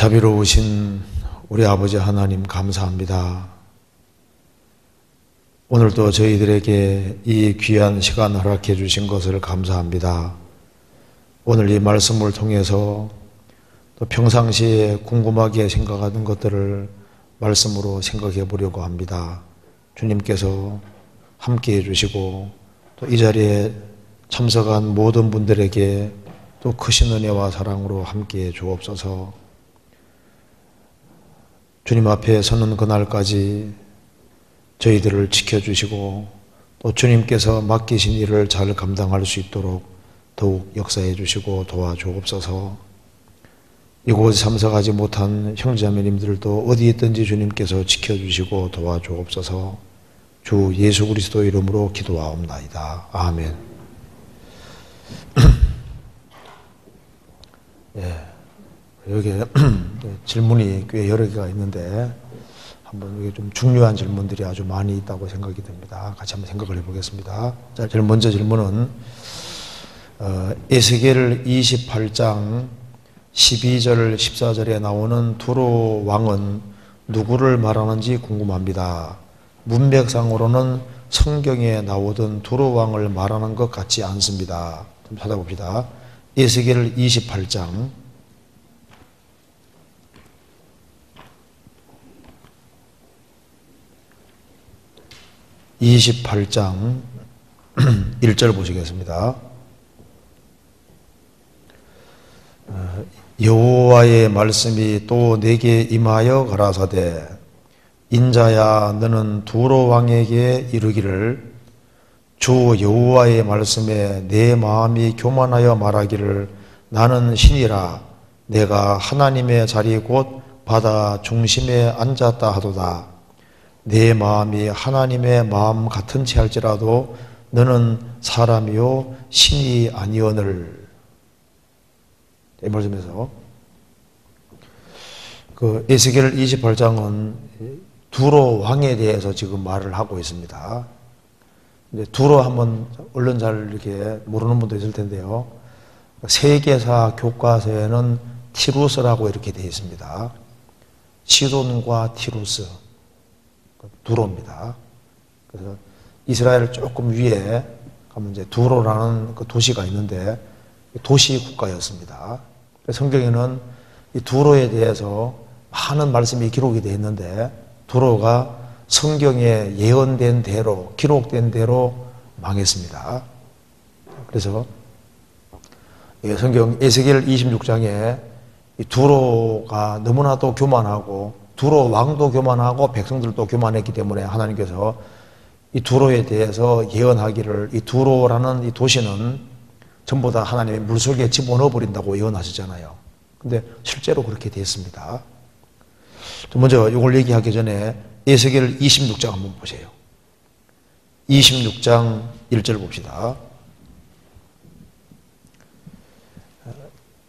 자비로우신 우리 아버지 하나님 감사합니다. 오늘도 저희들에게 이 귀한 시간 허락해 주신 것을 감사합니다. 오늘 이 말씀을 통해서 또 평상시에 궁금하게 생각하는 것들을 말씀으로 생각해 보려고 합니다. 주님께서 함께 해주시고 또 이 자리에 참석한 모든 분들에게 또 크신 은혜와 사랑으로 함께 해 주옵소서. 주님 앞에 서는 그날까지 저희들을 지켜주시고 또 주님께서 맡기신 일을 잘 감당할 수 있도록 더욱 역사해 주시고 도와주옵소서. 이곳에 참석하지 못한 형제자매님들도 어디 있든지 주님께서 지켜주시고 도와주옵소서. 주 예수 그리스도 이름으로 기도하옵나이다. 아멘. 여기 질문이 꽤 여러 개가 있는데 한번 이게 좀 중요한 질문들이 아주 많이 있다고 생각이 듭니다. 같이 한번 생각을 해보겠습니다. 자, 제일 먼저 질문은 에스겔 28장 12절 14절에 나오는 두로 왕은 누구를 말하는지 궁금합니다. 문맥상으로는 성경에 나오던 두로 왕을 말하는 것 같지 않습니다. 좀 찾아봅시다. 에스겔 28장 1절 보시겠습니다. 여호와의 말씀이 또 내게 임하여 가라사대 인자야 너는 두로 왕에게 이르기를 주 여호와의 말씀에 내 마음이 교만하여 말하기를 나는 신이라 내가 하나님의 자리 곧 바다 중심에 앉았다 하도다. 내 마음이 하나님의 마음 같은 체 할지라도 너는 사람이요 신이 아니오늘. 이 말씀에서 그 에스겔 28장은 두로 왕에 대해서 지금 말을 하고 있습니다. 이제 두로 한번 얼른 잘 이렇게 모르는 분도 있을 텐데요. 세계사 교과서에는 티루스라고 이렇게 되어 있습니다. 시돈과 티루스. 두로입니다. 그래서 이스라엘 조금 위에 가면 이제 두로라는 그 도시가 있는데 도시 국가였습니다. 성경에는 이 두로에 대해서 많은 말씀이 기록이 되어 있는데 두로가 성경에 예언된 대로 기록된 대로 망했습니다. 그래서 성경 에스겔 26장에 이 두로가 너무나도 교만하고 두로 왕도 교만하고 백성들도 교만했기 때문에 하나님께서 이 두로에 대해서 예언하기를 이 두로라는 이 도시는 전부 다 하나님의 물속에 집어넣어 버린다고 예언하시잖아요. 근데 실제로 그렇게 됐습니다. 먼저 이걸 얘기하기 전에 에스겔 26장 한번 보세요. 26장 1절 봅시다.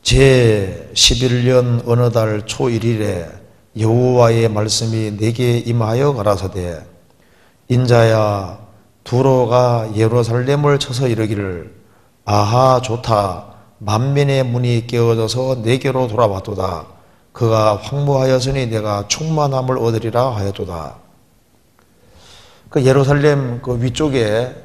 제 11년 어느 달 초 1일에 여호와의 말씀이 내게 임하여 가라사대 인자야 두로가 예루살렘을 쳐서 이르기를 아하 좋다 만민의 문이 깨어져서 내게로 돌아왔도다 그가 황무하였으니 내가 충만함을 얻으리라 하였도다. 그 예루살렘 그 위쪽에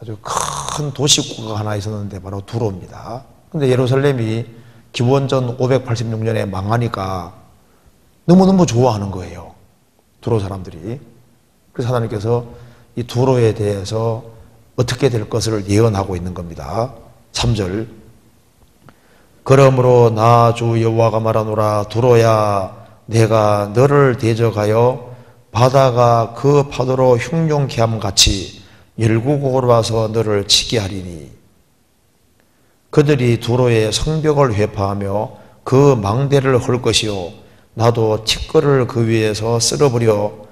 아주 큰 도시구가 하나 있었는데 바로 두로입니다. 근데 예루살렘이 기원전 586년에 망하니까 너무너무 좋아하는 거예요. 두로 사람들이. 그래서 하나님께서 이 두로에 대해서 어떻게 될 것을 예언하고 있는 겁니다. 3절 그러므로 나 주 여호와가 말하노라 두로야 내가 너를 대적하여 바다가 그 파도로 흉룡케 함같이 열국으로 와서 너를 치게 하리니 그들이 두로의 성벽을 회파하며 그 망대를 헐 것이요 나도 티끌을 그 위에서 쓸어버려서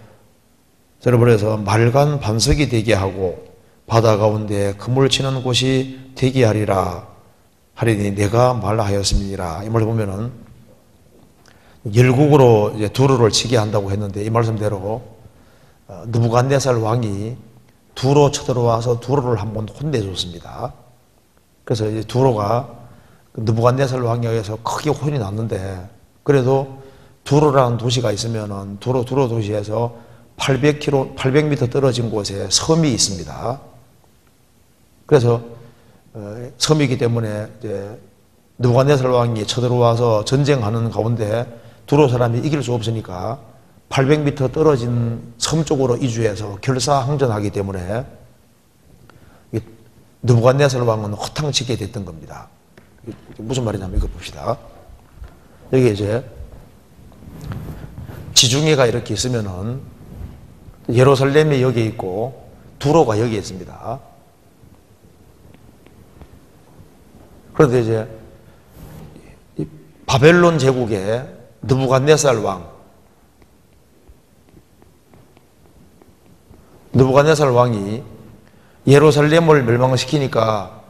맑은 반석이 되게 하고 바다 가운데 그물 치는 곳이 되게 하리니 내가 말하였음이니라. 이 말을 보면은 열국으로 이제 두로를 치게 한다고 했는데 이 말씀대로 느부갓네살 왕이 두로 쳐들어와서 두로를 한번 혼내줬습니다. 그래서 이제 두로가 느부갓네살 왕에 의해서 크게 혼이 났는데, 그래도 두로라는 도시가 있으면은 두로 도시에서 800m 떨어진 곳에 섬이 있습니다. 그래서 섬이기 때문에 이제 느부갓네살 왕이 쳐들어와서 전쟁하는 가운데 두로 사람이 이길 수 없으니까 800m 떨어진 섬 쪽으로 이주해서 결사항전하기 때문에 느부갓네살 왕은 허탕치게 됐던 겁니다. 무슨 말이냐면 이거 봅시다. 여기 이제 지중해가 이렇게 있으면은 예루살렘이 여기 있고 두로가 여기 있습니다. 그런데 이제 바벨론 제국의 느부갓네살 왕이 예루살렘을 멸망시키니까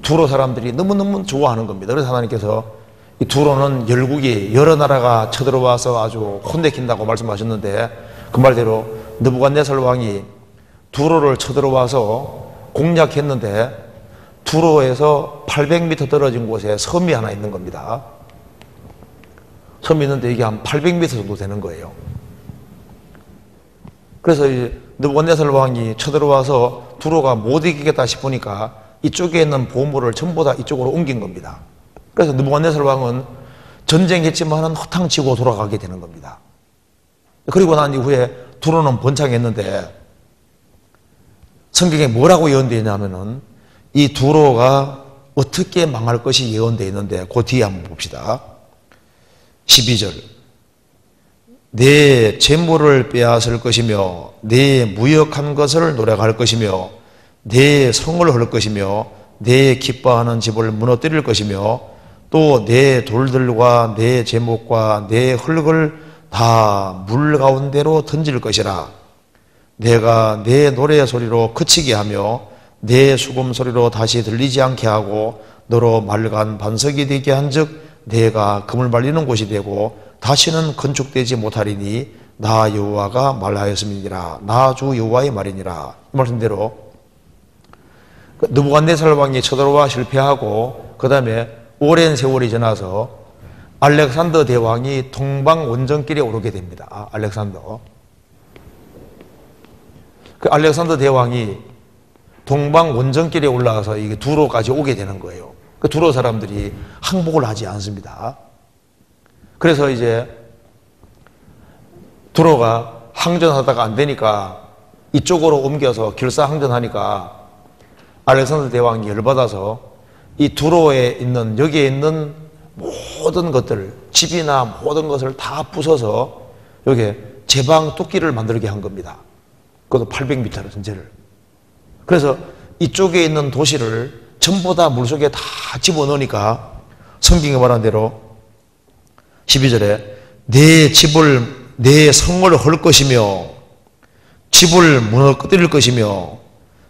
두로 사람들이 너무너무 좋아하는 겁니다. 그래서 하나님께서 이 두로는 열국이 여러 나라가 쳐들어와서 아주 혼내킨다고 말씀하셨는데, 그 말대로 느부갓네살 왕이 두로를 쳐들어와서 공략했는데 두로에서 800m 떨어진 곳에 섬이 하나 있는 겁니다. 섬이 있는데 이게 한 800m 정도 되는 거예요. 그래서 이제 느부갓네살 왕이 쳐들어와서 두로가 못 이기겠다 싶으니까 이쪽에 있는 보물을 전부 다 이쪽으로 옮긴 겁니다. 그래서 느부갓네살 왕은 전쟁했지만은 허탕치고 돌아가게 되는 겁니다. 그리고 난 이후에 두로는 번창했는데 성경에 뭐라고 예언되어 있냐면은 이 두로가 어떻게 망할 것이 예언되어 있는데 그 뒤에 한번 봅시다. 12절. 내 재물을 빼앗을 것이며 내 무역한 것을 노력할 것이며 내 성을 헐 것이며 내 기뻐하는 집을 무너뜨릴 것이며 또 내 돌들과 내 제목과 내 흙을 다 물 가운데로 던질 것이라. 내가 내 노래 소리로 그치게 하며 내 수금 소리로 다시 들리지 않게 하고 너로 맑은 반석이 되게 한즉 내가 금을 말리는 곳이 되고 다시는 건축되지 못하리니 나 여호와가 말하였음이니라. 나 주 여호와의 말이니라. 이 말씀대로 느부갓네살 왕이 쳐들어와 실패하고 그 다음에 오랜 세월이 지나서 알렉산더 대왕이 동방 원정길에 오르게 됩니다. 알렉산더. 그 알렉산더 대왕이 동방 원정길에 올라가서 이게 두로까지 오게 되는 거예요. 그 두로 사람들이 항복을 하지 않습니다. 그래서 이제 두로가 항전하다가 안 되니까 이쪽으로 옮겨서 결사항전하니까 알렉산더 대왕이 열받아서 이 두로에 있는, 여기에 있는 모든 것들, 집이나 모든 것을 다 부숴서 여기에 제방 뚝기를 만들게 한 겁니다. 그것도 800m를 전체를. 그래서 이쪽에 있는 도시를 전부 다 물속에 다 집어넣으니까 성경에 말한 대로 12절에 내 성을 헐 것이며 집을 무너뜨릴 것이며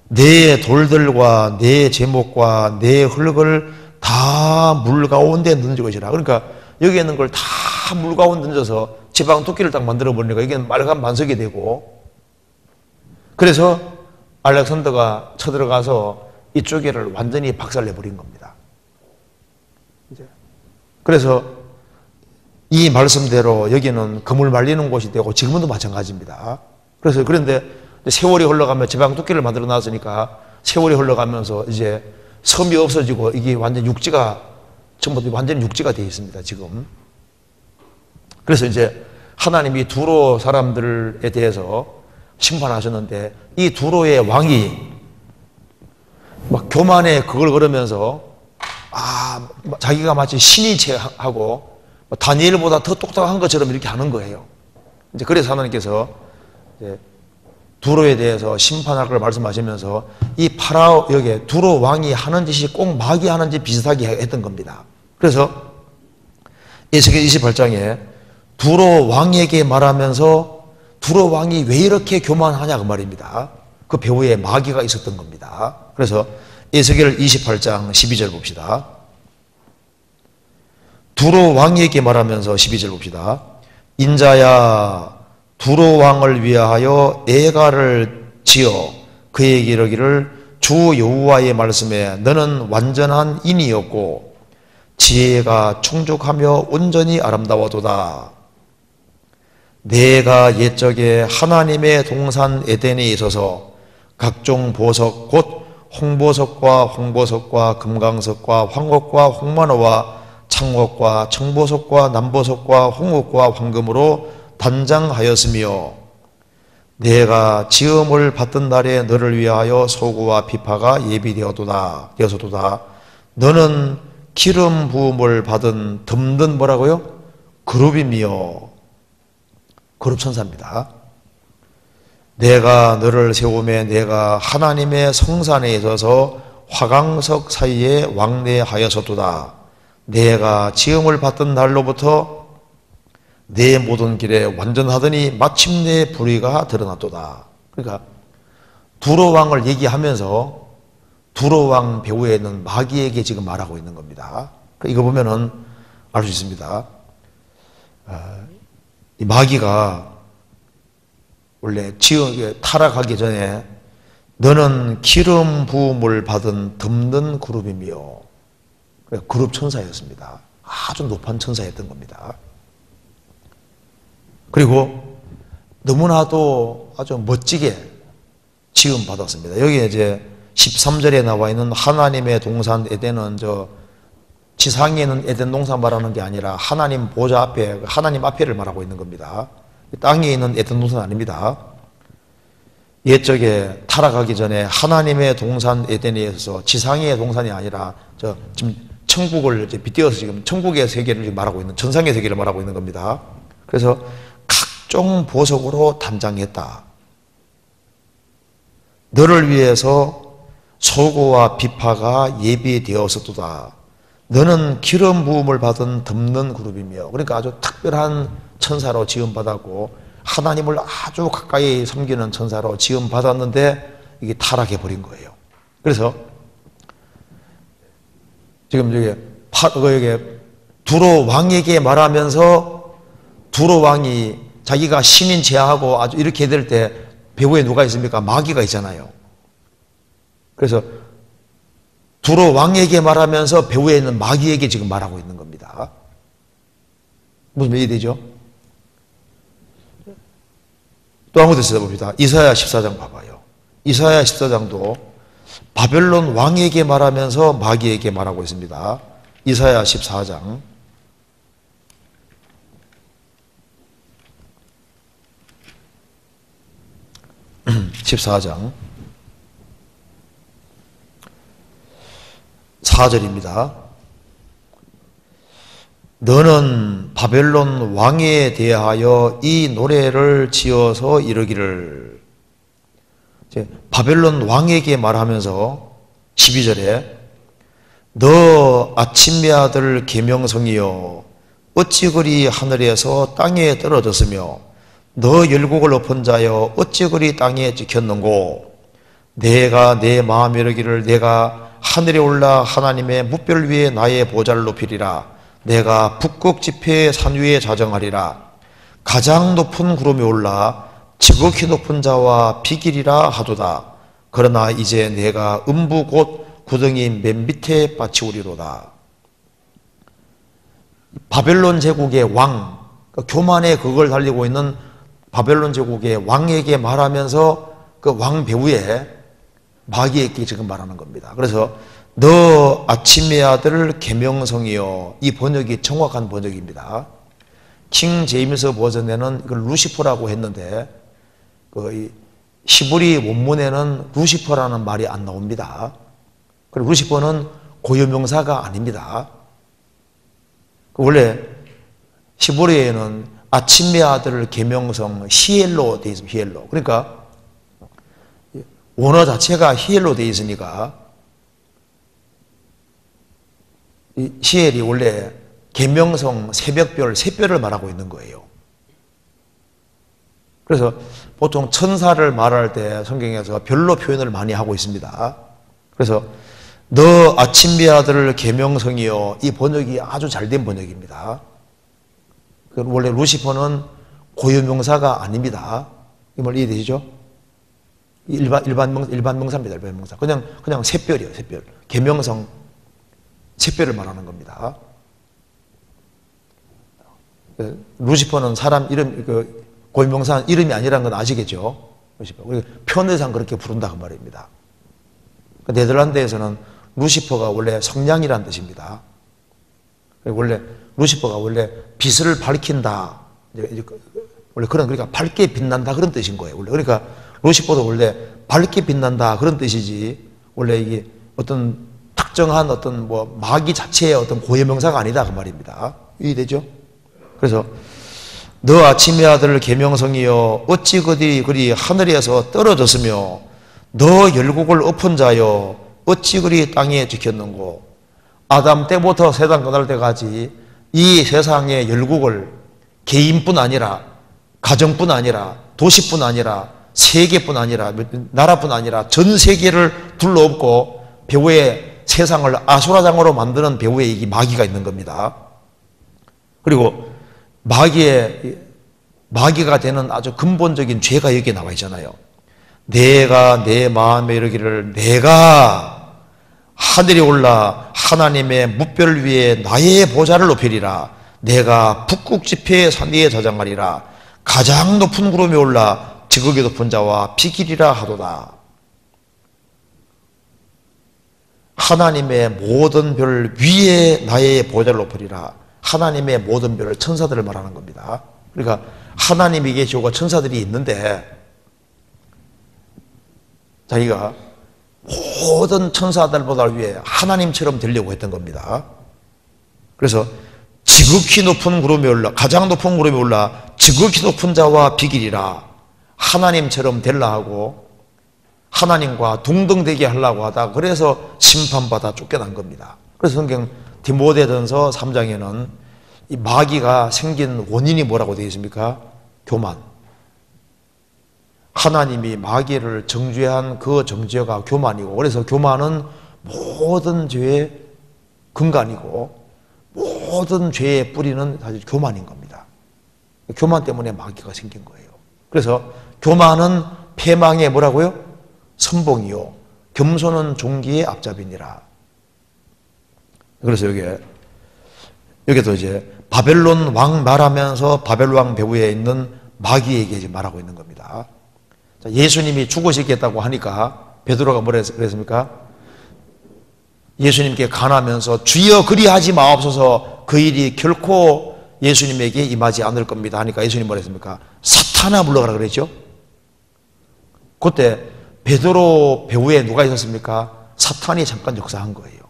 내 돌들과 내 제목과 내 흙을 다 물 가운데 던질 것이라. 그러니까 여기 있는 걸 다 물 가운데 던져서 제방 토끼를 딱 만들어 버리니까 이게 맑은 반석이 되고, 그래서 알렉산더가 쳐들어가서 이쪽에를 완전히 박살내 버린 겁니다. 그래서 이 말씀대로 여기는 금을 말리는 곳이 되고 지금도 마찬가지입니다. 그런데 세월이 흘러가면 제방 토끼를 만들어 놨으니까 세월이 흘러가면서 이제 섬이 없어지고 이게 완전 육지가 전부 완전 육지가 되어 있습니다, 지금. 그래서 이제 하나님이 두로 사람들에 대해서 심판하셨는데 이 두로의 왕이 막 교만에 그걸 걸으면서 자기가 마치 신이 체하고 다니엘보다 더 똑똑한 것처럼 이렇게 하는 거예요. 이제 그래서 하나님께서 이제 두로에 대해서 심판할 걸 말씀하시면서 이 파라오, 여기 두로 왕이 하는 짓이 꼭 마귀 하는 짓 비슷하게 했던 겁니다. 그래서 에스겔 28장에 두로 왕에게 말하면서 두로 왕이 왜 이렇게 교만하냐 그 말입니다. 그 배후에 마귀가 있었던 겁니다. 그래서 에스겔 28장 12절 봅시다. 두로 왕에게 말하면서 12절 봅시다. 인자야 두로 왕을 위하여 애가를 지어 그에게 이르기를 주 여호와의 말씀에 너는 완전한 인이었고 지혜가 충족하며 온전히 아름다워도다. 내가 옛적에 하나님의 동산 에덴에 있어서 각종 보석 곧 홍보석과 황보석과 금강석과 황옥과 홍만호와 창옥과 청보석과 남보석과 홍옥과 황금으로 단장하였으며 내가 지음을 받던 날에 너를 위하여 소고와 비파가 예비되었도다. 너는 기름 부음을 받은 듬든 뭐라고요? 그룹이며 그룹 천사입니다. 내가 너를 세우매 내가 하나님의 성산에 있어서 화강석 사이에 왕래하였었도다. 내가 지음을 받던 날로부터 내 모든 길에 완전하더니 마침내 불의가 드러났도다. 그러니까 두로왕을 얘기하면서 두로왕 배후에 있는 마귀에게 지금 말하고 있는 겁니다. 이거 보면은 알 수 있습니다. 이 마귀가 원래 타락하기 전에 너는 기름 부음을 받은 듬든 그룹이며 그룹 천사였습니다. 아주 높은 천사였던 겁니다. 그리고 너무나도 아주 멋지게 지음 받았습니다. 여기 이제 13절에 나와 있는 하나님의 동산 에덴은 지상에 있는 에덴 동산 말하는 게 아니라 하나님 보좌 앞에, 하나님 앞에를 말하고 있는 겁니다. 땅에 있는 에덴 동산 아닙니다. 옛적에 타락하기 전에 하나님의 동산 에덴에 있어서 지상의 동산이 아니라 지금 천국을 빗대어서 지금 천국의 세계를 말하고 있는, 전상의 세계를 말하고 있는 겁니다. 그래서 각종 보석으로 단장했다. 너를 위해서 소고와 비파가 예비되었었도다. 너는 기름 부음을 받은 듬는 그룹이며, 그러니까 아주 특별한 천사로 지음받았고 하나님을 아주 가까이 섬기는 천사로 지음받았는데 이게 타락해버린 거예요. 그래서 지금 여기 두로 왕에게 말하면서 두로 왕이 자기가 신인 제하고 아주 이렇게 될 때 배후에 누가 있습니까? 마귀가 있잖아요. 그래서 두로 왕에게 말하면서 배후에 있는 마귀에게 지금 말하고 있는 겁니다. 무슨 얘기 되죠? 또 한 군데 찾아봅시다. 이사야 14장 봐봐요. 이사야 14장도 바벨론 왕에게 말하면서 마귀에게 말하고 있습니다. 이사야 14장 14장 4절입니다. 너는 바벨론 왕에 대하여 이 노래를 지어서 이르기를. 바벨론 왕에게 말하면서 12절에 너 아침의 아들 계명성이여 어찌 그리 하늘에서 땅에 떨어졌으며 너 열국을 엎은 자여 어찌 그리 땅에 찍혔는고. 내가 내 마음에 이르기를 내가 하늘에 올라 하나님의 뭇별 위에 나의 보좌를 높이리라. 내가 북극 지폐의 산 위에 자정하리라. 가장 높은 구름이 올라 지극히 높은 자와 비길이라 하도다. 그러나 이제 내가 음부 곧 구덩이 맨 밑에 빠치우리로다. 바벨론 제국의 왕, 교만의 그걸 달리고 있는 바벨론 제국의 왕에게 말하면서 그 왕 배후에 마귀에게 지금 말하는 겁니다. 그래서 너 아침의 아들 계명성이여, 이 번역이 정확한 번역입니다. 킹 제임스 버전에는 이걸 루시퍼라고 했는데 그 히브리 원문에는 루시퍼라는 말이 안 나옵니다. 그리고 루시퍼는 고유명사가 아닙니다. 원래 히브리에는 아침의 아들 계명성 히엘로 되어 있습니다. 히엘로. 그러니까 원어 자체가 히엘로 되어 있으니까 이 히엘이 원래 계명성 새벽별, 새별을 말하고 있는 거예요. 그래서 보통 천사를 말할 때 성경에서 별로 표현을 많이 하고 있습니다. 그래서 너 아침의 아들 계명성이여, 이 번역이 아주 잘된 번역입니다. 원래 루시퍼는 고유명사가 아닙니다. 이 말 이해되시죠? 일반 명사입니다. 일반 명사. 그냥 새별이에요. 새별. 계명성. 택배를 말하는 겁니다. 루시퍼는 사람 이름, 고유명사 이름이 아니라는 건 아시겠죠? 루시퍼. 편의상 그렇게 부른다 그 말입니다. 네덜란드에서는 루시퍼가 원래 성냥이라는 뜻입니다. 원래 루시퍼가 원래 빛을 밝힌다. 원래 그러니까 밝게 빛난다 그런 뜻인 거예요. 원래 그러니까 루시퍼도 원래 밝게 빛난다 그런 뜻이지 원래 이게 어떤 특정한 어떤 뭐 마귀 자체의 어떤 고유명사가 아니다 그 말입니다. 이해되죠? 그래서 너 아침의 아들 계명성이여 어찌 그리 하늘에서 떨어졌으며 너 열국을 엎은 자여 어찌 그리 땅에 지켰는고. 아담 때부터 세상 끝날 때까지 이 세상의 열국을 개인뿐 아니라 가정뿐 아니라 도시뿐 아니라 세계뿐 아니라 나라뿐 아니라 전 세계를 둘러엎고 배후의 세상을 아수라장으로 만드는 배후에 이 마귀가 있는 겁니다. 그리고 마귀가 되는 아주 근본적인 죄가 여기에 나와 있잖아요. 내가 내 마음에 이르기를 내가 하늘에 올라 하나님의 뭇별 위에 나의 보좌를 높이리라. 내가 북극 지폐의 산 위에 저장하리라. 가장 높은 구름에 올라 지극히 높은 자와 비기리라 하도다. 하나님의 모든 별 위에 나의 보좌를 높이리라. 하나님의 모든 별을 천사들을 말하는 겁니다. 그러니까 하나님이 계시고 천사들이 있는데 자기가 모든 천사들보다 위에 하나님처럼 되려고 했던 겁니다. 그래서 지극히 높은 구름에 올라 가장 높은 구름에 올라 지극히 높은 자와 비기리라. 하나님처럼 되려 하고 하나님과 동등되게 하려고 하다 그래서 심판받아 쫓겨난 겁니다. 그래서 성경 디모데전서 3장에는 이 마귀가 생긴 원인이 뭐라고 되어 있습니까? 교만. 하나님이 마귀를 정죄한 그 정죄가 교만이고 그래서 교만은 모든 죄의 근간이고 모든 죄의 뿌리는 사실 교만인 겁니다. 교만 때문에 마귀가 생긴 거예요. 그래서 교만은 패망의 뭐라고요? 선봉이요 겸손은 종기의 앞잡이니라. 그래서 여기도 이제 바벨론 왕 말하면서 바벨론 왕 배후에 있는 마귀에게 이제 말하고 있는 겁니다. 자, 예수님이 죽으시겠다고 하니까 베드로가 뭐라 그랬습니까? 예수님께 간하면서 주여 그리하지 마옵소서 그 일이 결코 예수님에게 임하지 않을 겁니다 하니까 예수님 뭐라 했습니까? 사탄아 물러가라 그랬죠? 그때 베드로 배후에 누가 있었습니까? 사탄이 잠깐 역사한 거예요.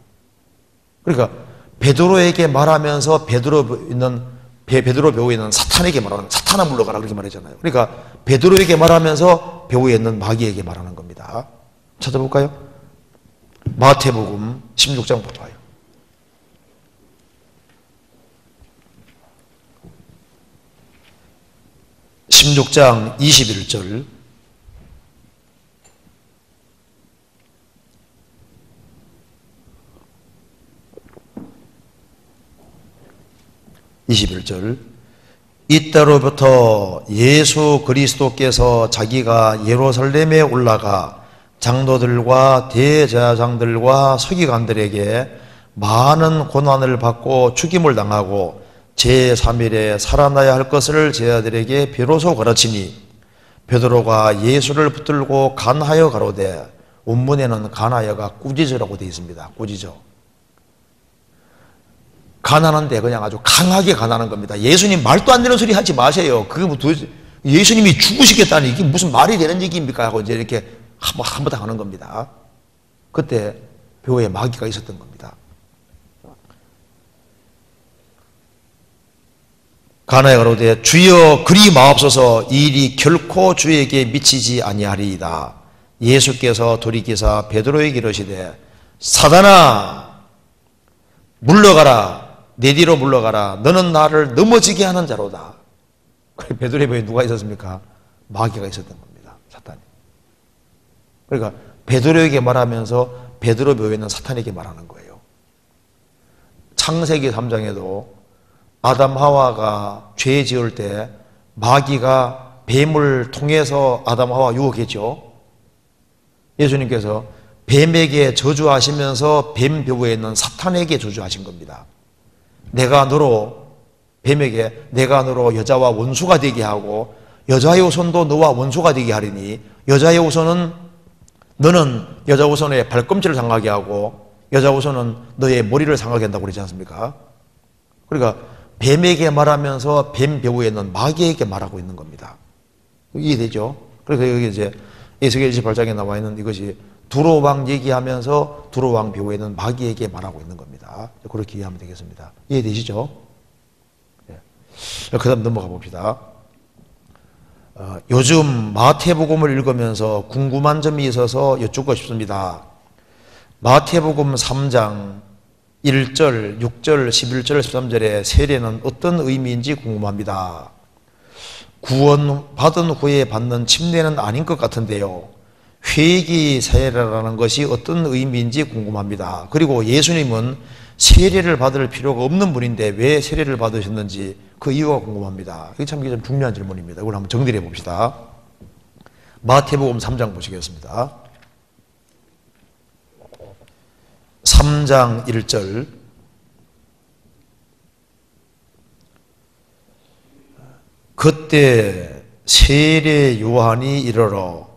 그러니까 베드로에게 말하면서 베드로 배후에 있는 사탄에게 말하는 사탄아 물러가라 그렇게 말했잖아요. 그러니까 베드로에게 말하면서 배후에 있는 마귀에게 말하는 겁니다. 찾아볼까요? 마태복음 16장 봐봐요. 16장 21절 21절 이때로부터 예수 그리스도께서 자기가 예루살렘에 올라가 장로들과 대제사장들과 서기관들에게 많은 고난을 받고 죽임을 당하고 제3일에 살아나야 할 것을 제자들에게 비로소 가르치니 베드로가 예수를 붙들고 간하여 가로되 원문에는 간하여가 꾸짖으라고 되어 있습니다. 꾸짖어. 간하는데 그냥 아주 강하게 간하는 겁니다. 예수님 말도 안 되는 소리 하지 마세요. 그게 뭐 도대체 예수님이 죽으시겠다니 이게 무슨 말이 되는 얘기입니까? 하고 이제 이렇게 한바탕 하는 겁니다. 그때 배후에 마귀가 있었던 겁니다. 가나에 가로되 주여 그리 마옵소서 이 일이 결코 주에게 미치지 아니하리이다. 예수께서 돌이키사 베드로에게 이르시되 사단아 물러가라 내 뒤로 물러가라 너는 나를 넘어지게 하는 자로다. 베드로의 배에 누가 있었습니까? 마귀가 있었던 겁니다. 사탄이. 그러니까 베드로에게 말하면서 베드로 배후에 있는 사탄에게 말하는 거예요. 창세기 3장에도 아담 하와가 죄 지을 때 마귀가 뱀을 통해서 아담 하와 유혹했죠. 예수님께서 뱀에게 저주하시면서 뱀 벼구에 있는 사탄에게 저주하신 겁니다. 내가 너로 뱀에게 내가 너로 여자와 원수가 되게 하고 여자의 후손도 너와 원수가 되게 하리니 여자의 후손은 너는 여자 후손의 발꿈치를 상하게 하고 여자 후손은 너의 머리를 상하게 한다고 그러지 않습니까? 그러니까 뱀에게 말하면서 뱀 벼구에 있는 마귀에게 말하고 있는 겁니다. 이해되죠? 그래서 여기 이제 에스겔 28장에 나와 있는 이것이 두로 왕 얘기하면서 두로 왕 벼구에 있는 마귀에게 말하고 있는 겁니다. 그렇게 이해하면 되겠습니다. 이해되시죠? 네. 그 다음 넘어가 봅시다. 요즘 마태복음을 읽으면서 궁금한 점이 있어서 여쭙고 싶습니다. 마태복음 3장 1절, 6절, 11절, 13절의 세례는 어떤 의미인지 궁금합니다. 구원 받은 후에 받는 침례는 아닌 것 같은데요. 회개 세례라는 것이 어떤 의미인지 궁금합니다. 그리고 예수님은 세례를 받을 필요가 없는 분인데 왜 세례를 받으셨는지 그 이유가 궁금합니다. 이게 참 중요한 질문입니다. 이걸 한번 정리해 봅시다. 마태복음 3장 보시겠습니다. 3장 1절 그때 세례 요한이 이르러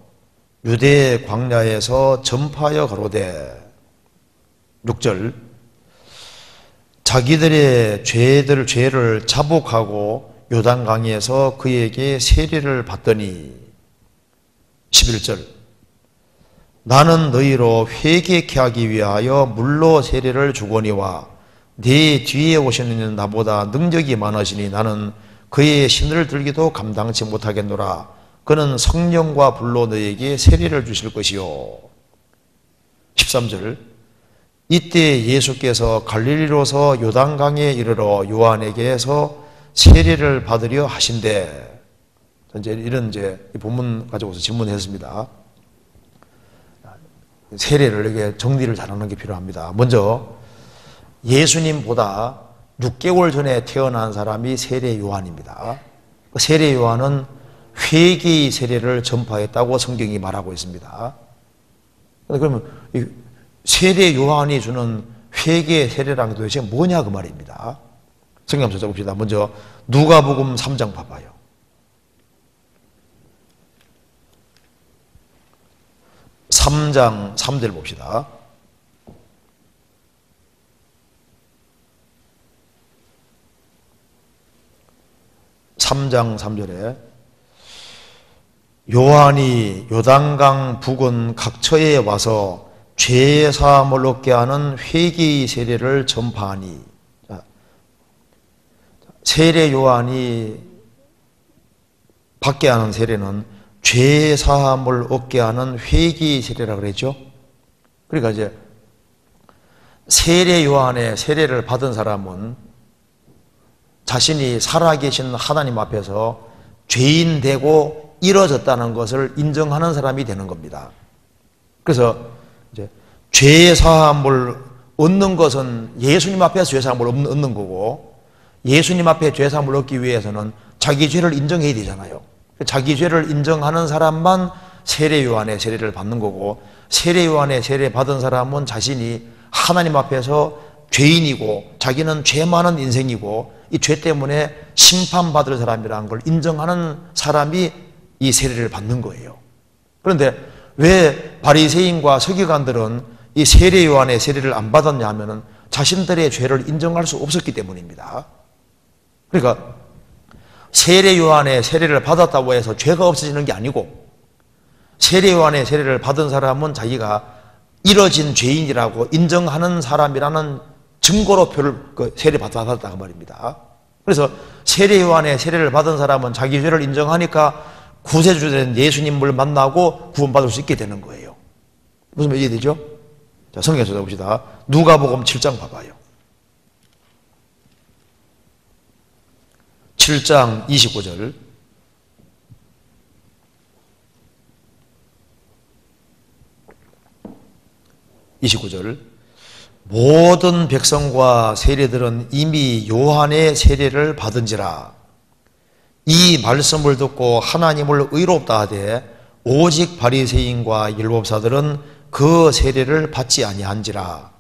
유대 광야에서 전파하여 가로되 6절 자기들의 죄를 자복하고 요단강에서 그에게 세례를 받더니 11절 나는 너희로 회개케 하기 위하여 물로 세례를 주거니와 네 뒤에 오시는 이는 나보다 능력이 많으시니 나는 그의 신을 들기도 감당치 못하겠노라. 그는 성령과 불로 너에게 세례를 주실 것이요. 13절 이때 예수께서 갈릴리로서 요단강에 이르러 요한에게서 세례를 받으려 하신대. 이제 이런 이 본문 가지고서 질문했습니다. 세례를 이렇게 정리를 잘하는 게 필요합니다. 먼저 예수님보다 6개월 전에 태어난 사람이 세례 요한입니다. 세례 요한은 회개의 세례를 전파했다고 성경이 말하고 있습니다. 그러면 이 세례 요한이 주는 회개 세례란 게 도대체 뭐냐 그 말입니다. 성경 한번 찾아봅시다. 먼저 누가복음 3장 봐봐요. 3장 3절 봅시다. (3장 3절에) 요한이 요단강 부근 각처에 와서 죄 사함을 얻게 하는 회개의 세례를 전파하니. 세례 요한이 받게 하는 세례는 죄 사함을 얻게 하는 회개의 세례라고 그랬죠. 그러니까 이제 세례 요한의 세례를 받은 사람은 자신이 살아계신 하나님 앞에서 죄인 되고 이뤄졌다는 것을 인정하는 사람이 되는 겁니다. 그래서 이제 죄 사함을 얻는 것은 예수님 앞에서 죄 사함을 얻는 거고, 예수님 앞에 죄 사함을 얻기 위해서는 자기 죄를 인정해야 되잖아요. 자기 죄를 인정하는 사람만 세례 요한의 세례를 받는 거고, 세례 요한의 세례 받은 사람은 자신이 하나님 앞에서 죄인이고 자기는 죄 많은 인생이고 이 죄 때문에 심판받을 사람이라는 걸 인정하는 사람이 이 세례를 받는 거예요. 그런데 왜 바리새인과 서기관들은 이 세례 요한의 세례를 안 받았냐 하면은 자신들의 죄를 인정할 수 없었기 때문입니다. 그러니까 세례 요한의 세례를 받았다고 해서 죄가 없어지는 게 아니고, 세례 요한의 세례를 받은 사람은 자기가 이뤄진 죄인이라고 인정하는 사람이라는 증거로 세례 받았다고 말입니다. 그래서 세례 요한의 세례를 받은 사람은 자기 죄를 인정하니까 구세주된 예수님을 만나고 구원받을 수 있게 되는 거예요. 무슨 말 이해되죠? 자, 성경 찾아봅시다. 누가복음 7장 봐봐요. 7장 29절. 모든 백성과 세례들은 이미 요한의 세례를 받은지라. 이 말씀을 듣고 하나님을 의롭다 하되 오직 바리새인과 율법사들은 그 세례를 받지 아니한지라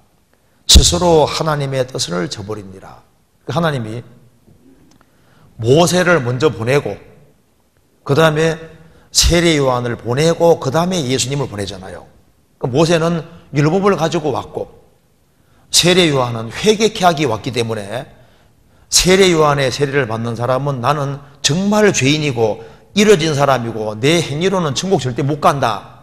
스스로 하나님의 뜻을 저버리니라. 하나님이 모세를 먼저 보내고 그 다음에 세례 요한을 보내고 그 다음에 예수님을 보내잖아요. 모세는 율법을 가지고 왔고 세례 요한은 회개케 하기 왔기 때문에 세례 요한의 세례를 받는 사람은 나는 정말 죄인이고 이뤄진 사람이고 내 행위로는 천국 절대 못 간다,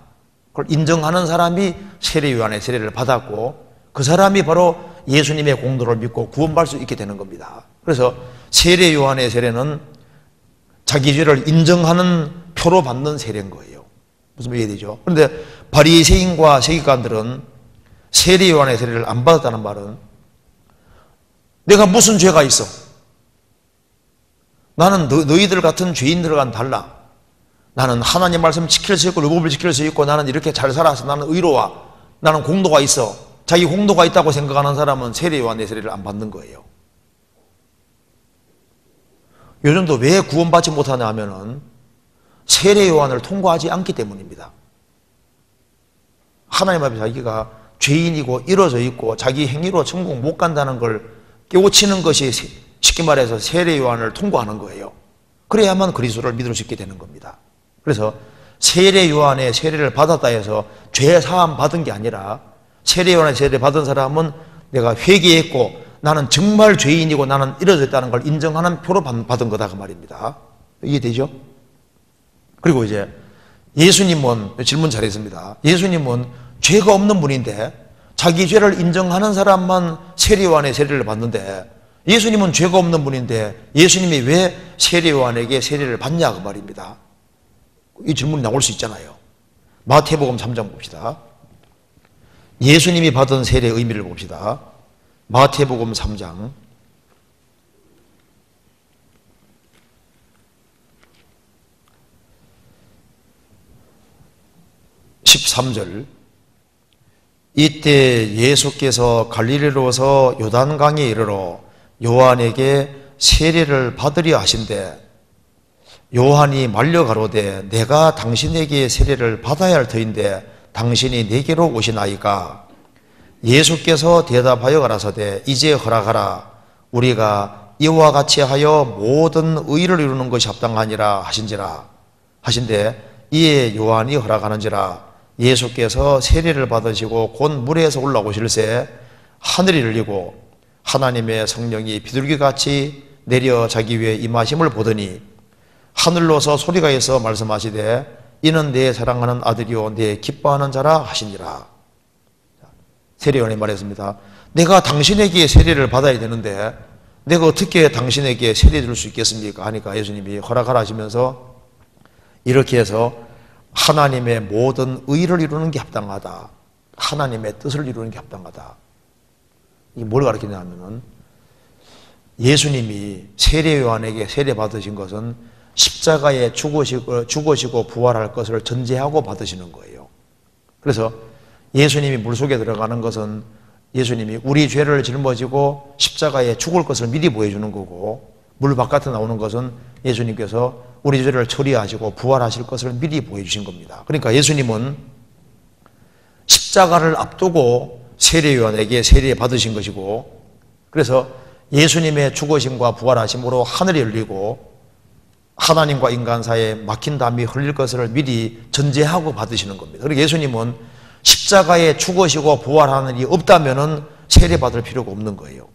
그걸 인정하는 사람이 세례 요한의 세례를 받았고 그 사람이 바로 예수님의 공로를 믿고 구원받을 수 있게 되는 겁니다. 그래서 세례 요한의 세례는 자기 죄를 인정하는 표로 받는 세례인 거예요. 무슨 말 이해되죠? 그런데 바리새인과 세기관들은 세례 요한의 세례를 안 받았다는 말은 내가 무슨 죄가 있어? 나는 너희들 같은 죄인들과는 달라. 나는 하나님 말씀 지킬 수 있고 율법을 지킬 수 있고 나는 이렇게 잘 살아서 나는 의로워. 나는 공도가 있어. 자기 공도가 있다고 생각하는 사람은 세례 요한의 세례를 안 받는 거예요. 요즘도 왜 구원받지 못하냐 하면은 세례 요한을 통과하지 않기 때문입니다. 하나님 앞에 자기가 죄인이고 이뤄져 있고 자기 행위로 천국 못 간다는 걸 깨우치는 것이 쉽게 말해서 세례 요한을 통과하는 거예요. 그래야만 그리스도를 믿을 수 있게 되는 겁니다. 그래서 세례 요한의 세례를 받았다 해서 죄 사함 받은 게 아니라 세례 요한의 세례를 받은 사람은 내가 회개했고 나는 정말 죄인이고 나는 이뤄져 있다는 걸 인정하는 표로 받은 거다 그 말입니다. 이해되죠? 그리고 이제 예수님은 질문 잘했습니다. 예수님은 죄가 없는 분인데 자기 죄를 인정하는 사람만 세례 요한의 세례를 받는데 예수님은 죄가 없는 분인데 예수님이 왜 세례 요한에게 세례를 받냐 그 말입니다. 이 질문이 나올 수 있잖아요. 마태복음 3장 봅시다. 예수님이 받은 세례의 의미를 봅시다. 마태복음 3장 13절. 이때 예수께서 갈릴리로서 요단강에 이르러 요한에게 세례를 받으려 하신대 요한이 말려 가로되 내가 당신에게 세례를 받아야 할 터인데 당신이 내게로 오시나이까. 예수께서 대답하여 가라사대 이제 허락하라. 우리가 이와 같이 하여 모든 의를 이루는 것이 합당하니라 하신지라. 하신대 이에 요한이 허락하는지라. 예수께서 세례를 받으시고 곧 물에서 올라오실새 하늘이 열리고 하나님의 성령이 비둘기같이 내려 자기 위에 임하심을 보더니 하늘로서 소리가 있어 말씀하시되 이는 내 사랑하는 아들이요 내 기뻐하는 자라 하시니라. 세례 요한이 말했습니다. 내가 당신에게 세례를 받아야 되는데 내가 어떻게 당신에게 세례 줄 수 있겠습니까? 하니까 예수님이 허락하라 하시면서 이렇게 해서 하나님의 모든 의를 이루는 게 합당하다. 하나님의 뜻을 이루는 게 합당하다. 이게 뭘 가르치냐 하면은 예수님이 세례 요한에게 세례 받으신 것은 십자가에 죽으시고 부활할 것을 전제하고 받으시는 거예요. 그래서 예수님이 물속에 들어가는 것은 예수님이 우리 죄를 짊어지고 십자가에 죽을 것을 미리 보여주는 거고 물 바깥에 나오는 것은 예수님께서 우리 죄를 처리하시고 부활하실 것을 미리 보여주신 겁니다. 그러니까 예수님은 십자가를 앞두고 세례 요한에게 세례 받으신 것이고 그래서 예수님의 죽으심과 부활하심으로 하늘이 열리고 하나님과 인간 사이에 막힌 담이 흘릴 것을 미리 전제하고 받으시는 겁니다. 그리고 예수님은 십자가에 죽으시고 부활하는 일이 없다면은 세례 받을 필요가 없는 거예요.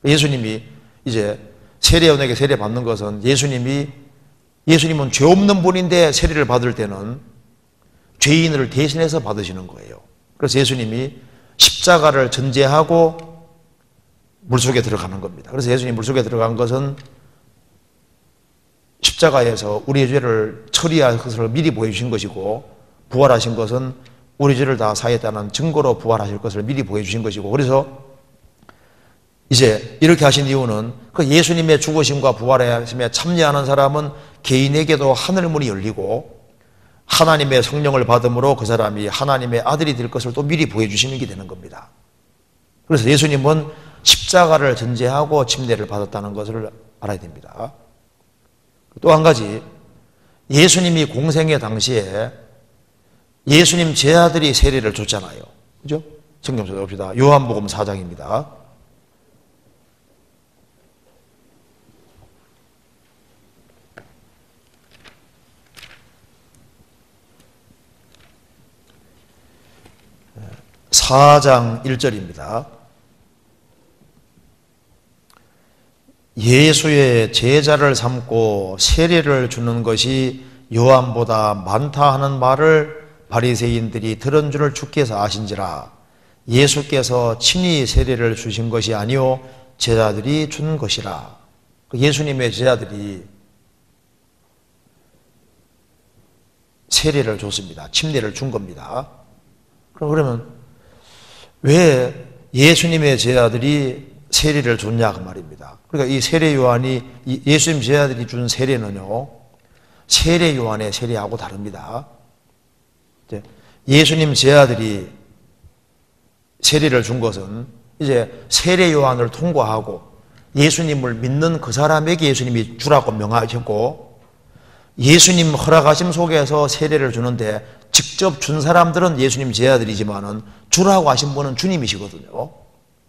예수님이 이제 세례 요한에게 세례 받는 것은 예수님은 죄 없는 분인데 세례를 받을 때는 죄인을 대신해서 받으시는 거예요. 그래서 예수님이 십자가를 전제하고 물속에 들어가는 겁니다. 그래서 예수님이 물속에 들어간 것은 십자가에서 우리의 죄를 처리할 것을 미리 보여주신 것이고 부활하신 것은 우리 죄를 다 사했다는 증거로 부활하실 것을 미리 보여주신 것이고 그래서 이제 이렇게 하신 이유는 그 예수님의 죽으심과 부활하심에 참여하는 사람은 개인에게도 하늘문이 열리고 하나님의 성령을 받음으로 그 사람이 하나님의 아들이 될 것을 또 미리 보여주시는 게 되는 겁니다. 그래서 예수님은 십자가를 전제하고 침례를 받았다는 것을 알아야 됩니다. 또 한 가지 예수님이 공생의 당시에 예수님 제자들이 세례를 줬잖아요. 그죠? 성경 찾아봅시다. 요한복음 4장입니다. (4장) 1절입니다. 예수의 제자를 삼고 세례를 주는 것이 요한보다 많다 하는 말을 바리새인들이 들은 줄을 주께서 아신지라. 예수께서 친히 세례를 주신 것이 아니요 제자들이 준 것이라. 예수님의 제자들이 세례를 줬습니다. 침례를 준 겁니다. 그러면 왜 예수님의 제자들이 세례를 줬냐 그 말입니다. 그러니까 이 세례 요한이 예수님 제자들이 준 세례는요, 세례 요한의 세례하고 다릅니다. 예수님 제자들이 세례를 준 것은 이제 세례 요한을 통과하고 예수님을 믿는 그 사람에게 예수님이 주라고 명하셨고, 예수님 허락하심 속에서 세례를 주는데 직접 준 사람들은 예수님 제자들이지만은 주라고 하신 분은 주님이시거든요.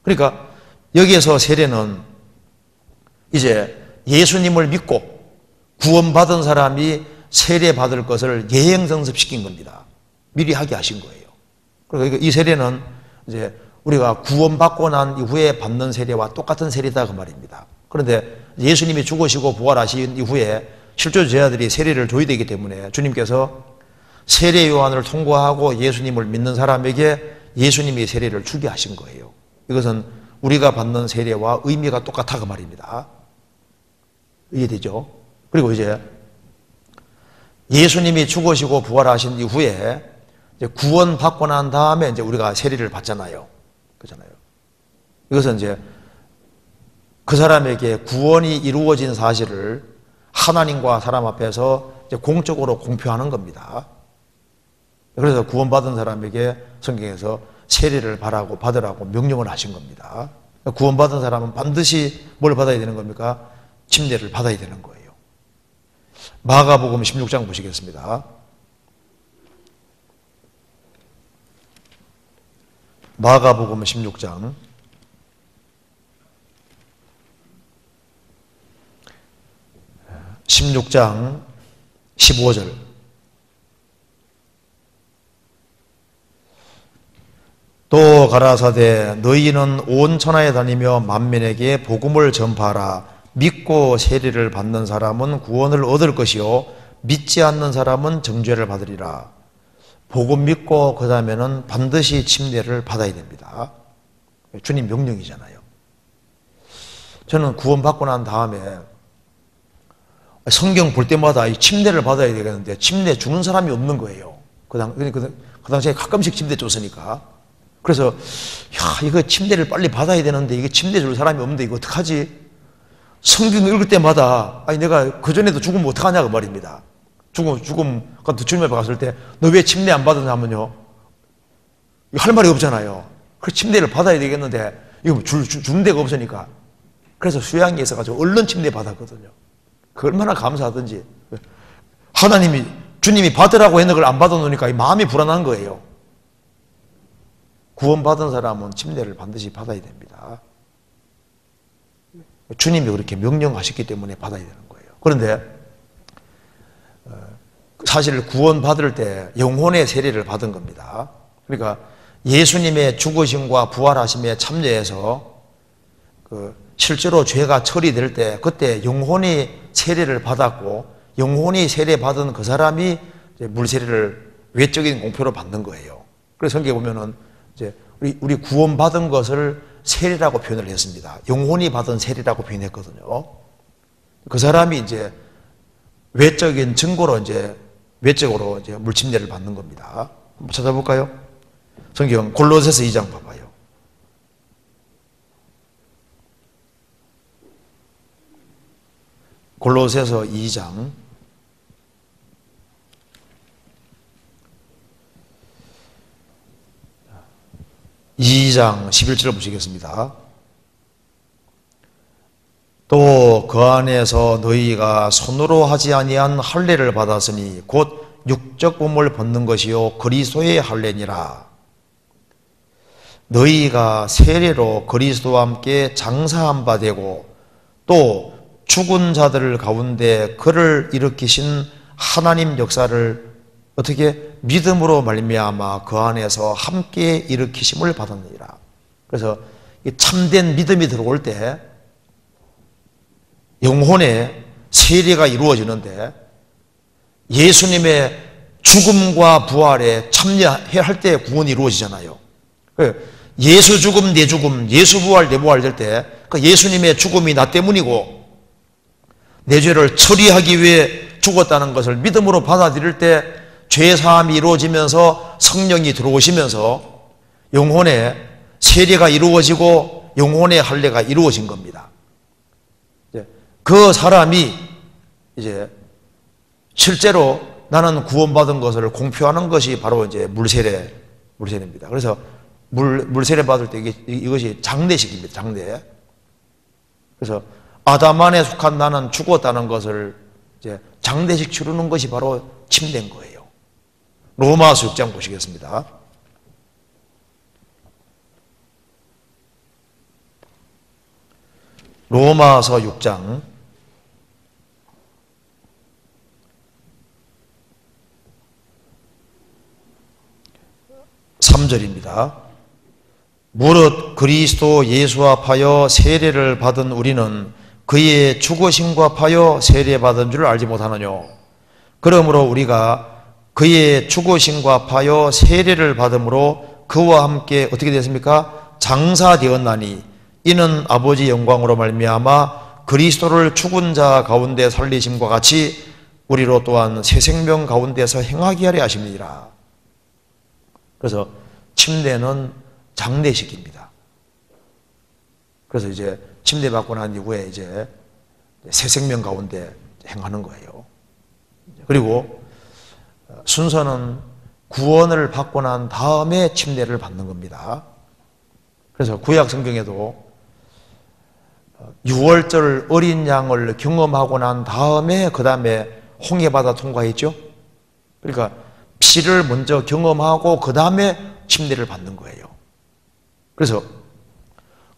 그러니까 여기에서 세례는 이제 예수님을 믿고 구원받은 사람이 세례 받을 것을 예행성습시킨 겁니다. 미리 하게 하신 거예요. 그러니까 이 세례는 이제 우리가 구원받고 난 이후에 받는 세례와 똑같은 세례다 그 말입니다. 그런데 예수님이 죽으시고 부활하신 이후에 실제 제자들이 세례를 줘야 되기 때문에 주님께서 세례 요한을 통과하고 예수님을 믿는 사람에게 예수님이 세례를 주게 하신 거예요. 이것은 우리가 받는 세례와 의미가 똑같아 그 말입니다. 이해되죠? 그리고 이제 예수님이 죽으시고 부활하신 이후에 이제 구원받고 난 다음에 이제 우리가 세례를 받잖아요. 그렇잖아요. 이것은 이제 그 사람에게 구원이 이루어진 사실을 하나님과 사람 앞에서 이제 공적으로 공표하는 겁니다. 그래서 구원받은 사람에게 성경에서 세례를 받으라고 명령을 하신 겁니다. 구원받은 사람은 반드시 뭘 받아야 되는 겁니까? 침례를 받아야 되는 거예요. 마가복음 16장 보시겠습니다. 마가복음 16장 15절. 또 가라사대 너희는 온 천하에 다니며 만민에게 복음을 전파하라. 믿고 세례를 받는 사람은 구원을 얻을 것이요 믿지 않는 사람은 정죄를 받으리라. 복음 믿고 그 다음에는 반드시 침례를 받아야 됩니다. 주님 명령이잖아요. 저는 구원받고 난 다음에 성경 볼 때마다 이 침례를 받아야 되겠는데 침례 주는 사람이 없는 거예요. 그 당시에 가끔씩 침례 줬으니까. 그래서 야, 이거 침례를 빨리 받아야 되는데 이게 침례 줄 사람이 없는데 이거 어떡하지? 성경 읽을 때마다 아니 내가 그전에도 죽으면 어떡하냐 그 말입니다. 죽음 같은 주님 앞에 갔을 때 너 왜 침례 안 받았냐 하면요, 할 말이 없잖아요. 그 침례를 받아야 되겠는데 이거 준 데가 없으니까. 그래서 수양에 있어가지고 얼른 침례 받았거든요. 그 얼마나 감사하든지. 하나님이 주님이 받으라고 했는 걸 안 받아놓으니까 마음이 불안한 거예요. 구원받은 사람은 침례를 반드시 받아야 됩니다. 주님이 그렇게 명령하셨기 때문에 받아야 되는 거예요. 그런데 사실 구원받을 때 영혼의 세례를 받은 겁니다. 그러니까 예수님의 죽으심과 부활하심에 참여해서 실제로 죄가 처리될 때 그때 영혼이 세례를 받았고 영혼이 세례받은 그 사람이 물세례를 외적인 공표로 받는 거예요. 그래서 성경에 보면은 이제 우리 구원받은 것을 세례라고 표현을 했습니다. 영혼이 받은 세례라고 표현했거든요. 그 사람이 이제 외적인 증거로 외적으로 물침례를 받는 겁니다. 한번 찾아볼까요? 성경 골로새서 2장 봐봐요. 골로새서 2장 11절 보시겠습니다. 또 그 안에서 너희가 손으로 하지 아니한 할례를 받았으니 곧 육적 몸을 벗는 것이요 그리스도의 할례니라. 너희가 세례로 그리스도와 함께 장사한 바 되고 또 죽은 자들 가운데 그를 일으키신 하나님 역사를 어떻게 믿음으로 말미암아 그 안에서 함께 일으키심을 받았느니라. 그래서 이 참된 믿음이 들어올 때 영혼의 세례가 이루어지는데 예수님의 죽음과 부활에 참여해야 할 때 구원이 이루어지잖아요. 예수 죽음 내 죽음, 예수 부활 내 부활 될 때 예수님의 죽음이 나 때문이고 내 죄를 처리하기 위해 죽었다는 것을 믿음으로 받아들일 때 죄사함이 이루어지면서 성령이 들어오시면서 영혼의 세례가 이루어지고 영혼의 할례가 이루어진 겁니다. 그 사람이 이제 실제로 나는 구원받은 것을 공표하는 것이 바로 이제 물세례입니다. 그래서 물세례 받을 때 이것이 장례식입니다. 장례. 그래서 아담 안에 속한 나는 죽었다는 것을 이제 장례식 치르는 것이 바로 침례인 거예요. 로마서 6장 보시겠습니다. 로마서 6장 3절입니다. 무릇 그리스도 예수 앞하여 세례를 받은 우리는 그의 죽으심과 합하여 세례받은 줄 알지 못하느뇨. 그러므로 우리가 그의 죽으심과 합하여 세례를 받음으로 그와 함께 어떻게 됐습니까? 장사되었나니 이는 아버지 영광으로 말미암아 그리스도를 죽은 자 가운데 살리심과 같이 우리로 또한 새 생명 가운데서 행하게 하려 하심이니라. 그래서 침례는 장례식입니다. 그래서 이제 침례 받고 난 이후에 이제 새 생명 가운데 행하는 거예요. 그리고 순서는 구원을 받고 난 다음에 침례를 받는 겁니다. 그래서 구약 성경에도 6월절 어린 양을 경험하고 난 다음에 그 다음에 홍해바다 통과했죠. 그러니까 피를 먼저 경험하고 그 다음에 침례를 받는 거예요. 그래서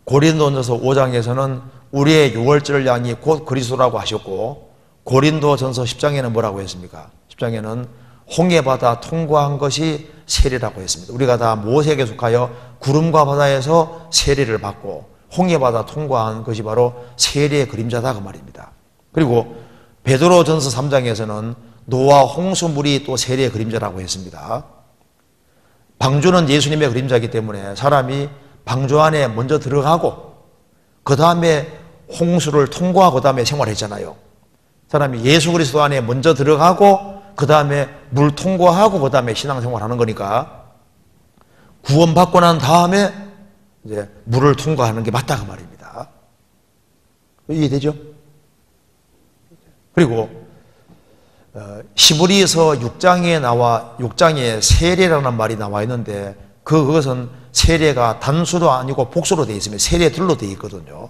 고린도전서 5장에서는 우리의 6월절 양이 곧 그리스도라고 하셨고 고린도전서 10장에는 뭐라고 했습니까? 10장에는 홍해바다 통과한 것이 세례라고 했습니다. 우리가 다 모세에게 속하여 구름과 바다에서 세례를 받고 홍해바다 통과한 것이 바로 세례의 그림자다 그 말입니다. 그리고 베드로전서 3장에서는 노아 홍수물이 또 세례의 그림자라고 했습니다. 방주는 예수님의 그림자이기 때문에 사람이 방주 안에 먼저 들어가고 그 다음에 홍수를 통과하고 그 다음에 생활했잖아요. 사람이 예수 그리스도 안에 먼저 들어가고 그 다음에 물 통과하고 그 다음에 신앙생활하는 거니까 구원받고 난 다음에 이제 물을 통과하는 게 맞다 그 말입니다. 이해되죠? 그리고 히브리서 6장에 세례라는 말이 나와 있는데 그것은 세례가 단수도 아니고 복수로 되어 있으면 세례들로 되어 있거든요.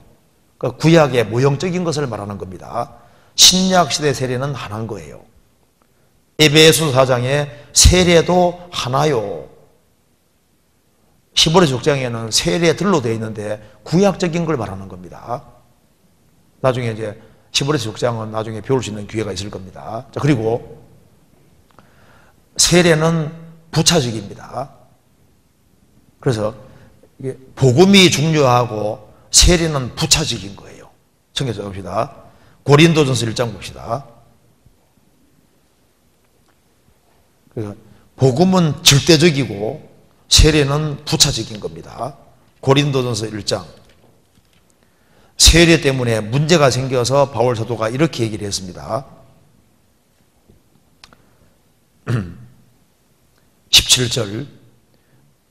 그러니까 구약의 모형적인 것을 말하는 겁니다. 신약 시대 세례는 하나인 거예요. 에베소 4장에 세례도 하나요. 히브리서 6장에는 세례들로 되어 있는데 구약적인 걸 말하는 겁니다. 나중에 이제 히브리서 6장은 나중에 배울 수 있는 기회가 있을 겁니다. 자, 그리고 세례는 부차적입니다. 그래서 이게 복음이 중요하고 세례는 부차적인 거예요. 청해서 봅시다. 고린도전서 1장 봅시다. 그래서 복음은 절대적이고 세례는 부차적인 겁니다. 고린도전서 1장. 세례 때문에 문제가 생겨서 바울 사도가 이렇게 얘기를 했습니다. 17절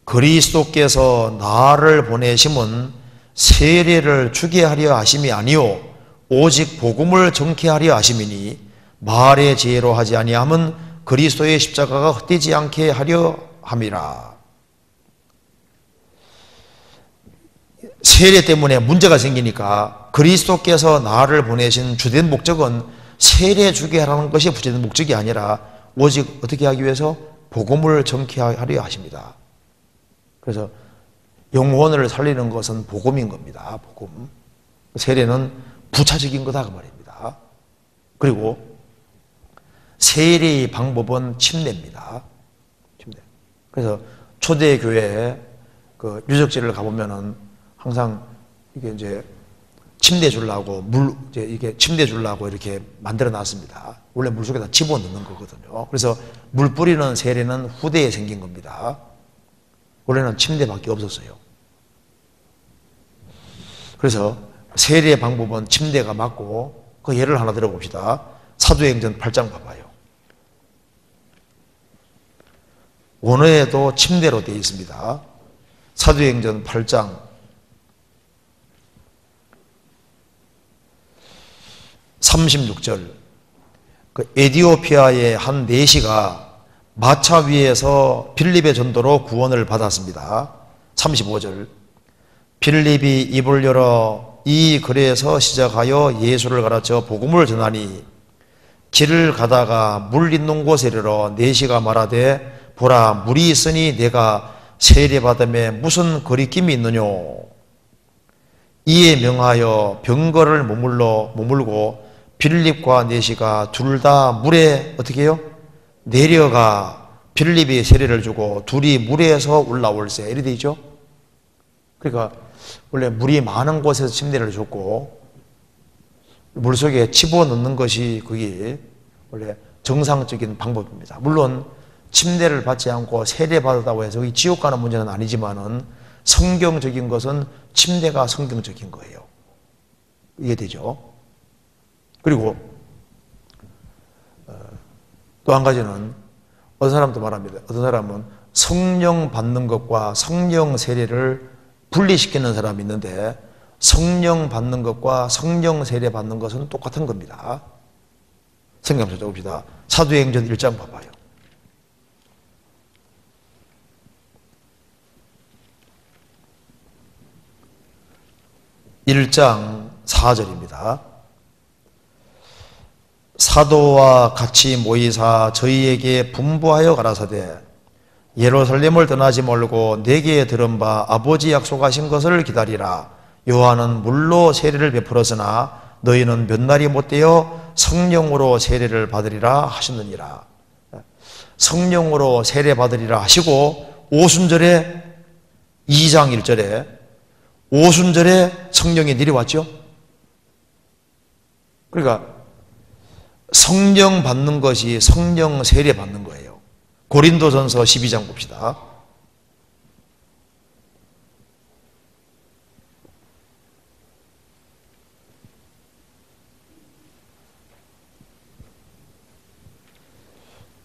그리스도께서 나를 보내심은 세례를 주게 하려 하심이 아니요 오직 복음을 전케 하려 하심이니 말의 지혜로 하지 아니함은 그리스도의 십자가가 헛되지 않게 하려 함이라. 세례 때문에 문제가 생기니까 그리스도께서 나를 보내신 주된 목적은 세례 주게 하라는 것이 주된 목적이 아니라 오직 어떻게 하기 위해서? 복음을 전케하려 하십니다. 그래서 영혼을 살리는 것은 복음인 겁니다. 복음. 세례는 부차적인 거다 그 말입니다. 그리고 세례의 방법은 침례입니다. 침례. 그래서 초대교회에 그 유적지를 가보면은 항상 이게 이제 침대 주려고 이게 침대 주려고 이렇게 만들어 놨습니다. 원래 물 속에다 집어넣는 거거든요. 그래서 물 뿌리는 세례는 후대에 생긴 겁니다. 원래는 침대밖에 없었어요. 그래서 세례의 방법은 침례가 맞고 그 예를 하나 들어봅시다. 사도행전 8장 봐봐요. 원어에도 침례로 되어 있습니다. 사도행전 8장 36절. 그 에디오피아의 한 내시가 마차 위에서 빌립의 전도로 구원을 받았습니다. 35절. 빌립이 입을 열어 이 글에서 시작하여 예수를 가르쳐 복음을 전하니 길을 가다가 물 있는 곳에 이르러 내시가 말하되 보라 물이 있으니 내가 세례받음에 무슨 거리낌이 있느뇨. 이에 명하여 병거를 머물고 빌립과 내시가 둘 다 물에 어떻게 해요? 내려가 빌립이 세례를 주고 둘이 물에서 올라올세. 이래 되죠. 그러니까 원래 물이 많은 곳에서 침례를 줬고 물속에 집어넣는 것이 그게 원래 정상적인 방법입니다. 물론 침례를 받지 않고 세례받았다고 해서 지옥 가는 문제는 아니지만은 성경적인 것은 침례가 성경적인 거예요. 이해되죠? 그리고 또 한 가지는 어떤 사람도 말합니다. 어떤 사람은 성령 받는 것과 성령 세례를 분리시키는 사람이 있는데 성령 받는 것과 성령 세례 받는 것은 똑같은 겁니다. 생각 좀 해봅시다. 사도행전 1장 봐봐요. 1장 4절입니다. 사도와 같이 모이사 저희에게 분부하여 가라사대 예루살렘을 떠나지 말고 내게 들은 바 아버지 약속하신 것을 기다리라. 요한은 물로 세례를 베풀었으나 너희는 몇 날이 못되어 성령으로 세례를 받으리라 하셨느니라. 성령으로 세례 받으리라 하시고 오순절에 2장 1절에 오순절에 성령이 내려왔죠. 그러니까 성령 받는 것이 성령 세례 받는 거예요. 고린도전서 12장 봅시다.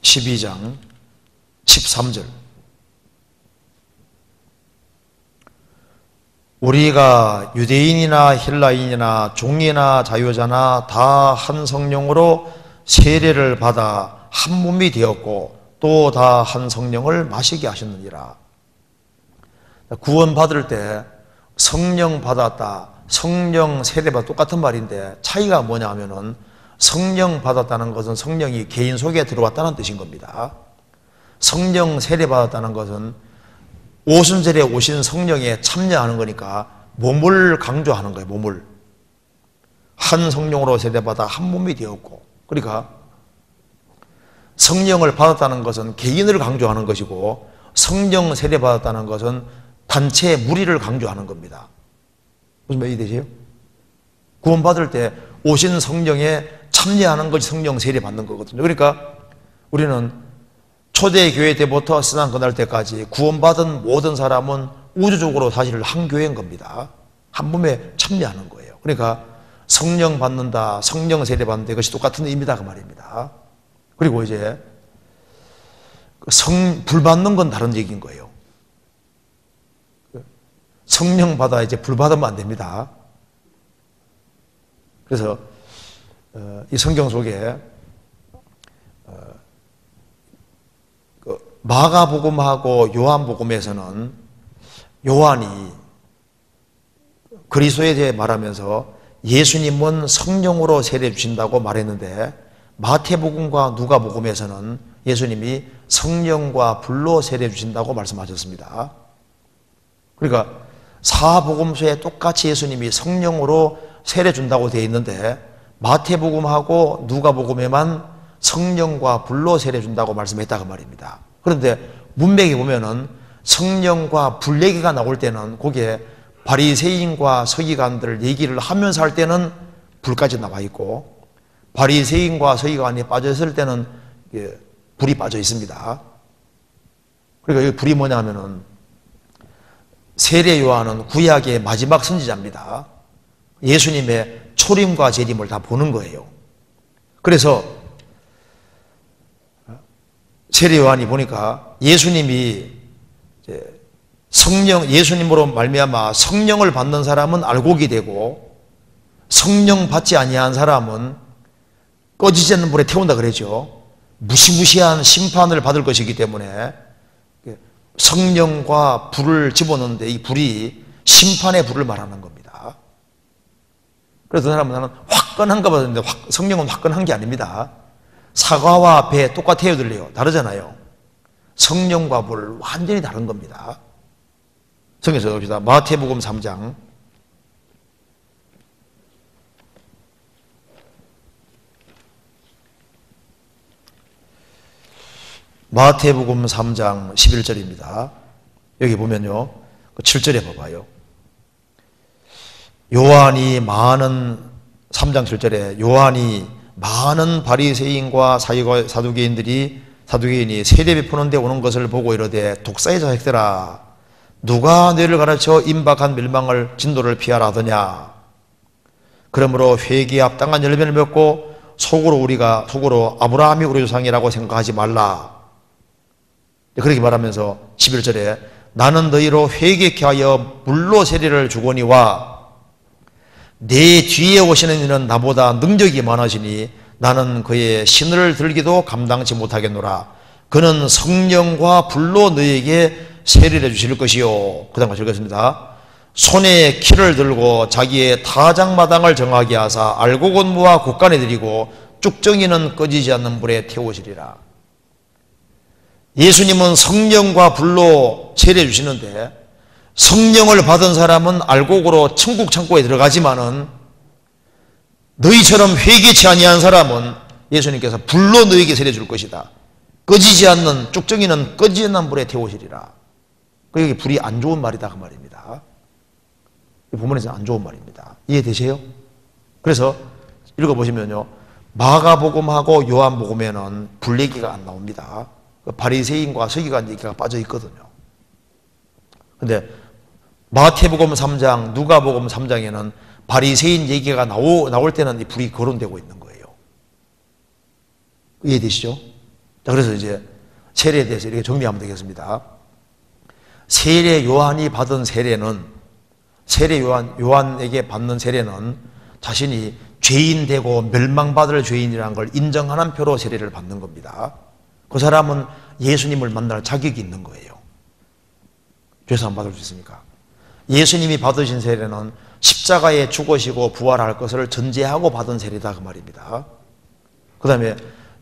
(12장) 13절. 우리가 유대인이나 헬라인이나 종이나 자유자나 다 한 성령으로 세례를 받아 한 몸이 되었고 또 다 한 성령을 마시게 하셨느니라. 구원 받을 때 성령 받았다, 성령 세례받다 똑같은 말인데 차이가 뭐냐 하면은 성령 받았다는 것은 성령이 개인 속에 들어왔다는 뜻인 겁니다. 성령 세례 받았다는 것은 오순절에 오신 성령에 참여하는 거니까 몸을 강조하는 거예요. 몸을. 한 성령으로 세례받아 한 몸이 되었고, 그러니까 성령을 받았다는 것은 개인을 강조하는 것이고 성령 세례 받았다는 것은 단체 무리를 강조하는 겁니다. 무슨 말이 되세요? 구원받을 때 오신 성령에 참여하는 것이 성령 세례 받는 거거든요. 그러니까 우리는 초대교회 때부터 신앙 끝날 때까지 구원받은 모든 사람은 우주적으로 사실 한 교회인 겁니다. 한 몸에 참여하는 거예요. 그러니까 성령 받는다, 성령 세례 받는다, 이것이 똑같은 의미다 그 말입니다. 그리고 이제 불 받는 건 다른 얘기인 거예요. 성령 받아 이제 불 받으면 안 됩니다. 그래서 이 성경 속에 마가복음하고 요한복음에서는 요한이 그리스도에 대해 말하면서 예수님은 성령으로 세례 주신다고 말했는데 마태복음과 누가복음에서는 예수님이 성령과 불로 세례 주신다고 말씀하셨습니다. 그러니까 사복음서에 똑같이 예수님이 성령으로 세례 준다고 되어 있는데 마태복음하고 누가복음에만 성령과 불로 세례 준다고 말씀했다고 말입니다. 그런데 문맥에 보면은 성령과 불 얘기가 나올 때는 거기에 바리새인과 서기관들 얘기를 하면서 할 때는 불까지 나와 있고 바리새인과 서기관이 빠져 있을 때는 불이 빠져 있습니다. 그러니까 이 불이 뭐냐 하면은 세례 요한은 구약의 마지막 선지자입니다. 예수님의 초림과 재림을 다 보는 거예요. 그래서 세례 요한이 보니까 예수님이 예수님으로 말미암아 성령을 받는 사람은 알곡이 되고 성령 받지 아니한 사람은 꺼지지 않는 불에 태운다 그랬죠. 무시무시한 심판을 받을 것이기 때문에 성령과 불을 집어넣는데 이 불이 심판의 불을 말하는 겁니다. 그래서 사람은 나는 화끈한가 봤는데 성령은 화끈한 게 아닙니다. 사과와 배 똑같아요, 들려요? 다르잖아요. 성령과 불 완전히 다른 겁니다. 성경에서 봅시다. 마태복음 3장 마태복음 3장 11절입니다. 여기 보면요. 7절에 봐봐요. 요한이 많은 3장 7절에 요한이 많은 바리새인과 사두개인이 세례 베푸는 데 오는 것을 보고 이르되 독사의 자식들아 누가 너희를 가르쳐 임박한 멸망을 진도를 피하라 하더냐. 그러므로 회개에 합당한 열매를 맺고 속으로 아브라함이 우리 조상이라고 생각하지 말라. 그렇게 말하면서 11절에 나는 너희로 회개케 하여 물로 세례를 주거니와 내 뒤에 오시는 이는 나보다 능력이 많으시니 나는 그의 신을 들기도 감당치 못하겠노라. 그는 성령과 불로 너희에게 세례를 주실 것이요. 그 다음 같이 읽겠습니다. 손에 키를 들고 자기의 타작마당을 정하게 하사 알곡은 모아 곳간에 들이고 쭉정이는 꺼지지 않는 불에 태우시리라. 예수님은 성령과 불로 세례 주시는데 성령을 받은 사람은 알곡으로 천국 창고에 들어가지만은 너희처럼 회개치 아니한 사람은 예수님께서 불로 너희에게 세례 줄 것이다. 꺼지지 않는 쭉정이는 꺼지지 않는 불에 태우시리라. 여기 불이 안 좋은 말이다 그 말입니다. 본문에서는 안 좋은 말입니다. 이해되세요? 그래서 읽어보시면요 마가복음하고 요한복음에는 불 얘기가 안 나옵니다. 바리새인과 서기관 얘기가 빠져 있거든요. 근데 마태복음 3장, 누가복음 3장에는 바리새인 얘기가 나올 때는 이 불이 거론되고 있는 거예요. 이해되시죠? 자, 그래서 이제 세례에 대해서 이렇게 정리하면 되겠습니다. 세례 요한이 받은 세례는 요한에게 받는 세례는 자신이 죄인 되고 멸망받을 죄인이라는 걸 인정하는 표로 세례를 받는 겁니다. 그 사람은 예수님을 만날 자격이 있는 거예요. 죄사함 받을 수 있으니까. 예수님이 받으신 세례는 십자가에 죽으시고 부활할 것을 전제하고 받은 세례다 그 말입니다. 그 다음에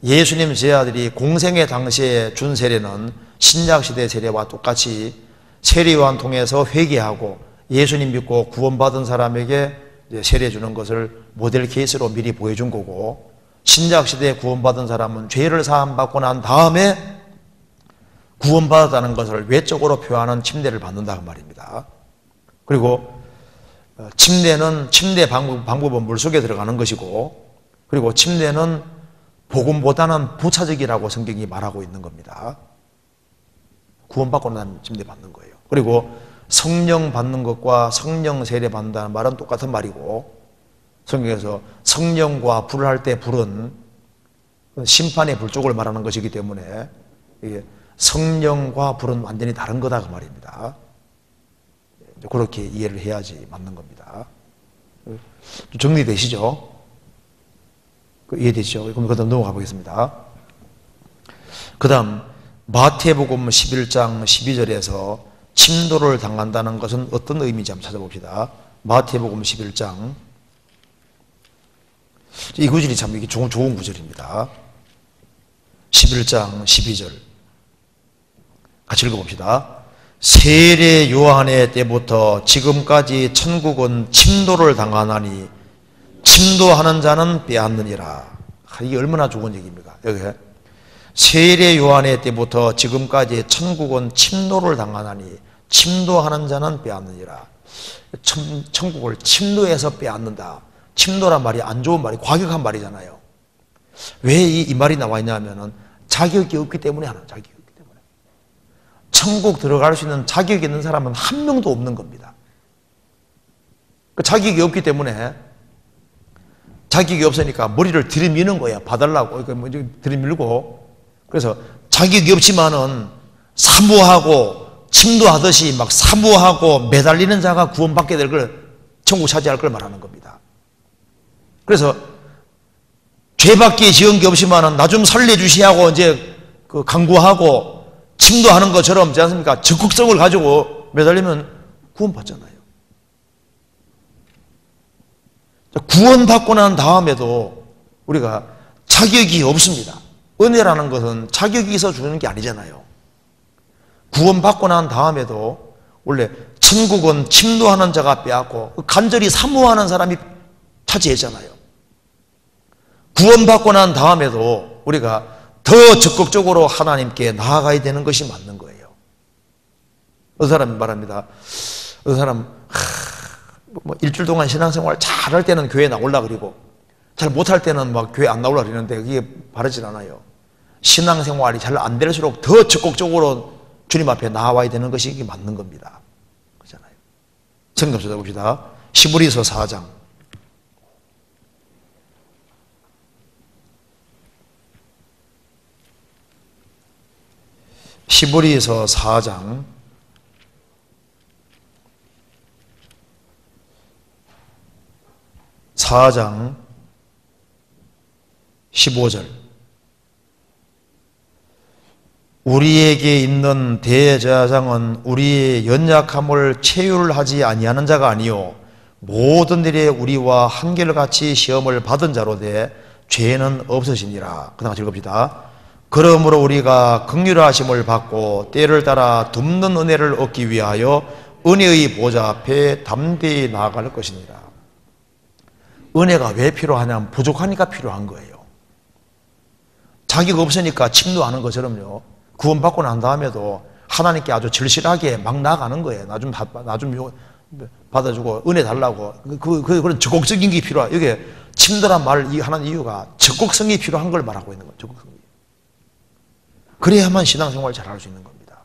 예수님 제자들이 공생의 당시에 준 세례는 신약시대 세례와 똑같이 세례요한 통해서 회개하고 예수님 믿고 구원받은 사람에게 세례 주는 것을 모델 케이스로 미리 보여준 거고, 신약시대에 구원받은 사람은 죄를 사함받고 난 다음에 구원받았다는 것을 외적으로 표현하는 침례를 받는다 그 말입니다. 그리고 침례는 침례 방법은 물속에 들어가는 것이고, 그리고 침례는 복음보다는 부차적이라고 성경이 말하고 있는 겁니다. 구원받고 난 침례 받는 거예요. 그리고 성령 받는 것과 성령 세례 받는다는 말은 똑같은 말이고, 성경에서 성령과 불을 할 때 불은 심판의 불 쪽을 말하는 것이기 때문에 성령과 불은 완전히 다른 거다 그 말입니다. 그렇게 이해를 해야지 맞는 겁니다. 정리되시죠? 이해되시죠? 그럼 그 다음 넘어가 보겠습니다. 그 다음 마태복음 11장 12절에서 침도를 당한다는 것은 어떤 의미인지 한번 찾아봅시다. 마태복음 11장, 이 구절이 참 이게 좋은 구절입니다. 11장 12절 같이 읽어봅시다. 세례 요한의 때부터 지금까지 천국은 침노를 당하나니 침노하는 자는 빼앗느니라. 이게 얼마나 좋은 얘기입니까? 여기 세례 요한의 때부터 지금까지 천국은 침노를 당하나니 침노하는 자는 빼앗느니라. 천국을 침노해서 빼앗는다. 침노란 말이 안 좋은 말이 과격한 말이잖아요. 왜 이 말이 나와 있냐면은 자격이 없기 때문에 하는 자격이 없기 때문에. 천국 들어갈 수 있는 자격이 있는 사람은 한 명도 없는 겁니다. 그 자격이 없기 때문에 자격이 없으니까 머리를 들이미는 거야. 봐달라고. 들이밀고. 그래서 자격이 없지만은 사모하고 침도하듯이 막 사모하고 매달리는 자가 구원받게 될 걸, 천국 차지할 걸 말하는 겁니다. 그래서 죄밖에 지은 게 없지만은 나 좀 살려주시하고 이제 그 강구하고 침도하는 것처럼 있지 않습니까? 적극성을 가지고 매달리면 구원받잖아요. 구원받고 난 다음에도 우리가 자격이 없습니다. 은혜라는 것은 자격이 있어 주는 게 아니잖아요. 구원받고 난 다음에도 원래 천국은 침노하는 자가 빼앗고 간절히 사모하는 사람이 차지했잖아요. 구원받고 난 다음에도 우리가 더 적극적으로 하나님께 나아가야 되는 것이 맞는 거예요. 어떤 사람이 말합니다. 어떤 사람 뭐 일주일 동안 신앙생활 잘할 때는 교회 나올라 그리고 잘 못할 때는 막 교회 안 나올라 그러는데 그게 바르진 않아요. 신앙생활이 잘 안 될수록 더 적극적으로 주님 앞에 나와야 되는 것이 이게 맞는 겁니다. 그렇잖아요. 성경 찾아봅시다. 히브리서 4장. 히브리서 4장 4장 15절. 우리에게 있는 대제사장은 우리의 연약함을 체휼하지 아니하는 자가 아니요 모든 일에 우리와 한결같이 시험을 받은 자로되 죄는 없으시니라. 그다음 읽읍시다. 그러므로 우리가 긍휼하심을 받고 때를 따라 돕는 은혜를 얻기 위하여 은혜의 보좌 앞에 담대히 나아갈 것이니라. 은혜가 왜 필요하냐면 부족하니까 필요한 거예요. 자격 없으니까 침노하는 것처럼요. 구원받고 난 다음에도 하나님께 아주 절실하게 막 나아가는 거예요. 나 좀 받아주고 은혜 달라고. 그런 적극적인 게 필요해요. 이게 침노란 말을 하는 이유가 적극성이 필요한 걸 말하고 있는 거예요. 적극성이. 그래야만 신앙생활 잘 할 수 있는 겁니다.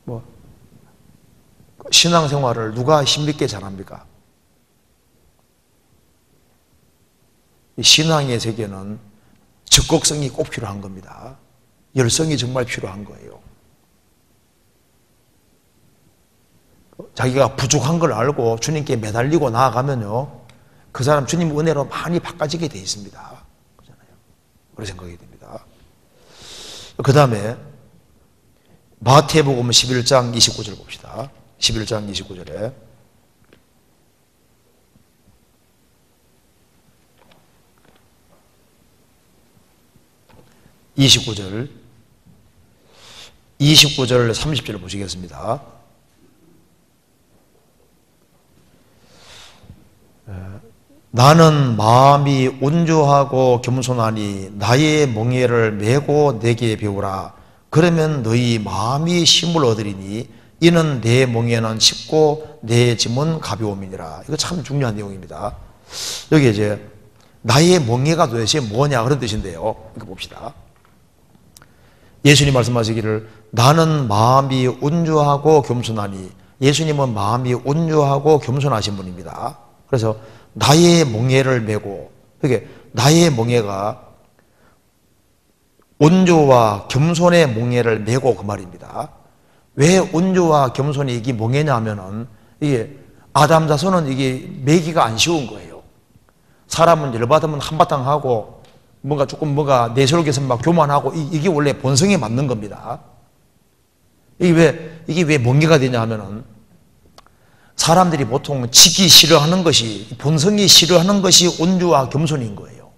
뭐 신앙생활을 누가 힘있게 잘합니까? 이 신앙의 세계는 적극성이 꼭 필요한 겁니다. 열성이 정말 필요한 거예요. 자기가 부족한 걸 알고 주님께 매달리고 나아가면요, 그 사람 주님 은혜로 많이 바꿔지게 돼 있습니다. 그렇잖아요. 그렇게 생각이 됩니다. 그 다음에 마태복음 11장 29절 봅시다. 11장 29절에 (29절) 30절 보시겠습니다. 나는 마음이 온조하고 겸손하니 나의 멍에를 메고 내게 배우라. 그러면 너희 마음이 힘을 얻으리니 이는 내 멍에는 쉽고 내 짐은 가벼움이니라. 이거 참 중요한 내용입니다. 여기 이제 나의 멍에가 도대체 뭐냐 그런 뜻인데요. 이거 봅시다. 예수님 말씀하시기를 나는 마음이 온조하고 겸손하니, 예수님은 마음이 온조하고 겸손하신 분입니다. 그래서 나의 멍에를 메고, 이게 나의 멍에가 온조와 겸손의 멍에를 메고 그 말입니다. 왜 온조와 겸손이 이게 멍에냐 하면은 이게 아담 자손은 이게 매기가 안 쉬운 거예요. 사람은 열받으면 한바탕 하고 뭔가 조금 뭐가 내세우게 해서 막 교만하고 이게 원래 본성에 맞는 겁니다. 이게 왜 멍에가 되냐 하면은 사람들이 보통 지기 싫어하는 것이, 본성이 싫어하는 것이 온조와 겸손인 거예요.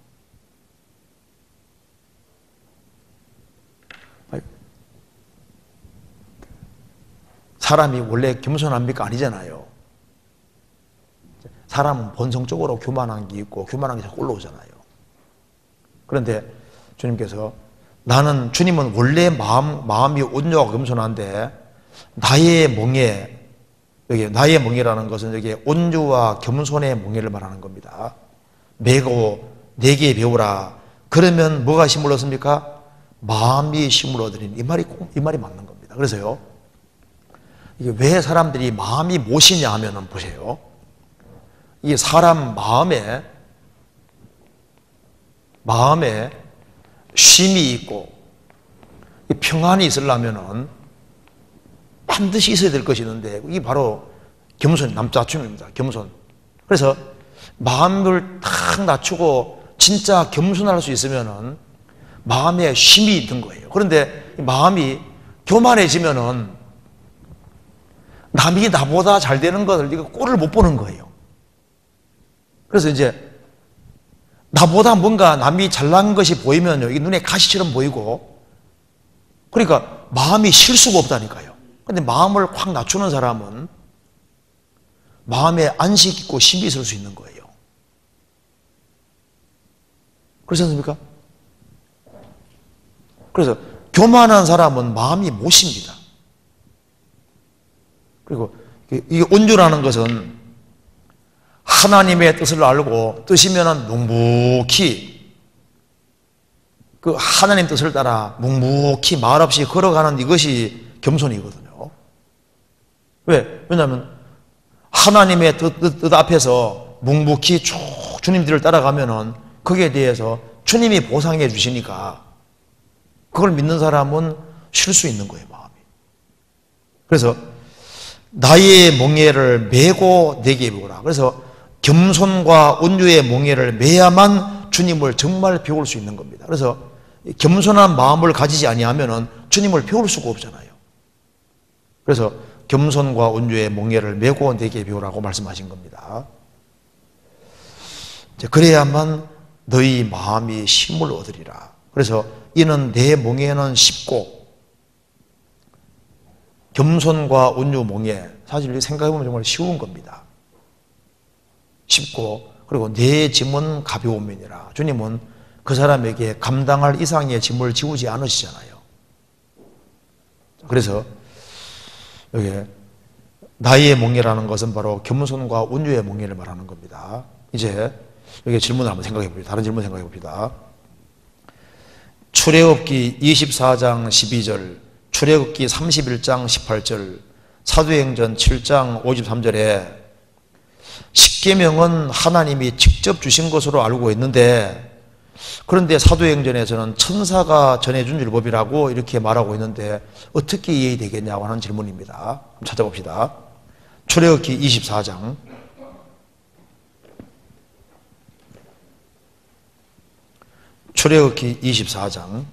사람이 원래 겸손합니까? 아니잖아요. 사람은 본성적으로 교만한 게 있고 교만한 게 자꾸 올라오잖아요. 그런데 주님께서 나는 주님은 원래 마음이 온유하고 겸손한데 나의 멍에, 여기 나의 멍에라는 것은 여기 온유와 겸손의 멍에를 말하는 겁니다. 매고 내게 배우라. 그러면 뭐가 힘을 얻습니까? 마음이 힘을 얻으리니. 이 말이 맞는 겁니다. 그래서요, 이게 왜 사람들이 마음이 못이냐 하면은 보세요. 이 사람 마음에 쉼이 있고 평안이 있으려면은 반드시 있어야 될 것이 있는데 이게 바로 겸손, 남자춤입니다. 겸손. 그래서 마음을 탁 낮추고 진짜 겸손할 수 있으면은 마음에 쉼이 있는 거예요. 그런데 마음이 교만해지면은 남이 나보다 잘 되는 것을 이거 꼴을 못 보는 거예요. 그래서 이제 나보다 뭔가 남이 잘난 것이 보이면요, 이게 눈에 가시처럼 보이고, 그러니까 마음이 쉴 수가 없다니까요. 근데 마음을 확 낮추는 사람은 마음에 안식 있고 쉼이 있을 수 있는 거예요. 그렇지 않습니까? 그래서 교만한 사람은 마음이 못 쉽니다. 그리고 이 온유라는 것은 하나님의 뜻을 알고 뜻이면은 묵묵히 그 하나님 뜻을 따라 묵묵히 말없이 걸어가는 이것이 겸손이거든요. 왜? 왜냐하면 하나님의 뜻 앞에서 묵묵히 쭉 주님 뒤를 따라가면은 거기에 대해서 주님이 보상해 주시니까 그걸 믿는 사람은 쉴 수 있는 거예요, 마음이. 그래서 나의 멍에를 메고 내게 배우라. 그래서 겸손과 온유의 멍에를 매야만 주님을 정말 배울 수 있는 겁니다. 그래서 겸손한 마음을 가지지 아니하면은 주님을 배울 수가 없잖아요. 그래서 겸손과 온유의 멍에를 메고 내게 배우라고 말씀하신 겁니다. 그래야만 너희 마음이 쉼을 얻으리라. 그래서 이는 내 멍에는 쉽고, 겸손과 온유 멍에, 사실 생각해보면 정말 쉬운 겁니다. 쉽고, 그리고 내 짐은 가벼움이니라. 주님은 그 사람에게 감당할 이상의 짐을 지우지 않으시잖아요. 그래서 여기 나의 멍에라는 것은 바로 겸손과 온유의 멍에를 말하는 겁니다. 이제 여기 질문을 한번 생각해 봅니다. 다른 질문 생각해 봅니다. 출애굽기 24장 12절, 출애굽기 31장 18절, 사도행전 7장 53절에 십계명은 하나님이 직접 주신 것으로 알고 있는데, 그런데 사도행전에서는 천사가 전해준 율법이라고 이렇게 말하고 있는데 어떻게 이해되겠냐고 하는 질문입니다. 한번 찾아봅시다. 출애굽기 24장 출애굽기 24장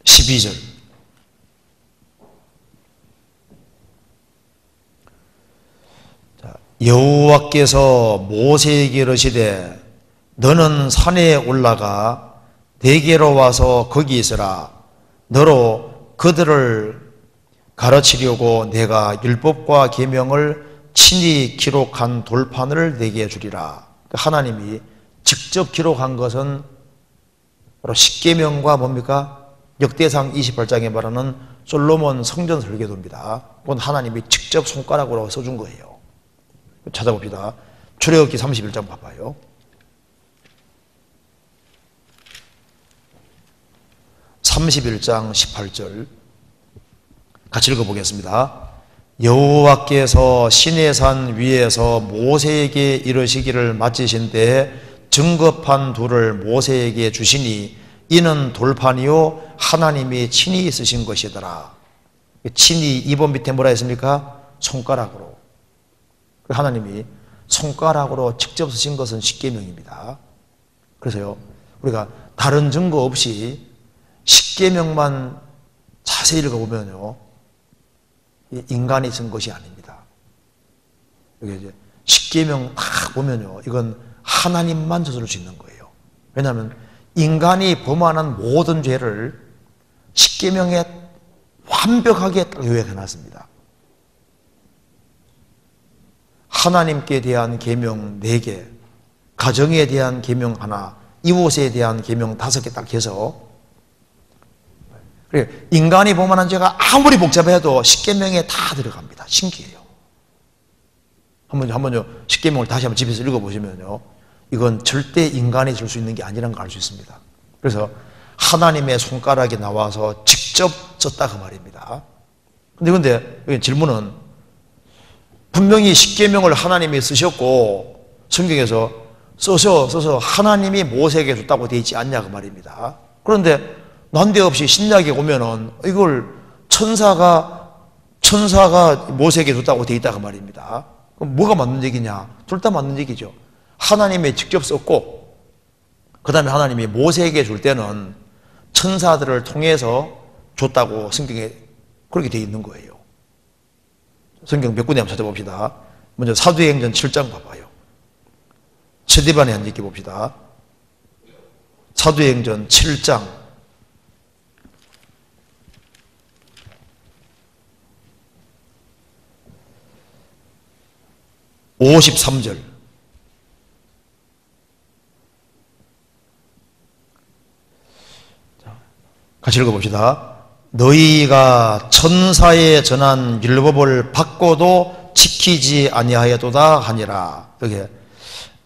12절. 여호와께서 모세에게 이르시되 너는 산에 올라가 내게로 와서 거기 있으라. 너로 그들을 가르치려고 내가 율법과 계명을 친히 기록한 돌판을 내게 주리라. 하나님이 직접 기록한 것은 바로 십계명과 뭡니까? 역대상 28장에 말하는 솔로몬 성전 설계도입니다. 그건 하나님이 직접 손가락으로 써준 거예요. 찾아봅시다. 출애굽기 31장 봐봐요. 31장 18절 같이 읽어보겠습니다. 여호와께서 시내산 위에서 모세에게 이르시기를 마치신 때에 증거판 둘을 모세에게 주시니 이는 돌판이요 하나님이 친히 쓰신 것이더라. 친히 2번 밑에 뭐라 했습니까? 손가락으로. 하나님이 손가락으로 직접 쓰신 것은 십계명입니다. 그래서요, 우리가 다른 증거 없이 십계명만 자세히 읽어보면요, 인간이 쓴 것이 아닙니다. 여기 이제 십계명 딱 보면요, 이건 하나님만 저지를 수 있는 거예요. 왜냐하면 인간이 범하는 모든 죄를 십계명에 완벽하게 딱 요약해 놨습니다. 하나님께 대한 계명 4개, 가정에 대한 계명 하나, 이웃에 대한 계명 5개 딱 해서, 인간이 범하는 죄가 아무리 복잡해도 십계명에 다 들어갑니다. 신기해요. 한번요 십계명을 다시 한번 집에서 읽어보시면요, 이건 절대 인간이 줄 수 있는 게 아니라는 걸 알 수 있습니다. 그래서 하나님의 손가락에 나와서 직접 썼다 그 말입니다. 근데 질문은, 분명히 십계명을 하나님이 쓰셨고 성경에서 써서 하나님이 모세에게 줬다고 되어 있지 않냐 그 말입니다. 그런데 난데없이 신약에 오면은 이걸 천사가 모세에게 줬다고 되어 있다 그 말입니다. 그럼 뭐가 맞는 얘기냐? 둘 다 맞는 얘기죠. 하나님이 직접 썼고, 그 다음에 하나님이 모세에게 줄 때는 천사들을 통해서 줬다고 성경에 그렇게 되어 있는 거예요. 성경 몇 군데 한번 찾아봅시다. 먼저 사도행전 7장 봐봐요. 스데반의 한 얘기 봅시다. 사도행전 7장 53절. 같이 읽어봅시다. 너희가 천사에 전한 율법을 받고도 지키지 아니하였도다 하니라. 여기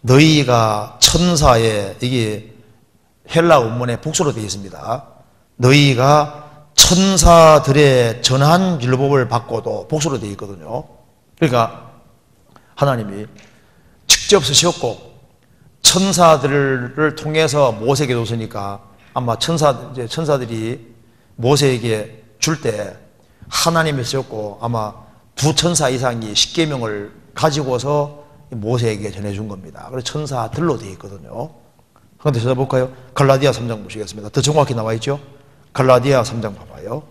너희가 천사에, 이게 헬라 원문에 복수로 되어 있습니다. 너희가 천사들의 전한 율법을 받고도 복수로 되어 있거든요. 그러니까 하나님이 직접 쓰셨고 천사들을 통해서 모세에게 줬으니까 아마 천사들이 모세에게 줄 때 하나님이 쓰셨고 아마 2천사 이상이 십계명을 가지고서 모세에게 전해준 겁니다. 그래서 천사들로 되어 있거든요. 그런데 찾아볼까요? 갈라디아 3장 보시겠습니다. 더 정확히 나와 있죠? 갈라디아 3장 봐봐요.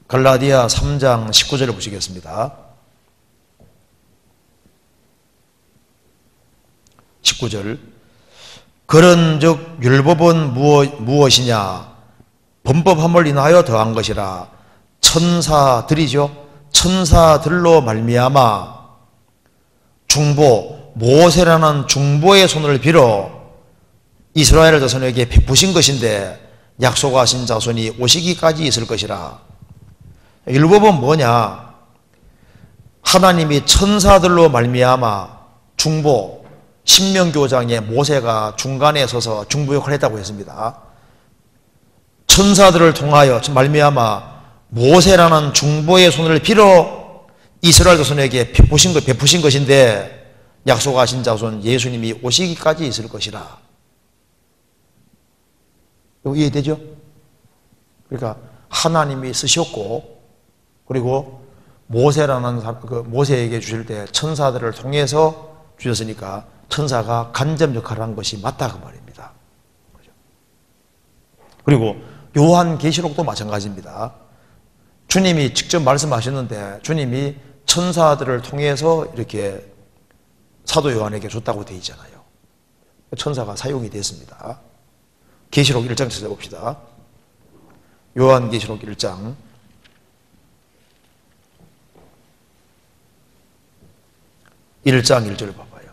갈라디아 3장 19절을 보시겠습니다. 19절. 그런즉 율법은 무엇이냐? 범법함을 인하여 더한 것이라. 천사들이죠. 천사들로 말미암아 중보, 모세라는 중보의 손을 빌어 이스라엘 자손에게 베푸신 것인데 약속하신 자손이 오시기까지 있을 것이라. 율법은 뭐냐? 하나님이 천사들로 말미암아 중보, 신명교장에 모세가 중간에 서서 중보 역할을 했다고 했습니다. 천사들을 통하여 말미암아 모세라는 중보의 손을 빌어 이스라엘 자손에게 베푸신 것인데 약속하신 자손 예수님이 오시기까지 있을 것이라. 이거 이해되죠? 그러니까 하나님이 쓰셨고, 그리고 모세에게 주실 때 천사들을 통해서 주셨으니까 천사가 간접 역할을 한 것이 맞다 그 말입니다. 그리고 요한계시록도 마찬가지입니다. 주님이 직접 말씀하셨는데 주님이 천사들을 통해서 이렇게 사도 요한에게 줬다고 되어 있잖아요. 천사가 사용이 됐습니다. 계시록 1장 찾아봅시다. 요한계시록 1장 1절 봐봐요.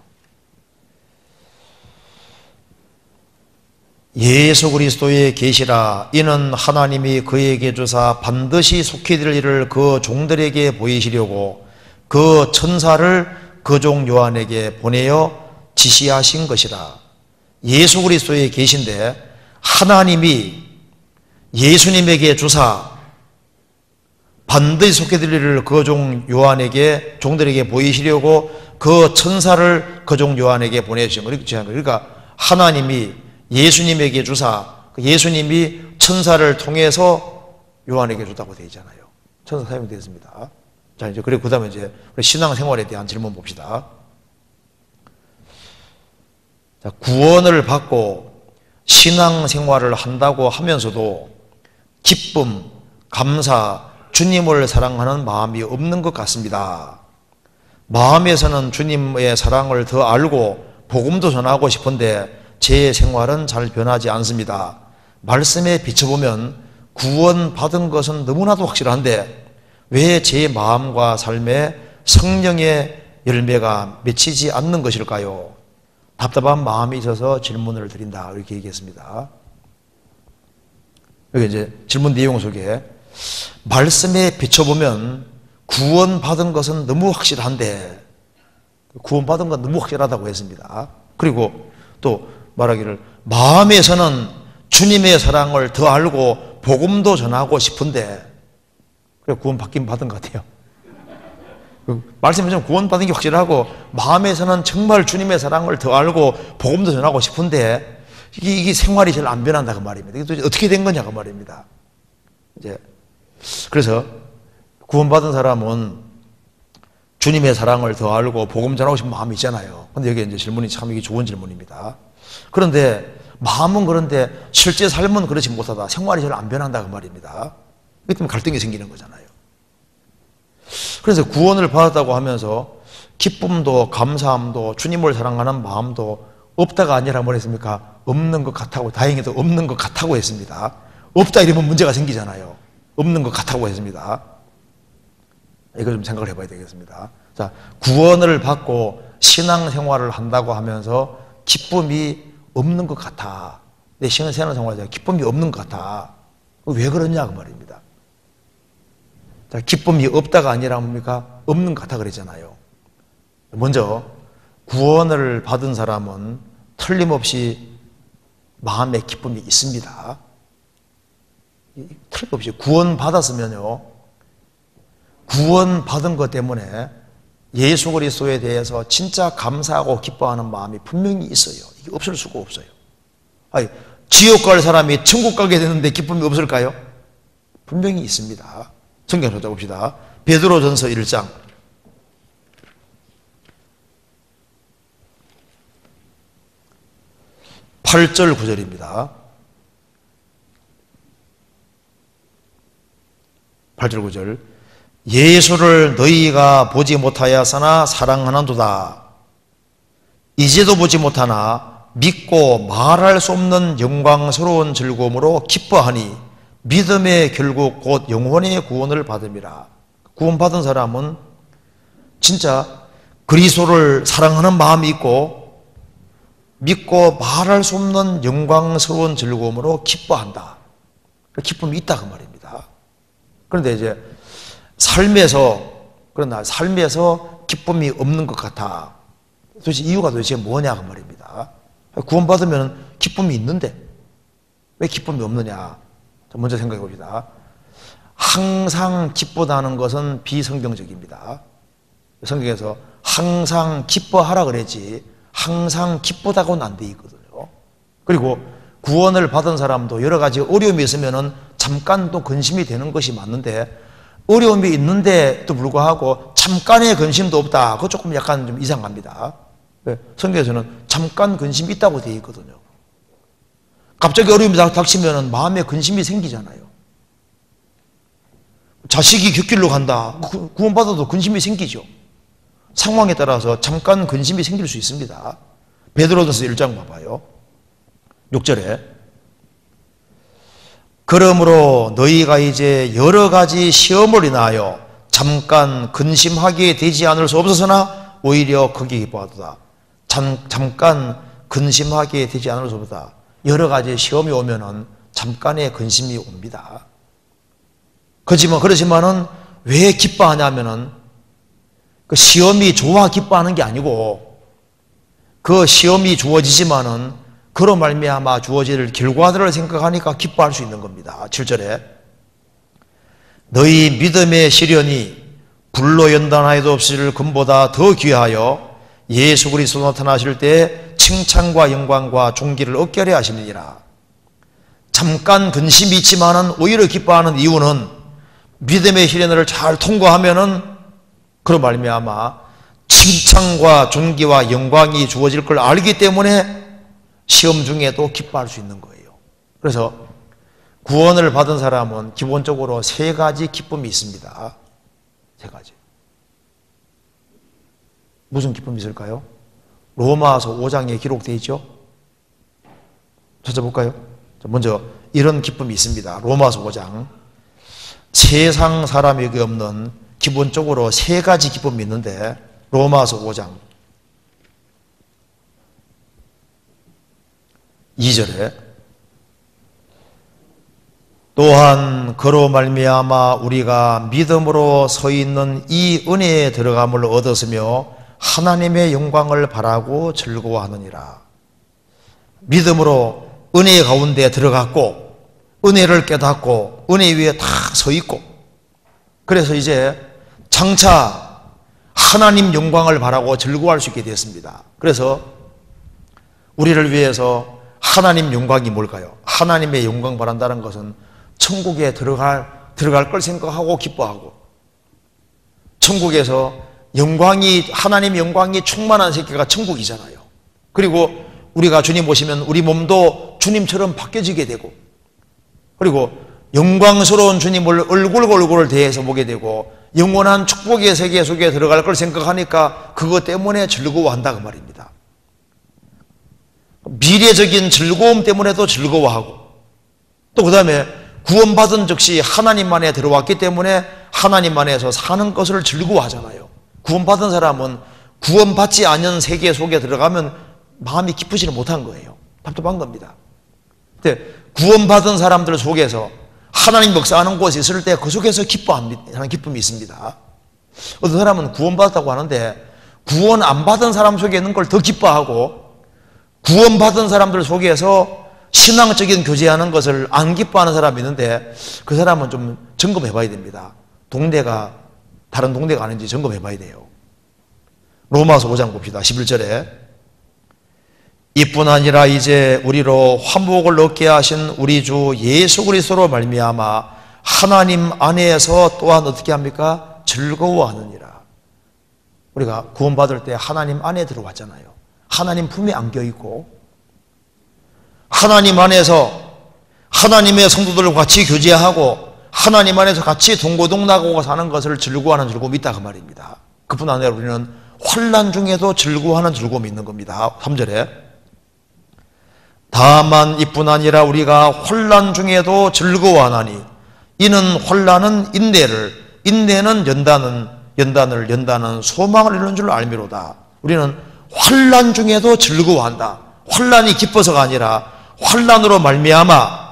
예수 그리스도의 계시라. 이는 하나님이 그에게 주사 반드시 속히 될 일을 그 종들에게 보이시려고 그 천사를 그 종 요한에게 보내어 지시하신 것이라. 예수 그리스도의 계시인데 하나님이 예수님에게 주사 반드시 속히 될 일을 그 종 요한에게, 종들에게 보이시려고 그 천사를 그 종 요한에게 보내주신 거예요. 그러니까 하나님이 예수님에게 주사, 예수님이 천사를 통해서 요한에게 줬다고 되어 있잖아요. 천사 사용되었습니다. 자, 이제 그리고 그다음에 이제 신앙생활에 대한 질문 봅시다. 자, 구원을 받고 신앙생활을 한다고 하면서도 기쁨, 감사, 주님을 사랑하는 마음이 없는 것 같습니다. 마음에서는 주님의 사랑을 더 알고 복음도 전하고 싶은데 제 생활은 잘 변하지 않습니다. 말씀에 비춰보면 구원받은 것은 너무나도 확실한데 왜 제 마음과 삶에 성령의 열매가 맺히지 않는 것일까요? 답답한 마음이 있어서 질문을 드린다. 이렇게 얘기했습니다. 여기 이제 질문 내용 속에 말씀에 비춰보면 구원받은 것은 너무 확실한데 구원받은 건 너무 확실하다고 했습니다. 그리고 또 말하기를 마음에서는 주님의 사랑을 더 알고 복음도 전하고 싶은데 그래 구원받긴 받은 것 같아요. 말씀에서는 구원받은 게 확실하고 마음에서는 정말 주님의 사랑을 더 알고 복음도 전하고 싶은데 이게 생활이 잘 안 변한다 그 말입니다. 이게 어떻게 된 거냐 그 말입니다. 이제 그래서 구원받은 사람은 주님의 사랑을 더 알고 복음 전하고 싶은 마음이 있잖아요. 근데 여기 이제 질문이 참 이게 좋은 질문입니다. 그런데 마음은 그런데 실제 삶은 그렇지 못하다. 생활이 잘 안 변한다 그 말입니다. 그렇기 때문에 갈등이 생기는 거잖아요. 그래서 구원을 받았다고 하면서 기쁨도 감사함도 주님을 사랑하는 마음도 없다가 아니라 뭐랬습니까? 없는 것 같다고, 다행히도 없는 것 같다고 했습니다. 없다 이러면 문제가 생기잖아요. 없는 것 같다고 했습니다. 이거 좀 생각을 해봐야 되겠습니다. 자, 구원을 받고 신앙생활을 한다고 하면서 기쁨이 없는 것 같아. 내 신앙생활에 기쁨이 없는 것 같아. 왜 그러냐 그 말입니다. 자, 기쁨이 없다가 아니라 뭡니까? 없는 것 같아 그랬잖아요. 먼저 구원을 받은 사람은 틀림없이 마음에 기쁨이 있습니다. 틀림없이 구원받았으면요, 구원받은 것 때문에 예수 그리스도에 대해서 진짜 감사하고 기뻐하는 마음이 분명히 있어요. 이게 없을 수가 없어요. 아니, 지옥 갈 사람이 천국 가게 되는데 기쁨이 없을까요? 분명히 있습니다. 성경 찾아봅시다. 베드로전서 1장 8절 9절입니다. 8절 9절 예수를 너희가 보지 못하였으나 사랑하는도다. 이제도 보지 못하나 믿고 말할 수 없는 영광스러운 즐거움으로 기뻐하니 믿음의 결국 곧 영혼의 구원을 받음이라. 구원받은 사람은 진짜 그리스도를 사랑하는 마음이 있고 믿고 말할 수 없는 영광스러운 즐거움으로 기뻐한다. 기쁨이 있다 그 말입니다. 그런데 이제 그러나 삶에서 기쁨이 없는 것 같아. 도대체 이유가 도대체 뭐냐 그 말입니다. 구원받으면 기쁨이 있는데 왜 기쁨이 없느냐. 먼저 생각해 봅시다. 항상 기쁘다는 것은 비성경적입니다. 성경에서 항상 기뻐하라 그랬지 항상 기쁘다고는 안 돼 있거든요. 그리고 구원을 받은 사람도 여러 가지 어려움이 있으면은 잠깐 또 근심이 되는 것이 맞는데 어려움이 있는데도 불구하고 잠깐의 근심도 없다. 그거 조금 약간 좀 이상합니다. 성경에서는 잠깐 근심이 있다고 되어 있거든요. 갑자기 어려움이 닥치면 마음에 근심이 생기잖아요. 자식이 곁길로 간다. 구원받아도 근심이 생기죠. 상황에 따라서 잠깐 근심이 생길 수 있습니다. 베드로전서 1장 봐봐요. 6절에 그러므로 너희가 이제 여러 가지 시험을 인하여 잠깐 근심하게 되지 않을 수 없었으나 오히려 거기 기뻐하도다. 잠깐 근심하게 되지 않을 수 없다. 여러 가지 시험이 오면은 잠깐의 근심이 옵니다. 그렇지만은 왜 기뻐하냐면은 그 시험이 좋아 기뻐하는 게 아니고 그 시험이 주어지지만은 그로 말미암아 주어질 결과들을 생각하니까 기뻐할 수 있는 겁니다. 7절에 너희 믿음의 시련이 불로 연단하여도 없을 금보다 더 귀하여 예수 그리스도 나타나실 때 칭찬과 영광과 존귀를 얻게 하려 하심이니라. 잠깐 근심이 있지만은 오히려 기뻐하는 이유는 믿음의 시련을 잘 통과하면은 그로 말미암아 칭찬과 존귀와 영광이 주어질 걸 알기 때문에 시험 중에도 기뻐할 수 있는 거예요. 그래서 구원을 받은 사람은 기본적으로 세 가지 기쁨이 있습니다. 세 가지. 무슨 기쁨이 있을까요? 로마서 5장에 기록되어 있죠. 찾아볼까요? 먼저 이런 기쁨이 있습니다. 로마서 5장. 세상 사람에게 없는 기본적으로 세 가지 기쁨이 있는데 로마서 5장 2절에 또한 그로 말미암아 우리가 믿음으로 서 있는 이 은혜에 들어감을 얻었으며 하나님의 영광을 바라고 즐거워하느니라. 믿음으로 은혜 가운데 들어갔고 은혜를 깨닫고 은혜 위에 다 서 있고 그래서 이제 장차 하나님 영광을 바라고 즐거워할 수 있게 되었습니다. 그래서 우리를 위해서 하나님 영광이 뭘까요? 하나님의 영광 바란다는 것은 천국에 들어갈 걸 생각하고 기뻐하고 천국에서 하나님 영광이 충만한 세계가 천국이잖아요. 그리고 우리가 주님 오시면 우리 몸도 주님처럼 바뀌어지게 되고 그리고 영광스러운 주님을 얼굴을 대해서 보게 되고 영원한 축복의 세계 속에 들어갈 걸 생각하니까 그것 때문에 즐거워한다 그 말입니다. 미래적인 즐거움 때문에도 즐거워하고 또 그 다음에 구원받은 즉시 하나님 안에 들어왔기 때문에 하나님 안에서 사는 것을 즐거워하잖아요. 구원받은 사람은 구원받지 않은 세계 속에 들어가면 마음이 기쁘지는 못한 거예요. 답답한 겁니다. 근데 구원받은 사람들 속에서 하나님 역사하는 곳에 있을 때 그 속에서 기뻐하는 기쁨이 있습니다. 어떤 사람은 구원받았다고 하는데 구원 안 받은 사람 속에 있는 걸 더 기뻐하고 구원받은 사람들 속에서 신앙적인 교제하는 것을 안 기뻐하는 사람이 있는데 그 사람은 좀 점검해 봐야 됩니다. 동네가 다른 동네가 아닌지 점검해 봐야 돼요. 로마서 5장 봅시다. 11절에 이뿐 아니라 이제 우리로 화목을 얻게 하신 우리 주 예수 그리스도로 말미암아 하나님 안에서 또한 어떻게 합니까? 즐거워하느니라. 우리가 구원받을 때 하나님 안에 들어왔잖아요. 하나님 품에 안겨있고 하나님 안에서 하나님의 성도들과 같이 교제하고 하나님 안에서 같이 동고동락하고 사는 것을 즐거워하는 즐거움이 있다 그 말입니다. 그뿐 아니라 우리는 환난 중에도 즐거워하는 즐거움이 있는 겁니다. 3절에 다만 이뿐 아니라 우리가 환난 중에도 즐거워하나니 이는 환난은 인내는 연단을 소망을 이루는 줄 알미로다. 우리는 환난 중에도 즐거워한다. 환난이 기뻐서가 아니라 환난으로 말미암아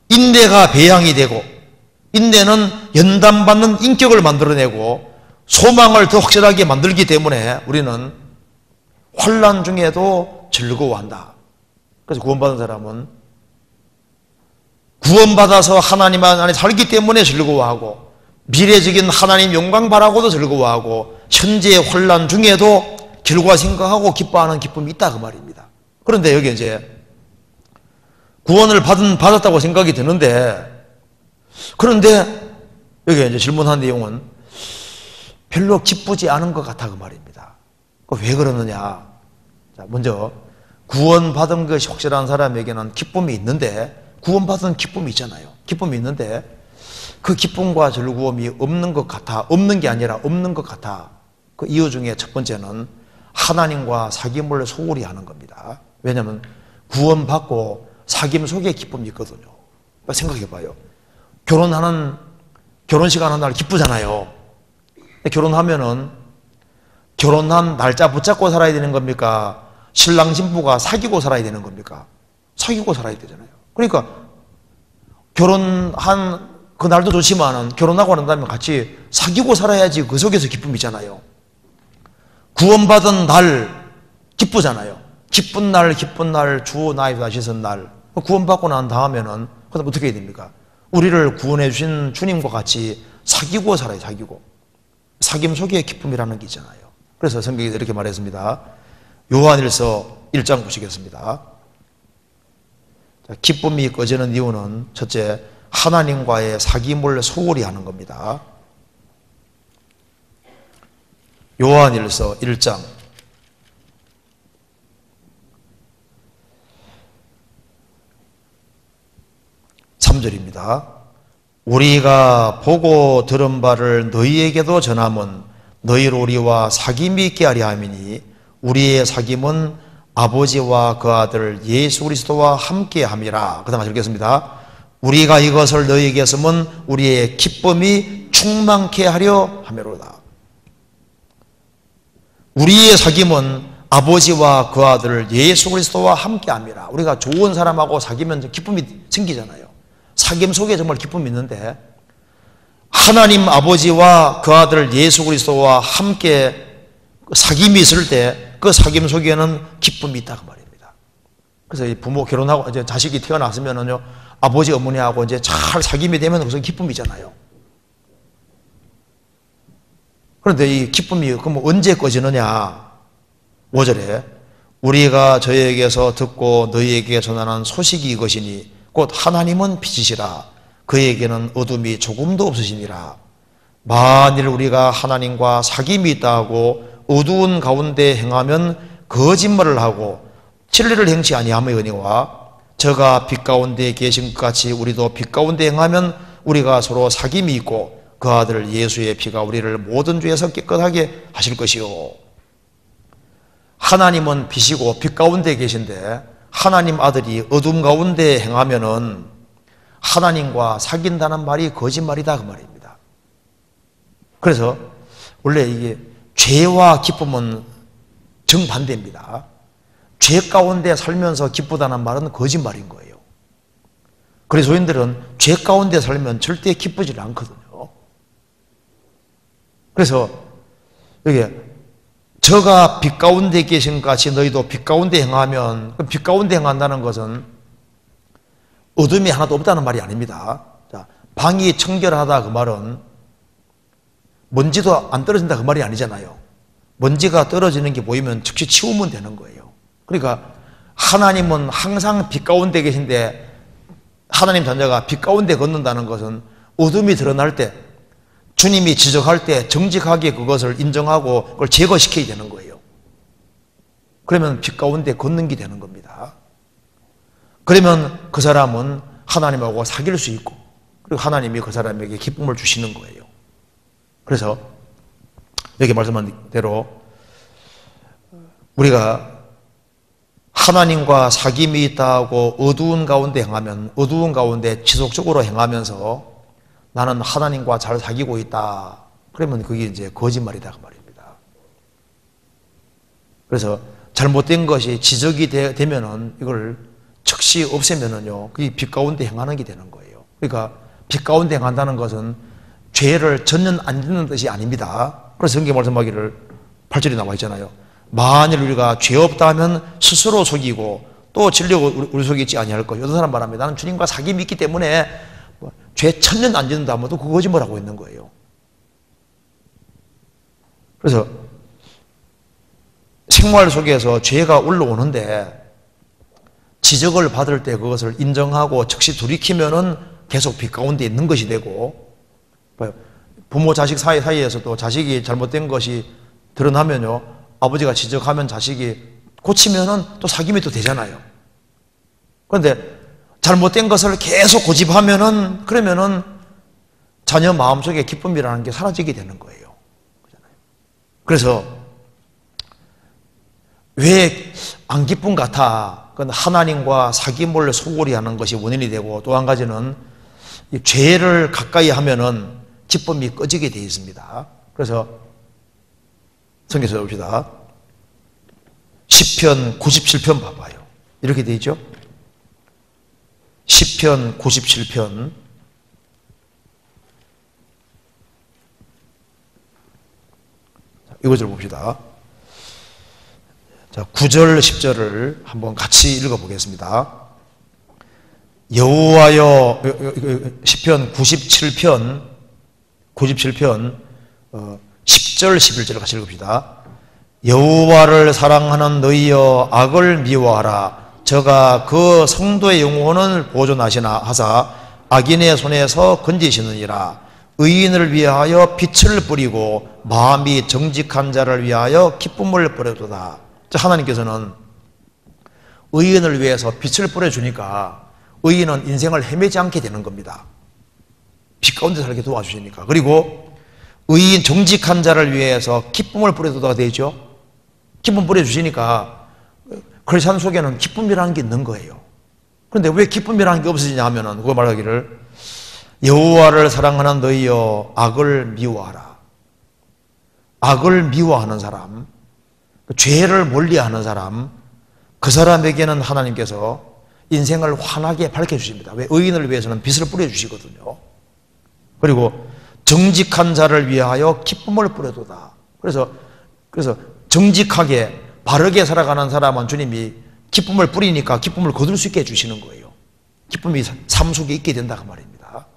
인내가 배양이 되고 인내는 연단받는 인격을 만들어내고 소망을 더 확실하게 만들기 때문에 우리는 환난 중에도 즐거워한다. 그래서 구원받은 사람은 구원받아서 하나님 안에 살기 때문에 즐거워하고 미래적인 하나님 영광 바라고도 즐거워하고 현재의 환난 중에도 결과 생각하고 기뻐하는 기쁨이 있다 그 말입니다. 그런데 여기 이제 구원을 받았다고 생각이 드는데 그런데 여기 이제 질문한 내용은 별로 기쁘지 않은 것 같아 그 말입니다. 왜 그러느냐? 자, 먼저 구원받은 것이 확실한 사람에게는 기쁨이 있는데 구원받은 기쁨이 있잖아요. 기쁨이 있는데 그 기쁨과 즐거움이 없는 것 같아. 없는 게 아니라 없는 것 같아. 그 이유 중에 첫 번째는 하나님과 사귐을 소홀히 하는 겁니다. 왜냐하면 구원받고 사귐 속에 기쁨이 있거든요. 생각해 봐요. 결혼식 하는 날 기쁘잖아요. 결혼하면은 결혼한 날짜 붙잡고 살아야 되는 겁니까? 신랑 신부가 사귀고 살아야 되는 겁니까? 사귀고 살아야 되잖아요. 그러니까 결혼한 그 날도 좋지만은 결혼하고 난 다음에 같이 사귀고 살아야지 그 속에서 기쁨이 있잖아요. 구원받은 날 기쁘잖아요. 기쁜 날 주 나의 다시선 날 구원받고 난 다음에는 그다음 어떻게 해야 됩니까? 우리를 구원해 주신 주님과 같이 사귀고 살아요. 사귀고 사귐 속에 기쁨이라는 게 있잖아요. 그래서 성경에서 이렇게 말했습니다. 요한일서 1장 보시겠습니다. 기쁨이 꺼지는 이유는 첫째, 하나님과의 사귐을 소홀히 하는 겁니다. 요한일서 1장 3절입니다. 우리가 보고 들은 바를 너희에게도 전함은 너희로 우리와 사귐이 있게 하려 함이니 우리의 사귐은 아버지와 그 아들 예수 그리스도와 함께함이라. 그 다음 읽겠습니다. 우리가 이것을 너희에게 쓰면 우리의 기쁨이 충만케 하려 함이로다. 우리의 사귐은 아버지와 그 아들 예수 그리스도와 함께함이라. 우리가 좋은 사람하고 사귀면 기쁨이 생기잖아요. 사귐 속에 정말 기쁨이 있는데, 하나님 아버지와 그 아들 예수 그리스도와 함께 사귐이 있을 때 그 사귐 속에는 기쁨이 있다 그 말입니다. 그래서 이 부모 결혼하고 이제 자식이 태어났으면은요, 아버지 어머니하고 이제 잘 사귐이 되면 그것은 기쁨이잖아요. 그런데 이 기쁨이 그럼 언제 꺼지느냐? 5절에 우리가 저에게서 듣고 너희에게 전하는 소식이 이것이니 곧 하나님은 빛이시라. 그에게는 어둠이 조금도 없으시니라. 만일 우리가 하나님과 사귐이 있다 하고 어두운 가운데 행하면 거짓말을 하고 진리를 행치 아니함이거니와 저가 빛 가운데 계신 것 같이 우리도 빛 가운데 행하면 우리가 서로 사귐이 있고 그 아들 예수의 피가 우리를 모든 죄에서 깨끗하게 하실 것이요. 하나님은 빛이고 빛 가운데 계신데 하나님 아들이 어둠 가운데 행하면은 하나님과 사귄다는 말이 거짓말이다 그 말입니다. 그래서 원래 이게 죄와 기쁨은 정반대입니다. 죄 가운데 살면서 기쁘다는 말은 거짓말인 거예요. 그리스도인들은 죄 가운데 살면 절대 기쁘지 않거든요. 그래서 여기 저가 빛 가운데 계신 것 같이 너희도 빛 가운데 행하면, 빛 가운데 행한다는 것은 어둠이 하나도 없다는 말이 아닙니다. 자, 방이 청결하다 그 말은 먼지도 안 떨어진다 그 말이 아니잖아요. 먼지가 떨어지는 게 보이면 즉시 치우면 되는 거예요. 그러니까 하나님은 항상 빛 가운데 계신데 하나님 자녀가 빛 가운데 걷는다는 것은 어둠이 드러날 때, 주님이 지적할 때 정직하게 그것을 인정하고 그걸 제거시켜야 되는 거예요. 그러면 빛 가운데 걷는 게 되는 겁니다. 그러면 그 사람은 하나님하고 사귈 수 있고, 그리고 하나님이 그 사람에게 기쁨을 주시는 거예요. 그래서 여기 말씀한 대로 우리가 하나님과 사귐이 있다고 어두운 가운데 행하면, 어두운 가운데 지속적으로 행하면서 나는 하나님과 잘 사귀고 있다, 그러면 그게 이제 거짓말이다 그 말입니다. 그래서 잘못된 것이 지적이 되면은 이걸 즉시 없애면은요, 그게 빛 가운데 행하는 게 되는 거예요. 그러니까 빛 가운데 행한다는 것은 죄를 전혀 안 짓는 뜻이 아닙니다. 그래서 성경 말씀하기를 8절에 나와 있잖아요. 만일 우리가 죄 없다 하면 스스로 속이고 또 진리가 우리 속에 있지 아니할 것이요. 어떤 사람 말합니다. 나는 주님과 사귐이 있기 때문에 죄 천년 안 짓는다 하면 또 그 거짓말하고 있는 거예요. 그래서 생활 속에서 죄가 올라오는데 지적을 받을 때 그것을 인정하고 즉시 돌이키면은 계속 빛 가운데 있는 것이 되고, 부모 자식 사이에서도 자식이 잘못된 것이 드러나면요, 아버지가 지적하면 자식이 고치면은 또 사귐이 또 되잖아요. 그런데 잘못된 것을 계속 고집하면은, 그러면은 자녀 마음속에 기쁨이라는 게 사라지게 되는 거예요. 그래서 왜 안 기쁨 같아? 그건 하나님과 사귐을 소홀히 하는 것이 원인이 되고, 또 한 가지는 죄를 가까이 하면은 기쁨이 꺼지게 되어 있습니다. 그래서 성경에서 봅시다. 시편 97편 봐봐요. 이렇게 되어 있죠. 시편 97편 이것을 봅시다. 자, 9절 10절을 한번 같이 읽어보겠습니다. 여호와여, 시편 97편 10절 11절을 같이 읽읍시다. 여호와를 사랑하는 너희여 악을 미워하라. 저가 그 성도의 영혼을 보존하시나 하사 악인의 손에서 건지시느니라. 의인을 위하여 빛을 뿌리고 마음이 정직한 자를 위하여 기쁨을 뿌려도다. 하나님께서는 의인을 위해서 빛을 뿌려주니까 의인은 인생을 헤매지 않게 되는 겁니다. 빛 가운데 살게 도와주시니까. 그리고 의인 정직한 자를 위해서 기쁨을 뿌려도다 되죠. 기쁨 뿌려주시니까 크리스천 속에는 기쁨이라는 게 있는 거예요. 그런데 왜 기쁨이라는 게 없어지냐 하면은 그거 말하기를 여호와를 사랑하는 너희여 악을 미워하라. 악을 미워하는 사람, 죄를 멀리하는 사람, 그 사람에게는 하나님께서 인생을 환하게 밝혀주십니다. 왜? 의인을 위해서는 빛을 뿌려주시거든요. 그리고 정직한 자를 위하여 기쁨을 뿌려도다. 그래서 정직하게 바르게 살아가는 사람은 주님이 기쁨을 뿌리니까 기쁨을 거둘 수 있게 해주시는 거예요. 기쁨이 삶 속에 있게 된다 그 말입니다.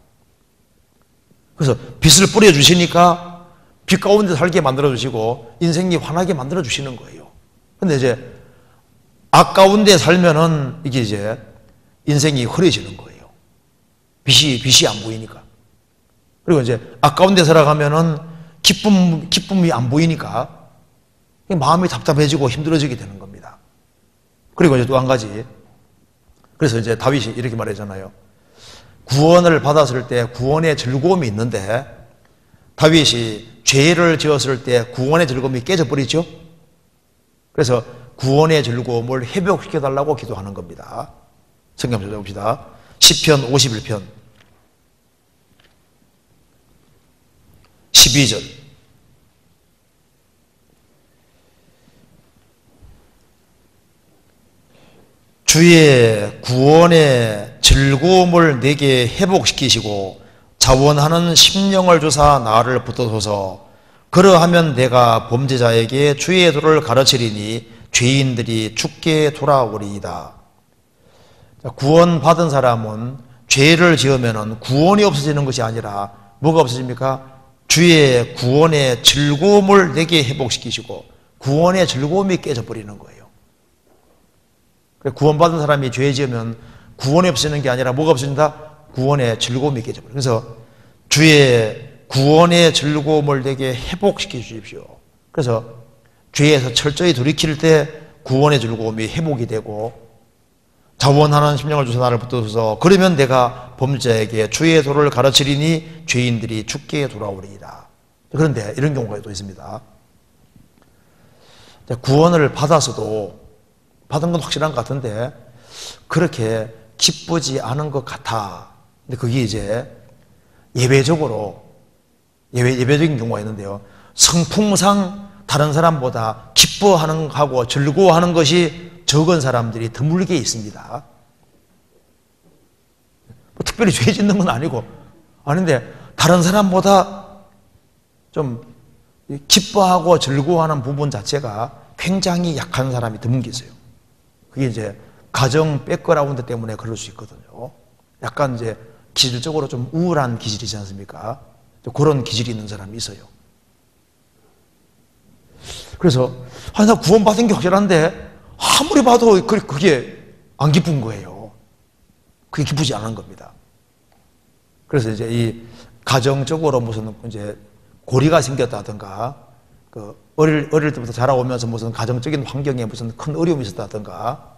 그래서 빛을 뿌려주시니까 빛 가운데 살게 만들어주시고 인생이 환하게 만들어주시는 거예요. 근데 이제 악 가운데 살면은 이게 이제 인생이 흐려지는 거예요. 빛이 안 보이니까. 그리고 이제 악 가운데 살아가면은 기쁨이 안 보이니까 마음이 답답해지고 힘들어지게 되는 겁니다. 그리고 이제 또 한 가지. 그래서 이제 다윗이 이렇게 말하잖아요. 구원을 받았을 때 구원의 즐거움이 있는데 다윗이 죄를 지었을 때 구원의 즐거움이 깨져버리죠. 그래서 구원의 즐거움을 회복시켜달라고 기도하는 겁니다. 성경 찾아봅시다. 시편 51편 12절. 주의 구원의 즐거움을 내게 회복시키시고 자원하는 심령을 주사 나를 붙드소서. 그러하면 내가 범죄자에게 주의 도를 가르치리니 죄인들이 죽게 돌아오리이다. 구원받은 사람은 죄를 지으면 구원이 없어지는 것이 아니라 뭐가 없어집니까? 주의 구원의 즐거움을 내게 회복시키시고 구원의 즐거움이 깨져버리는 거예요. 구원받은 사람이 죄 지으면 구원이 없어지는 게 아니라 뭐가 없어진다? 구원의 즐거움이 깨져버려요. 그래서 주의 구원의 즐거움을 내게 회복시켜 주십시오. 그래서 죄에서 철저히 돌이킬 때 구원의 즐거움이 회복이 되고 자원하는 심령을 주사 나를 붙들어서 그러면 내가 범죄자에게 주의 도를 가르치리니 죄인들이 죽게 돌아오리이다. 그런데 이런 경우가 또 있습니다. 구원을 받아서도 받은 건 확실한 것 같은데 그렇게 기쁘지 않은 것 같아. 근데 그게 이제 예외적인 경우가 있는데요. 성품상 다른 사람보다 기뻐하는 하고 즐거워하는 것이 적은 사람들이 드물게 있습니다. 뭐 특별히 죄 짓는 건 아닌데 다른 사람보다 좀 기뻐하고 즐거워하는 부분 자체가 굉장히 약한 사람이 드물게 있어요. 그게 이제 가정 백그라운드 때문에 그럴 수 있거든요. 약간 이제 기질적으로 좀 우울한 기질이지 않습니까? 그런 기질이 있는 사람이 있어요. 그래서 나 구원받은 게 확실한데 아무리 봐도 그게 안 기쁜 거예요. 그게 기쁘지 않은 겁니다. 그래서 이제 이 가정적으로 무슨 이제 고리가 생겼다든가 어릴 때부터 자라오면서 무슨 가정적인 환경에 무슨 큰 어려움이 있었다든가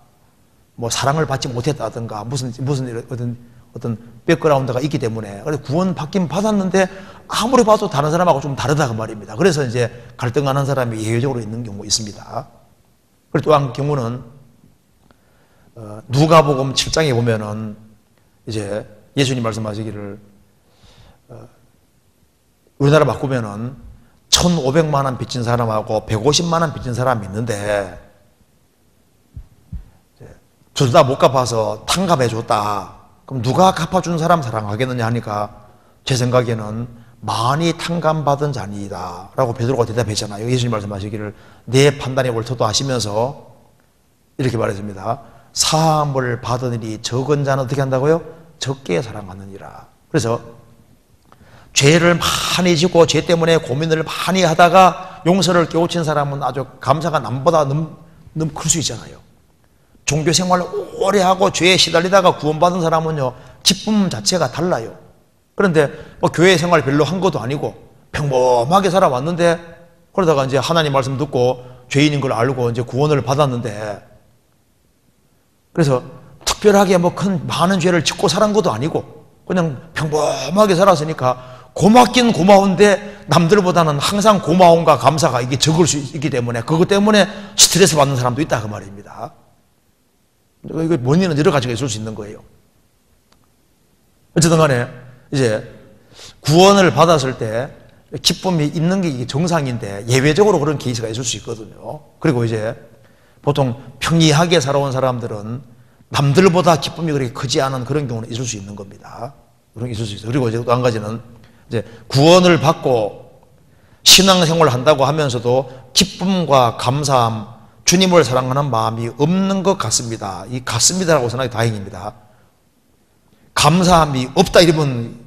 뭐 사랑을 받지 못했다든가 무슨 어떤 백그라운드가 있기 때문에 그래서 구원 받긴 받았는데 아무리 봐도 다른 사람하고 좀 다르다 그 말입니다. 그래서 이제 갈등하는 사람이 예외적으로 있는 경우가 있습니다. 그리고 또 한 경우는 누가복음 7장에 보면은 이제 예수님 말씀하시기를 우리나라 바꾸면은 1,500만 원 빚진 사람하고 150만 원 빚진 사람이 있는데 둘 다 못 갚아서 탕감해 줬다. 그럼 누가 갚아준 사람 사랑하겠느냐 하니까 제 생각에는 많이 탕감받은 자니이다 라고 베드로가 대답했잖아요. 예수님 말씀하시기를 내 판단이 옳다도 하시면서 이렇게 말했습니다. 사함을 받으니 적은 자는 어떻게 한다고요? 적게 사랑하느니라. 그래서 죄를 많이 지고 죄 때문에 고민을 많이 하다가 용서를 깨우친 사람은 아주 감사가 남보다 클 수 있잖아요. 종교 생활을 오래 하고 죄에 시달리다가 구원받은 사람은요 기쁨 자체가 달라요. 그런데 뭐 교회 생활 별로 한 것도 아니고 평범하게 살아왔는데 그러다가 이제 하나님 말씀 듣고 죄인인 걸 알고 이제 구원을 받았는데 그래서 특별하게 뭐 많은 죄를 짓고 살은 것도 아니고 그냥 평범하게 살았으니까 고맙긴 고마운데 남들보다는 항상 고마움과 감사가 이게 적을 수 있기 때문에 그것 때문에 스트레스 받는 사람도 있다 그 말입니다. 이거 원인은 여러 가지가 있을 수 있는 거예요. 어쨌든 간에 이제 구원을 받았을 때 기쁨이 있는 게 이게 정상인데 예외적으로 그런 케이스가 있을 수 있거든요. 그리고 이제 보통 평이하게 살아온 사람들은 남들보다 기쁨이 그렇게 크지 않은 그런 경우는 있을 수 있는 겁니다. 그런 게 있을 수 있어요. 그리고 이제 또 한 가지는 이제 구원을 받고 신앙생활을 한다고 하면서도 기쁨과 감사함, 주님을 사랑하는 마음이 없는 것 같습니다. 이 같습니다라고 생각이 다행입니다. 감사함이 없다 이러면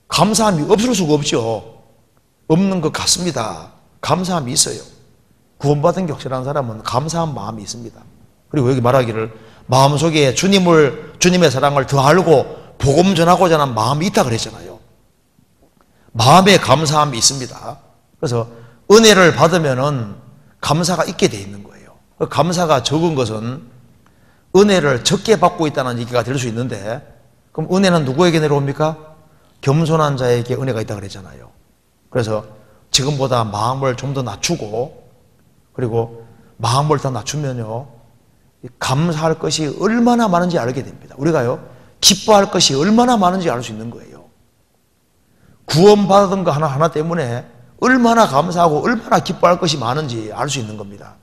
감사함이 없을 수가 없죠. 없는 것 같습니다. 감사함이 있어요. 구원받은 게 확실한 사람은 감사한 마음이 있습니다. 그리고 여기 말하기를 마음속에 주님의 사랑을 더 알고 복음 전하고자 하는 마음이 있다 그랬잖아요. 마음에 감사함이 있습니다. 그래서 은혜를 받으면은 감사가 있게 돼 있는 거예요. 감사가 적은 것은 은혜를 적게 받고 있다는 얘기가 될 수 있는데, 그럼 은혜는 누구에게 내려옵니까? 겸손한 자에게 은혜가 있다 그랬잖아요. 그래서 지금보다 마음을 좀 더 낮추고, 그리고 마음을 더 낮추면요 감사할 것이 얼마나 많은지 알게 됩니다. 우리가요 기뻐할 것이 얼마나 많은지 알 수 있는 거예요. 구원받은 거 하나하나 때문에 얼마나 감사하고 얼마나 기뻐할 것이 많은지 알 수 있는 겁니다.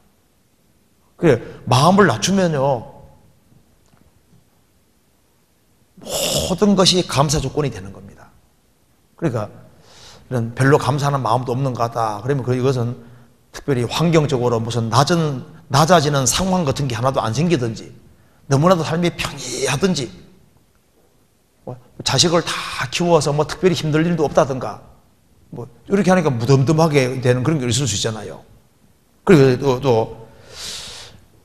그래, 마음을 낮추면요 모든 것이 감사 조건이 되는 겁니다. 그러니까 이런 별로 감사하는 마음도 없는 것 같다. 그러면 이것은 특별히 환경적으로 무슨 낮아지는 상황 같은 게 하나도 안 생기든지, 너무나도 삶이 편리하든지, 자식을 다 키워서 특별히 힘들 일도 없다든가, 이렇게 하니까 무덤덤하게 되는 그런 게 있을 수 있잖아요. 그리고 또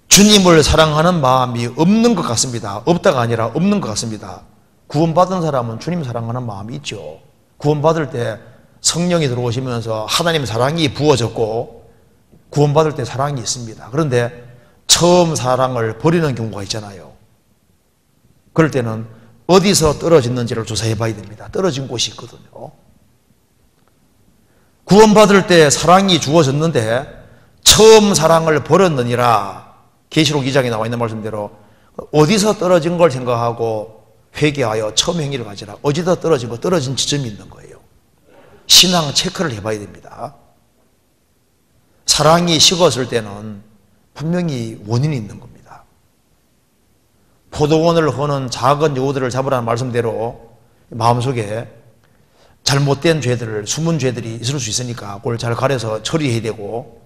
주님을 사랑하는 마음이 없는 것 같습니다. 없다가 아니라 없는 것 같습니다. 구원받은 사람은 주님 사랑하는 마음이 있죠. 구원받을 때 성령이 들어오시면서 하나님 사랑이 부어졌고 구원받을 때 사랑이 있습니다. 그런데 처음 사랑을 버리는 경우가 있잖아요. 그럴 때는 어디서 떨어졌는지를 조사해 봐야 됩니다. 떨어진 곳이 있거든요. 구원받을 때 사랑이 주어졌는데 처음 사랑을 버렸느니라, 계시록 2장에 나와 있는 말씀대로 어디서 떨어진 걸 생각하고 회개하여 처음 행위를 가지라. 어디서 떨어진 지점이 있는 거예요. 신앙 체크를 해봐야 됩니다. 사랑이 식었을 때는 분명히 원인이 있는 겁니다. 포도원을 허는 작은 여우들을 잡으라는 말씀대로 마음속에 잘못된 죄들, 숨은 죄들이 있을 수 있으니까 그걸 잘 가려서 처리해야 되고,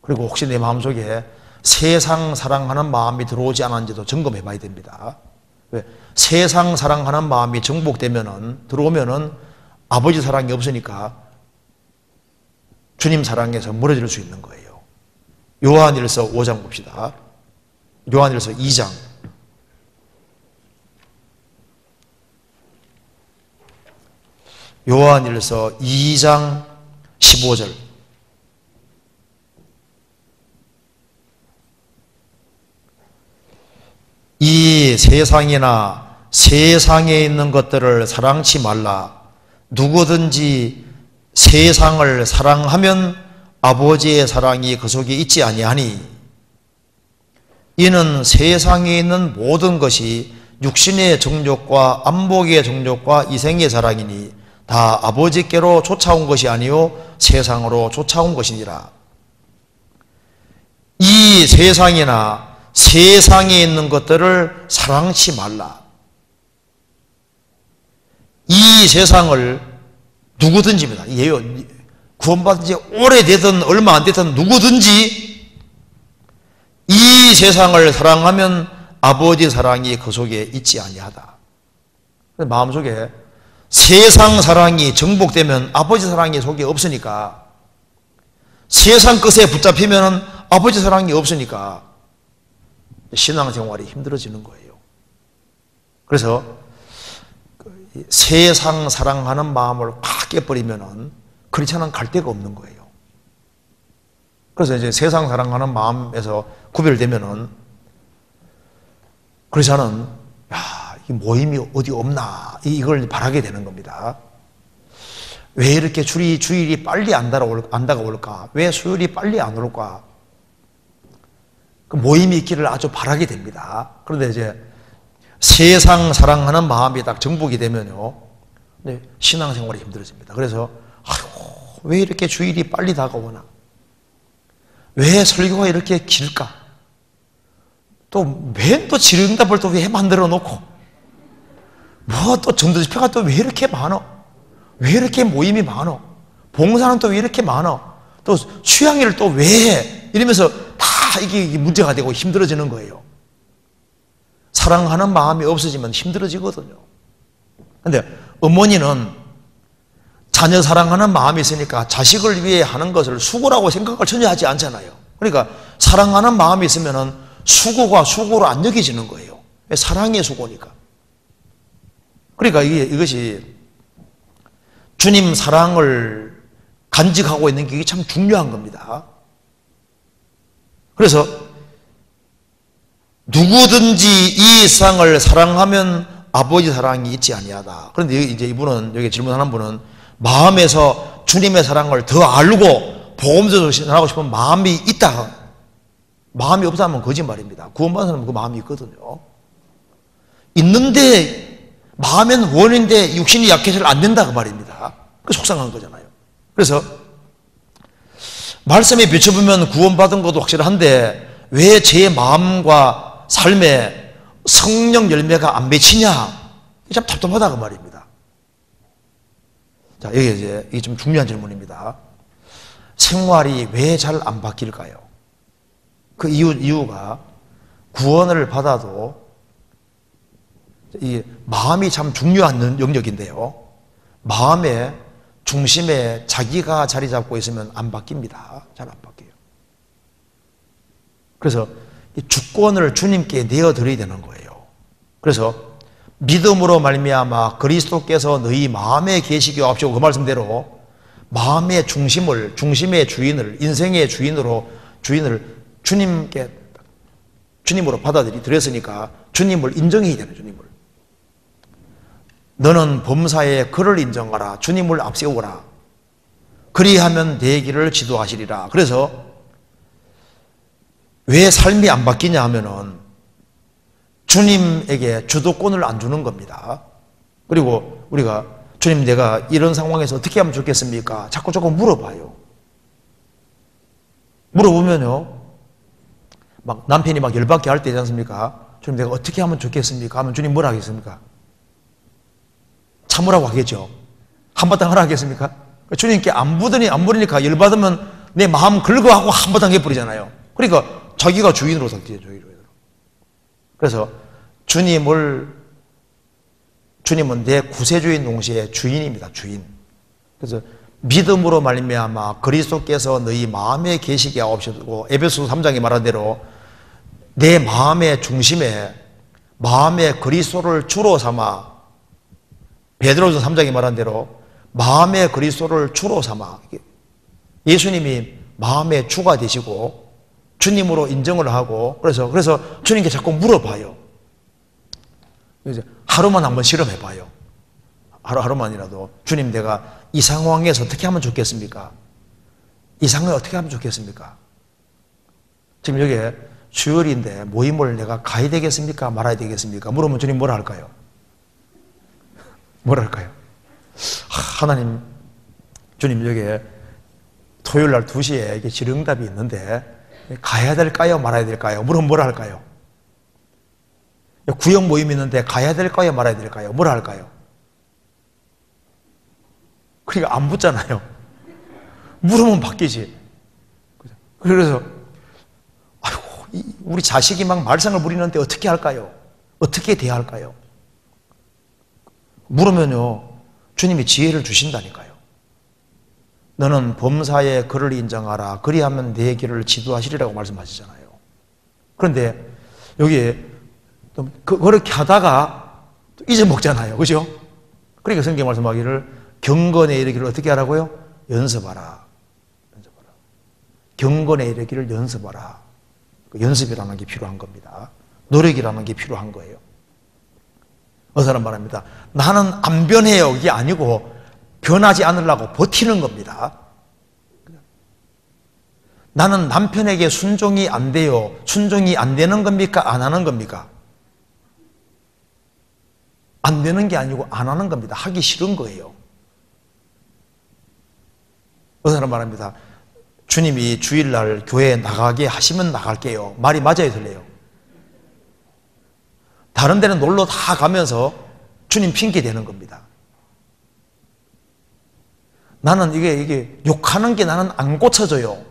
그리고 혹시 내 마음속에 세상 사랑하는 마음이 들어오지 않았는지도 점검해 봐야 됩니다. 왜? 세상 사랑하는 마음이 들어오면은 아버지 사랑이 없으니까 주님 사랑에서 멀어질 수 있는 거예요. 요한일서 5장 봅시다. 요한일서 2장. 요한일서 2장 15절. 이 세상이나 세상에 있는 것들을 사랑치 말라. 누구든지 세상을 사랑하면 아버지의 사랑이 그 속에 있지 아니하니, 이는 세상에 있는 모든 것이 육신의 정욕과 안목의 정욕과 이생의 사랑이니 다 아버지께로 쫓아온 것이 아니요 세상으로 쫓아온 것이니라. 이 세상이나 세상에 있는 것들을 사랑치 말라. 이 세상을 누구든지입니다. 이게요, 구원받은 지 오래되든 얼마 안 되든 누구든지 이 세상을 사랑하면 아버지 사랑이 그 속에 있지 아니하다. 마음속에 세상 사랑이 정복되면 아버지 사랑이 속에 없으니까, 세상 것에 붙잡히면 아버지 사랑이 없으니까 신앙생활이 힘들어지는 거예요. 그래서 세상 사랑하는 마음을 팍 깨버리면은 크리스찬은 갈 데가 없는 거예요. 그래서 이제 세상 사랑하는 마음에서 구별되면은 크리스찬은 이 모임이 어디 없나 이걸 바라게 되는 겁니다. 왜 이렇게 주일이 빨리 안 다가올까? 왜 수요일이 빨리 안 올까? 그 모임이 있기를 아주 바라게 됩니다. 그런데 이제 세상 사랑하는 마음이 딱 정복이 되면요, 신앙생활이 힘들어집니다. 그래서 왜 이렇게 주일이 빨리 다가오나? 왜 설교가 이렇게 길까? 또 왜 또 질의응답을 또 왜 만들어 놓고, 뭐 또 전도 집회가 또 왜 이렇게 많어? 왜 이렇게 모임이 많어? 봉사는 또 왜 이렇게 많어? 또 취향일을 또 왜 해? 이러면서 다 이게 문제가 되고 힘들어지는 거예요. 사랑하는 마음이 없어지면 힘들어지거든요. 근데 어머니는 자녀 사랑하는 마음이 있으니까 자식을 위해 하는 것을 수고라고 생각을 전혀 하지 않잖아요. 그러니까 사랑하는 마음이 있으면은 수고가 수고로 안 여겨지는 거예요. 사랑의 수고니까. 그러니까 이것이 주님 사랑을 간직하고 있는 게 참 중요한 겁니다. 그래서 누구든지 이 세상을 사랑하면 아버지 사랑이 있지 아니하다. 그런데 이제 이분은, 여기 질문하는 분은 마음에서 주님의 사랑을 더 알고 복음도 전하고 싶은 마음이 있다. 마음이 없다면 거짓말입니다. 구원받은 사람은 그 마음이 있거든요. 있는데 마음엔 원인데 육신이 약해서는 안 된다 그 말입니다. 그 속상한 거잖아요. 그래서 말씀에 비춰보면 구원받은 것도 확실한데 왜 제 마음과 삶에 성령 열매가 안 맺히냐? 이게 참 답답하다 그 말입니다. 자, 이게 좀 중요한 질문입니다. 생활이 왜 잘 안 바뀔까요? 그 이유가 구원을 받아도 이 마음이 참 중요한 영역인데요. 마음의 중심에 자기가 자리 잡고 있으면 안 바뀝니다. 잘 안 바뀌어요. 그래서 이 주권을 주님께 내어드려야 되는 거예요. 그래서 믿음으로 말미암아 그리스도께서 너희 마음에 계시게 하옵시고 그 말씀대로 마음의 중심을, 중심의 주인을, 인생의 주인을 주님으로 받아들였으니까 주님을 인정해야 되는, 주님을. 너는 범사에 그를 인정하라. 주님을 앞세우라. 그리하면 내 길을 지도하시리라. 그래서 왜 삶이 안 바뀌냐 하면은 주님에게 주도권을 안 주는 겁니다. 그리고 우리가 주님 내가 이런 상황에서 어떻게 하면 좋겠습니까? 자꾸 물어봐요. 물어보면요, 막 남편이 막 열받게 할 때 있지 않습니까? 주님 내가 어떻게 하면 좋겠습니까? 하면 주님 뭐라 하겠습니까? 참으라고 하겠죠. 한바탕 하라 하겠습니까? 주님께 안 물으니까 열받으면 내 마음 긁어하고 한바탕 해버리잖아요. 그러니까 자기가 주인으로 삭제해요. 주인으로. 그래서 주님은 내 구세주인 동시에 주인입니다. 주인. 그래서 믿음으로 말미암아 그리스도께서 너희 마음에 계시게 하옵시고 에베소서 3장에 말한 대로 내 마음의 중심에 마음의 그리스도를 주로 삼아 베드로전서 3장에 말한 대로 마음의 그리스도를 주로 삼아 예수님이 마음의 주가 되시고 주님으로 인정을 하고 그래서 주님께 자꾸 물어봐요. 이제 하루만 한번 실험해봐요. 하루만이라도 주님 내가 이 상황에서 어떻게 하면 좋겠습니까? 이 상황에 어떻게 하면 좋겠습니까? 지금 여기에 주일인데 모임을 내가 가야 되겠습니까? 말아야 되겠습니까? 물으면 주님 뭐라 할까요? 뭐라 할까요? 하나님, 주님 여기에 토요일 날 2시에 이게 질의응답이 있는데 가야 될까요? 말아야 될까요? 물으면 뭐라 할까요? 구역 모임이 있는데 가야 될까요? 말아야 될까요? 뭐라 할까요? 그러니까 안 묻잖아요. 물으면 바뀌지. 그래서 아이고, 우리 자식이 막 말썽을 부리는데 어떻게 할까요? 어떻게 대할까요? 물으면요, 주님이 지혜를 주신다니까요. 너는 범사에 그를 인정하라. 그리하면 내 길을 지도하시리라고 말씀하시잖아요. 그런데 여기에 그렇게 하다가 잊어먹잖아요. 그죠? 그러니까 성경 말씀하기를 경건에 이르기를 어떻게 하라고요? 연습하라. 경건에 이르기를 연습하라. 연습이라는 게 필요한 겁니다. 노력이라는 게 필요한 거예요. 어느 사람 말합니다. 나는 안 변해요. 이게 아니고 변하지 않으려고 버티는 겁니다. 나는 남편에게 순종이 안 돼요. 순종이 안 되는 겁니까? 안 하는 겁니까? 안 되는 게 아니고 안 하는 겁니다. 하기 싫은 거예요. 어느 사람 말합니다. 주님이 주일날 교회에 나가게 하시면 나갈게요. 말이 맞아요, 틀려요? 다른 데는 놀러 다 가면서 주님 핑계 대는 겁니다. 나는 이게 욕하는 게 나는 안 고쳐져요.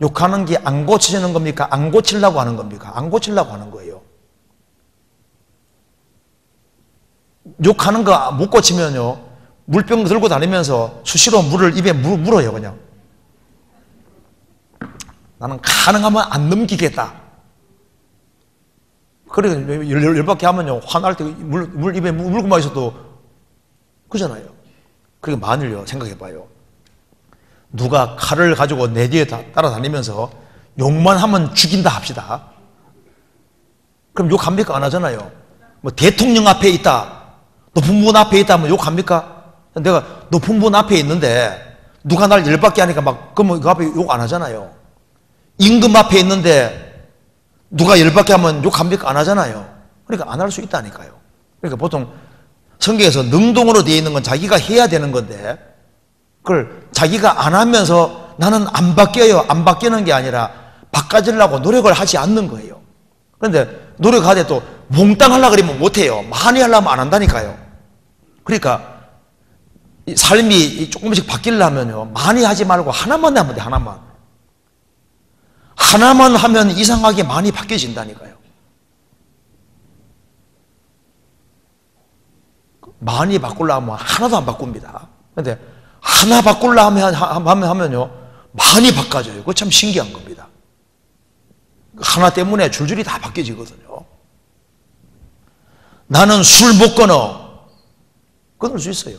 욕하는 게 안 고쳐지는 겁니까? 안 고치려고 하는 겁니까? 안 고치려고 하는 거예요. 욕하는 거 못 고치면요, 물병 들고 다니면서 수시로 물을 입에 물어요, 그냥. 나는 가능하면 안 넘기겠다. 그래, 열받게 하면요, 화날 때 물 입에 물고만 있어도 그잖아요. 그러니까 만일요, 생각해봐요. 누가 칼을 가지고 내 뒤에 따라다니면서 욕만 하면 죽인다 합시다. 그럼 욕합니까? 안 하잖아요. 뭐 대통령 앞에 있다, 높은 분 앞에 있다 하면 욕합니까? 내가 높은 분 앞에 있는데 누가 날 열받게 하니까 그러면 그 앞에 욕 안 하잖아요. 임금 앞에 있는데 누가 열받게 하면 욕합니까? 안 하잖아요. 그러니까 안 할 수 있다니까요. 그러니까 보통 성경에서 능동으로 되어 있는 건 자기가 해야 되는 건데, 그걸 자기가 안 하면서 나는 안 바뀌어요, 안 바뀌는 게 아니라 바꿔주려고 노력을 하지 않는 거예요. 그런데 노력하되 또 몽땅 하려고 그러면 못해요. 많이 하려면 안 한다니까요. 그러니까 삶이 조금씩 바뀌려면요, 많이 하지 말고 하나만 하면 돼. 하나만 하면 이상하게 많이 바뀌어진다니까요. 많이 바꾸려면 하나도 안 바꿉니다. 그런데 하나 바꾸려면 하면요, 많이 바꿔져요. 그거 참 신기한 겁니다. 하나 때문에 줄줄이 다 바뀌어지거든요. 나는 술 못 끊을 수 있어요.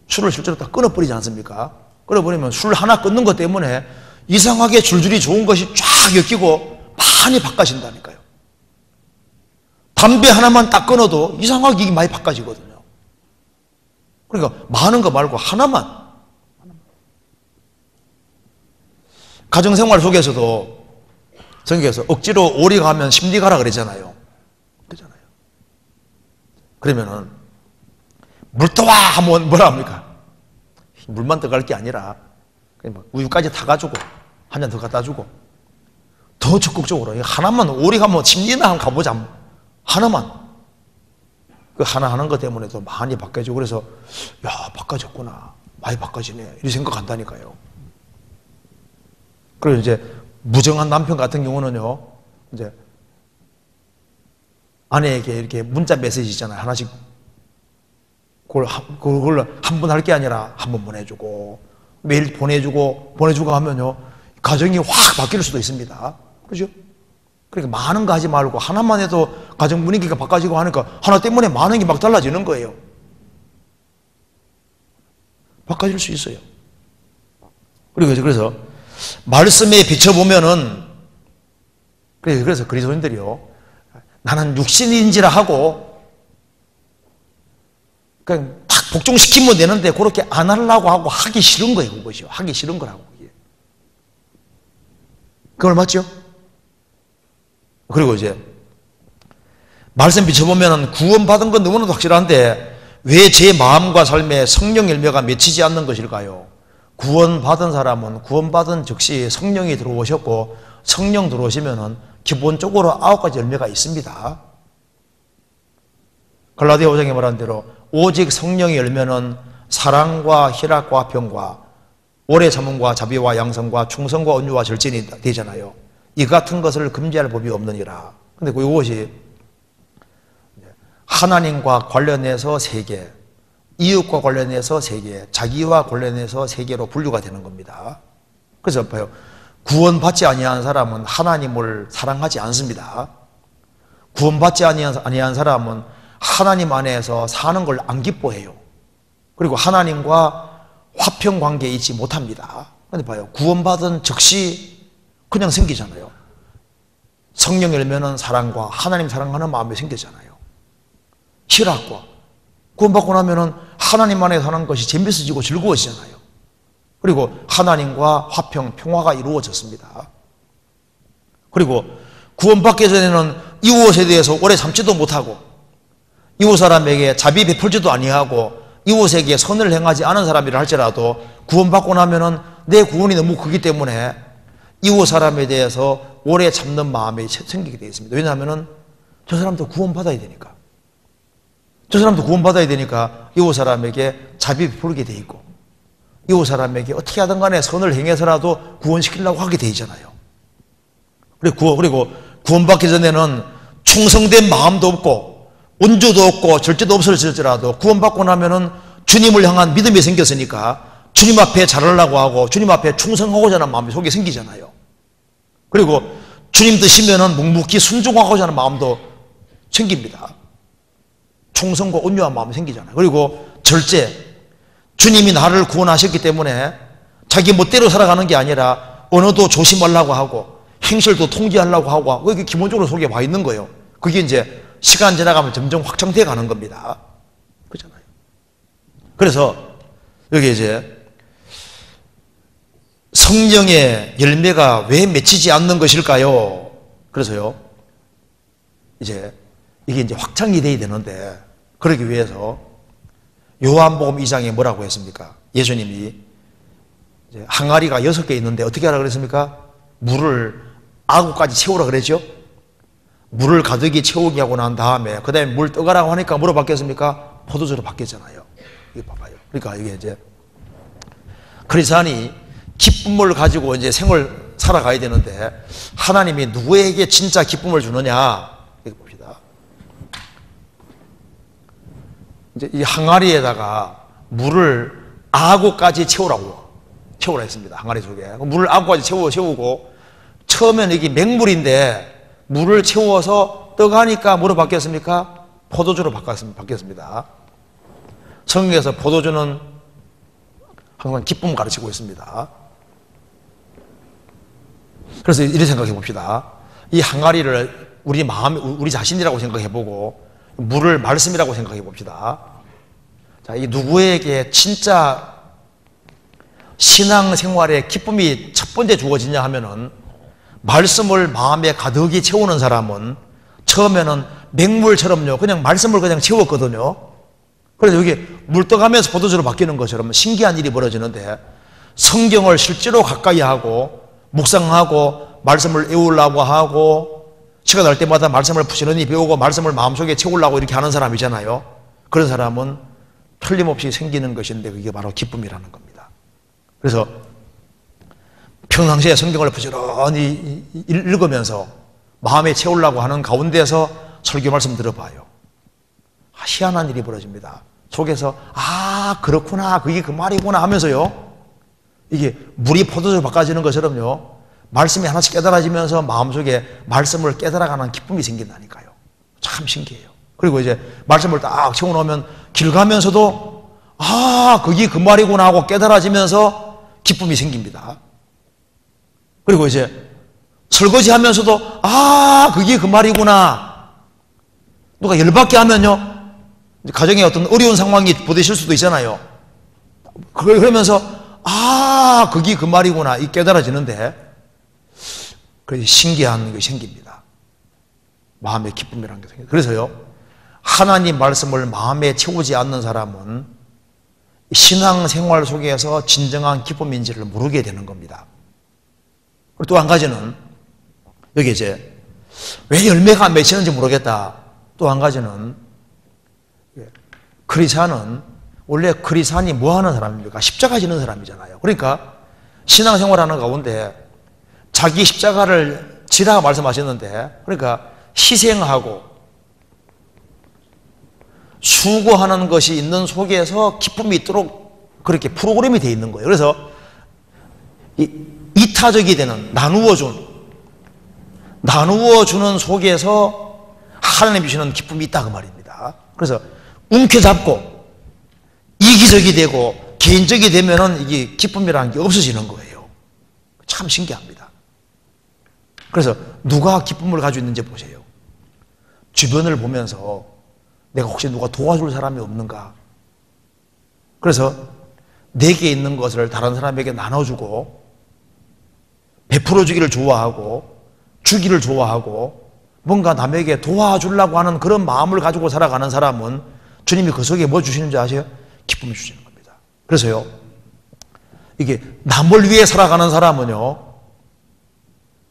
술을 실제로 다 끊어버리지 않습니까? 끊어버리면 술 하나 끊는 것 때문에 이상하게 줄줄이 좋은 것이 쫙 엮이고 많이 바꿔진다니까요. 담배 하나만 딱 끊어도 이상하게 이게 많이 바꿔지거든요. 그러니까 많은 거 말고 하나만. 가정생활 속에서도 성경에서 억지로 오리 가면 심리 가라 그러잖아요. 그러잖아요. 그러면은 물 떠와 하면 뭐라 합니까? 물만 들어갈 게 아니라 그냥 우유까지 타가지고 한 잔 더 갖다 주고 더 적극적으로 하나만, 오리 가면 심리나 한번 가보자. 하나만. 그 하나 하는 것 때문에도 많이 바뀌어지고, 그래서 야, 바꿔졌구나, 많이 바꿔지네, 이렇게 생각한다니까요. 그리고 이제 무정한 남편 같은 경우는요, 이제 아내에게 이렇게 문자 메시지 있잖아요. 하나씩 그걸 한 번 할 게 아니라 한 번 보내주고 매일 보내주고 하면요, 가정이 확 바뀔 수도 있습니다. 그죠? 그러니까 많은 거 하지 말고 하나만 해도 가정 분위기가 바꿔지고 하니까 하나 때문에 많은 게 막 달라지는 거예요. 바꿔질 수 있어요. 그래서 말씀에 비춰보면은, 그래서 그리스도인들이요, 나는 육신인지라 하고 그냥 탁 복종시키면 되는데 그렇게 안 하려고 하고 하기 싫은 거예요. 그것이요. 하기 싫은 거라고. 그걸 맞죠? 그리고 이제 말씀 비춰보면 구원받은 건 너무나도 확실한데 왜 제 마음과 삶에 성령 열매가 맺히지 않는 것일까요? 구원받은 사람은 구원받은 즉시 성령이 들어오셨고, 성령 들어오시면은 기본적으로 9가지 열매가 있습니다. 갈라디아 5장에 말한 대로 오직 성령의 열매는 사랑과 희락과 평과 오래 참음과 자비와 양성과 충성과 온유와 절제이 되잖아요. 이 같은 것을 금지할 법이 없느니라. 근데 이것이 하나님과 관련해서 3개, 이웃과 관련해서 3개, 자기와 관련해서 3개로 분류가 되는 겁니다. 그래서 봐요, 구원받지 아니한 사람은 하나님을 사랑하지 않습니다. 구원받지 아니한 사람은 하나님 안에서 사는 걸 안 기뻐해요. 그리고 하나님과 화평 관계에 있지 못합니다. 근데 봐요, 구원받은 즉시 그냥 생기잖아요. 성령 열매는 사랑과 하나님 사랑하는 마음이 생기잖아요. 희락과, 구원받고 나면은 하나님 안에 사는 것이 재밌어지고 즐거워지잖아요. 그리고 하나님과 화평, 평화가 이루어졌습니다. 그리고 구원받기 전에는 이웃에 대해서 오래 참지도 못하고 이웃 사람에게 자비 베풀지도 아니하고 이웃에게 선을 행하지 않은 사람이라 할지라도 구원받고 나면은 내 구원이 너무 크기 때문에 이웃 사람에 대해서 오래 참는 마음이 생기게 되어 있습니다. 왜냐하면은 저 사람도 구원받아야 되니까. 저 사람도 구원받아야 되니까 이웃 사람에게 자비 베풀게 돼 있고 이웃 사람에게 어떻게 하든 간에 선을 행해서라도 구원시키려고 하게 돼 있잖아요. 그리고 구원받기 전에는 충성된 마음도 없고 온주도 없고 절제도 없을지라도 구원받고 나면은 주님을 향한 믿음이 생겼으니까 주님 앞에 잘하려고 하고 주님 앞에 충성하고자 하는 마음이 속에 생기잖아요. 그리고 주님 드시면은 묵묵히 순종하고자 하는 마음도 생깁니다. 충성과 온유한 마음이 생기잖아요. 그리고 절제, 주님이 나를 구원하셨기 때문에 자기 멋대로 살아가는 게 아니라 언어도 조심하려고 하고 행실도 통제하려고 하고 그게 기본적으로 속에 와 있는 거예요. 그게 이제 시간 지나가면 점점 확장돼 가는 겁니다. 그렇잖아요. 그래서 여기 이제 성령의 열매가 왜 맺히지 않는 것일까요? 그래서요, 이제 이게 이제 확장이 돼야 되는데 그러기 위해서 요한복음 2장에 뭐라고 했습니까? 예수님이 이제 항아리가 6개 있는데 어떻게 하라 그랬습니까? 물을 아구까지 채우라 그랬죠? 물을 가득히 채우게 하고 난 다음에 그 다음에 물 떠가라고 하니까 뭐로 바뀌었습니까? 포도주로 바뀌었잖아요. 이거 봐봐요. 그러니까 이게 이제 크리스찬이 기쁨을 가지고 이제 생을 살아가야 되는데 하나님이 누구에게 진짜 기쁨을 주느냐? 이거 봅시다. 이제 이 항아리에다가 물을 아구까지 채우라 했습니다. 항아리 속에. 물을 아구까지 채우고 처음에는 이게 맹물인데 물을 채워서 떠가니까 뭐로 바뀌었습니까? 포도주로 바뀌었습니다. 성경에서 포도주는 항상 기쁨을 가르치고 있습니다. 그래서 이렇게 생각해 봅시다. 이 항아리를 우리 자신이라고 생각해 보고 물을 말씀이라고 생각해 봅시다. 자, 이 누구에게 진짜 신앙생활의 기쁨이 첫 번째 주어지냐 하면은 말씀을 마음에 가득히 채우는 사람은 처음에는 맹물처럼요, 그냥 말씀을 그냥 채웠거든요. 그래서 여기 물 떠가면서 포도주로 바뀌는 것처럼 신기한 일이 벌어지는데 성경을 실제로 가까이 하고 묵상하고 말씀을 외우려고 하고 시간 날 때마다 말씀을 부지런히 배우고 말씀을 마음속에 채우려고 이렇게 하는 사람이잖아요. 그런 사람은 틀림없이 생기는 것인데 그게 바로 기쁨이라는 겁니다. 그래서 평상시에 성경을 부지런히 읽으면서 마음에 채우려고 하는 가운데서 설교 말씀 들어봐요. 희한한 일이 벌어집니다. 속에서 그렇구나, 그게 그 말이구나 하면서요, 이게 물이 포도주로 바꿔지는 것처럼요, 말씀이 하나씩 깨달아지면서 마음속에 말씀을 깨달아가는 기쁨이 생긴다니까요. 참 신기해요. 그리고 이제 말씀을 딱 채워놓으면 길 가면서도 그게 그 말이구나 하고 깨달아지면서 기쁨이 생깁니다. 그리고 이제 설거지 하면서도 그게 그 말이구나. 누가 열받게 하면요, 가정에 어떤 어려운 상황이 부딪힐 수도 있잖아요. 그러면서 그게 그 말이구나 이 깨달아지는데 그래서 신기한 것이 생깁니다. 마음의 기쁨이라는 게 생겨요. 그래서요, 하나님 말씀을 마음에 채우지 않는 사람은 신앙생활 속에서 진정한 기쁨인지를 모르게 되는 겁니다. 그리고 또 한 가지는 여기 이제 왜 열매가 안 맺히는지 모르겠다. 또 한 가지는 크리스찬은 원래 크리스찬이 뭐 하는 사람입니까? 십자가 지는 사람이잖아요. 그러니까 신앙생활하는 가운데 자기 십자가를 지라고 말씀하셨는데, 그러니까 희생하고 수고하는 것이 있는 속에서 기쁨이 있도록 그렇게 프로그램이 되어 있는 거예요. 그래서 이타적이 되는 나누어 주는 속에서 하나님 주시는 기쁨이 있다 그 말입니다. 그래서 움켜잡고 이기적이 되고 개인적이 되면은 이게 기쁨이라는 게 없어지는 거예요. 참 신기합니다. 그래서 누가 기쁨을 가지고 있는지 보세요. 주변을 보면서 내가 혹시 누가 도와줄 사람이 없는가? 그래서 내게 있는 것을 다른 사람에게 나눠주고 베풀어주기를 좋아하고 주기를 좋아하고 뭔가 남에게 도와주려고 하는 그런 마음을 가지고 살아가는 사람은 주님이 그 속에 뭐 주시는지 아세요? 기쁨을 주시는 겁니다. 그래서요, 이게 남을 위해 살아가는 사람은요,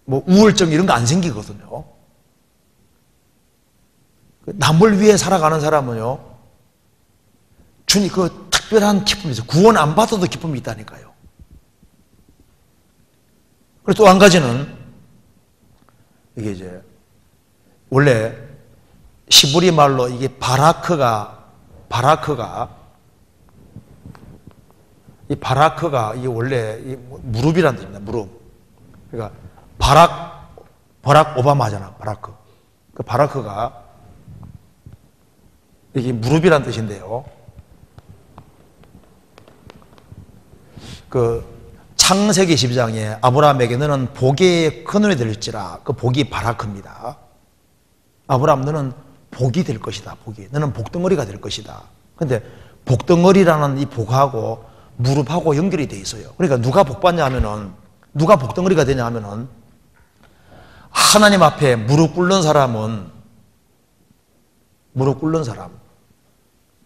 뭐 우울증 이런 거 안 생기거든요. 남을 위해 살아가는 사람은요, 주님 그 특별한 기쁨이 있어요. 구원 안 받아도 기쁨이 있다니까요. 그리고 또 한 가지는 이게 이제 원래 시브리 말로 이게 바라크가 이게 원래 이 무릎이라는 뜻입니다. 무릎. 그러니까 바락 오바마잖아. 바라크. 그 바라크가 이게 무릎이라는 뜻인데요. 그 창세기 12장에 아브라함에게 너는 복의 근원이 될지라, 그 복이 바라크입니다. 아브라함 너는 복이 될 것이다. 복이. 너는 복덩어리가 될 것이다. 근데 복덩어리라는 이 복하고 무릎하고 연결이 돼 있어요. 그러니까 누가 복받냐 하면은, 누가 복덩어리가 되냐 하면은, 하나님 앞에 무릎 꿇는 사람은, 무릎 꿇는 사람,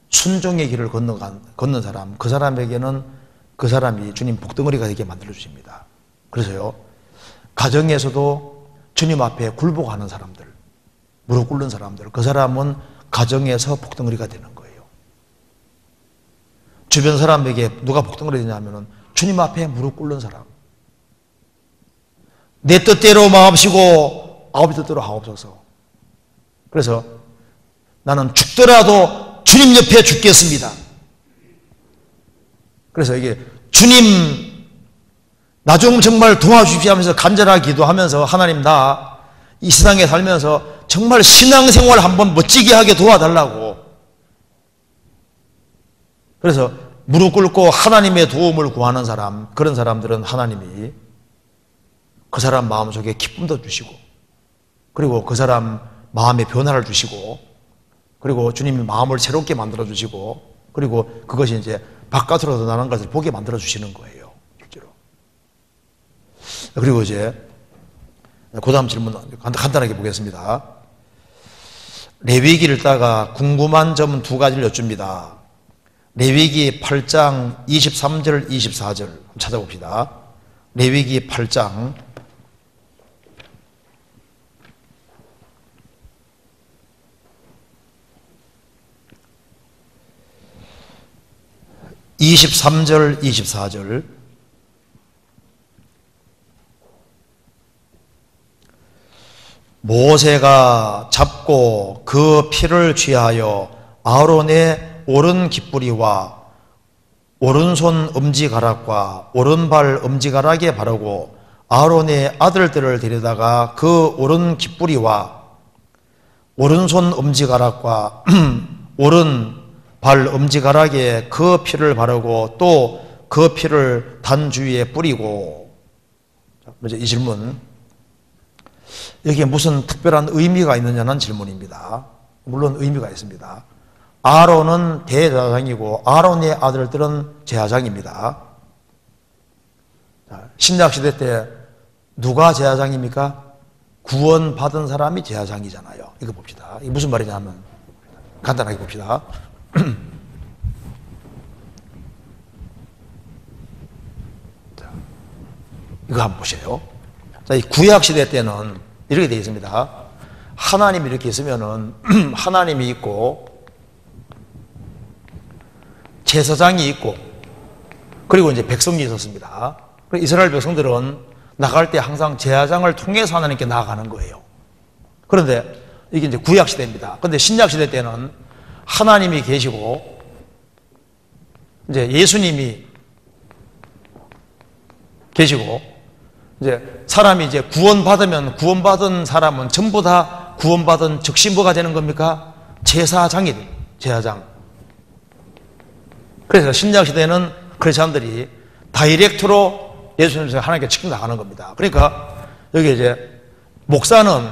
순종의 길을 걷는 사람, 그 사람에게는 그 사람이 주님 복덩어리가 되게 만들어 주십니다. 그래서요, 가정에서도 주님 앞에 굴복하는 사람들, 무릎 꿇는 사람들, 그 사람은 가정에서 복덩어리가 되는 거예요. 주변 사람에게 누가 복덩어리 되냐면은 주님 앞에 무릎 꿇는 사람. 내 뜻대로 마옵시고 아버지 뜻대로 하옵소서. 그래서 나는 죽더라도 주님 옆에 죽겠습니다. 그래서 이게 주님 나 좀 정말 도와주십시오 하면서 간절하게 기도하면서 하나님 나 이 세상에 살면서 정말 신앙생활 한번 멋지게 하게 도와달라고. 그래서 무릎 꿇고 하나님의 도움을 구하는 사람, 그런 사람들은 하나님이 그 사람 마음속에 기쁨도 주시고, 그리고 그 사람 마음에 변화를 주시고, 그리고 주님이 마음을 새롭게 만들어 주시고, 그리고 그것이 이제 바깥으로 나는 것을 보게 만들어 주시는 거예요. 실제로. 그리고 이제 그 다음 질문 간단하게 보겠습니다. 레위기를 따가 궁금한 점 두 가지를 여쭙니다. 레위기 8장 23절 24절 한번 찾아봅시다. 레위기 8장 23절 24절 모세가 잡고 그 피를 취하여 아론의 오른 깃뿌리와 오른손 엄지가락과 오른발 엄지가락에 바르고 아론의 아들들을 데려다가 그 오른 깃뿌리와 오른손 엄지가락과 오른발 엄지가락에 그 피를 바르고 또 그 피를 단 주위에 뿌리고. 먼저 이 질문, 여기에 무슨 특별한 의미가 있느냐는 질문입니다. 물론 의미가 있습니다. 아론은 대제사장이고 아론의 아들들은 제사장입니다. 신약시대 때 누가 제사장입니까? 구원받은 사람이 제사장이잖아요. 이거 봅시다. 이게 무슨 말이냐면 간단하게 봅시다. 자, 이거 한번 보세요. 자, 이 구약시대 때는 이렇게 되어 있습니다. 하나님이 이렇게 있으면은 하나님이 있고 제사장이 있고 그리고 이제 백성이 있었습니다. 이스라엘 백성들은 나갈 때 항상 제사장을 통해서 하나님께 나아가는 거예요. 그런데 이게 이제 구약 시대입니다. 그런데 신약 시대 때는 하나님이 계시고 이제 예수님이 계시고 이제 사람이 이제 구원받으면 구원받은 사람은 전부 다 구원받은 즉시 뭐가 되는 겁니까? 제사장이 돼요. 제사장. 그래서 신약 시대는 크리스천들이 다이렉트로 예수님께서 하나님께 직접 나가는 겁니다. 그러니까 여기 이제 목사는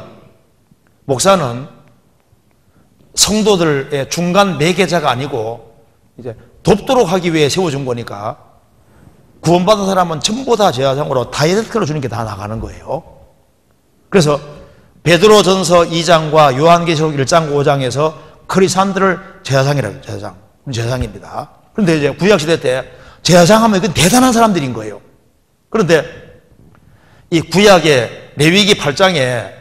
성도들의 중간 매개자가 아니고 이제 돕도록 하기 위해 세워준 거니까 구원받은 사람은 전부 다 제사장으로 다이렉트로 주님께 다 나가는 거예요. 그래서 베드로전서 2장과 요한계시록 1장 5장에서 크리스찬들을 제사장이라고 해요. 제사장입니다. 그런데 이제 구약시대 때 제사장하면 이건 대단한 사람들인 거예요. 그런데 이 구약의 레위기 8장에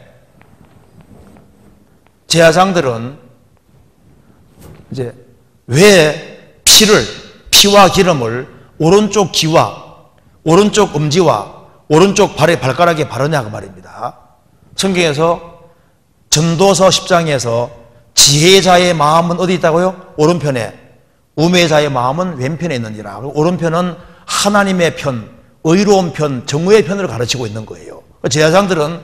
제사장들은 이제 왜 피와 기름을 오른쪽 귀와 오른쪽 엄지와 오른쪽 발가락에 바르냐 그 말입니다. 성경에서 전도서 10장에서 지혜자의 마음은 어디 있다고요? 오른편에. 우매자의 마음은 왼편에 있느니라. 오른편은 하나님의 편, 의로운 편, 정의의 편을 가르치고 있는 거예요. 제사장들은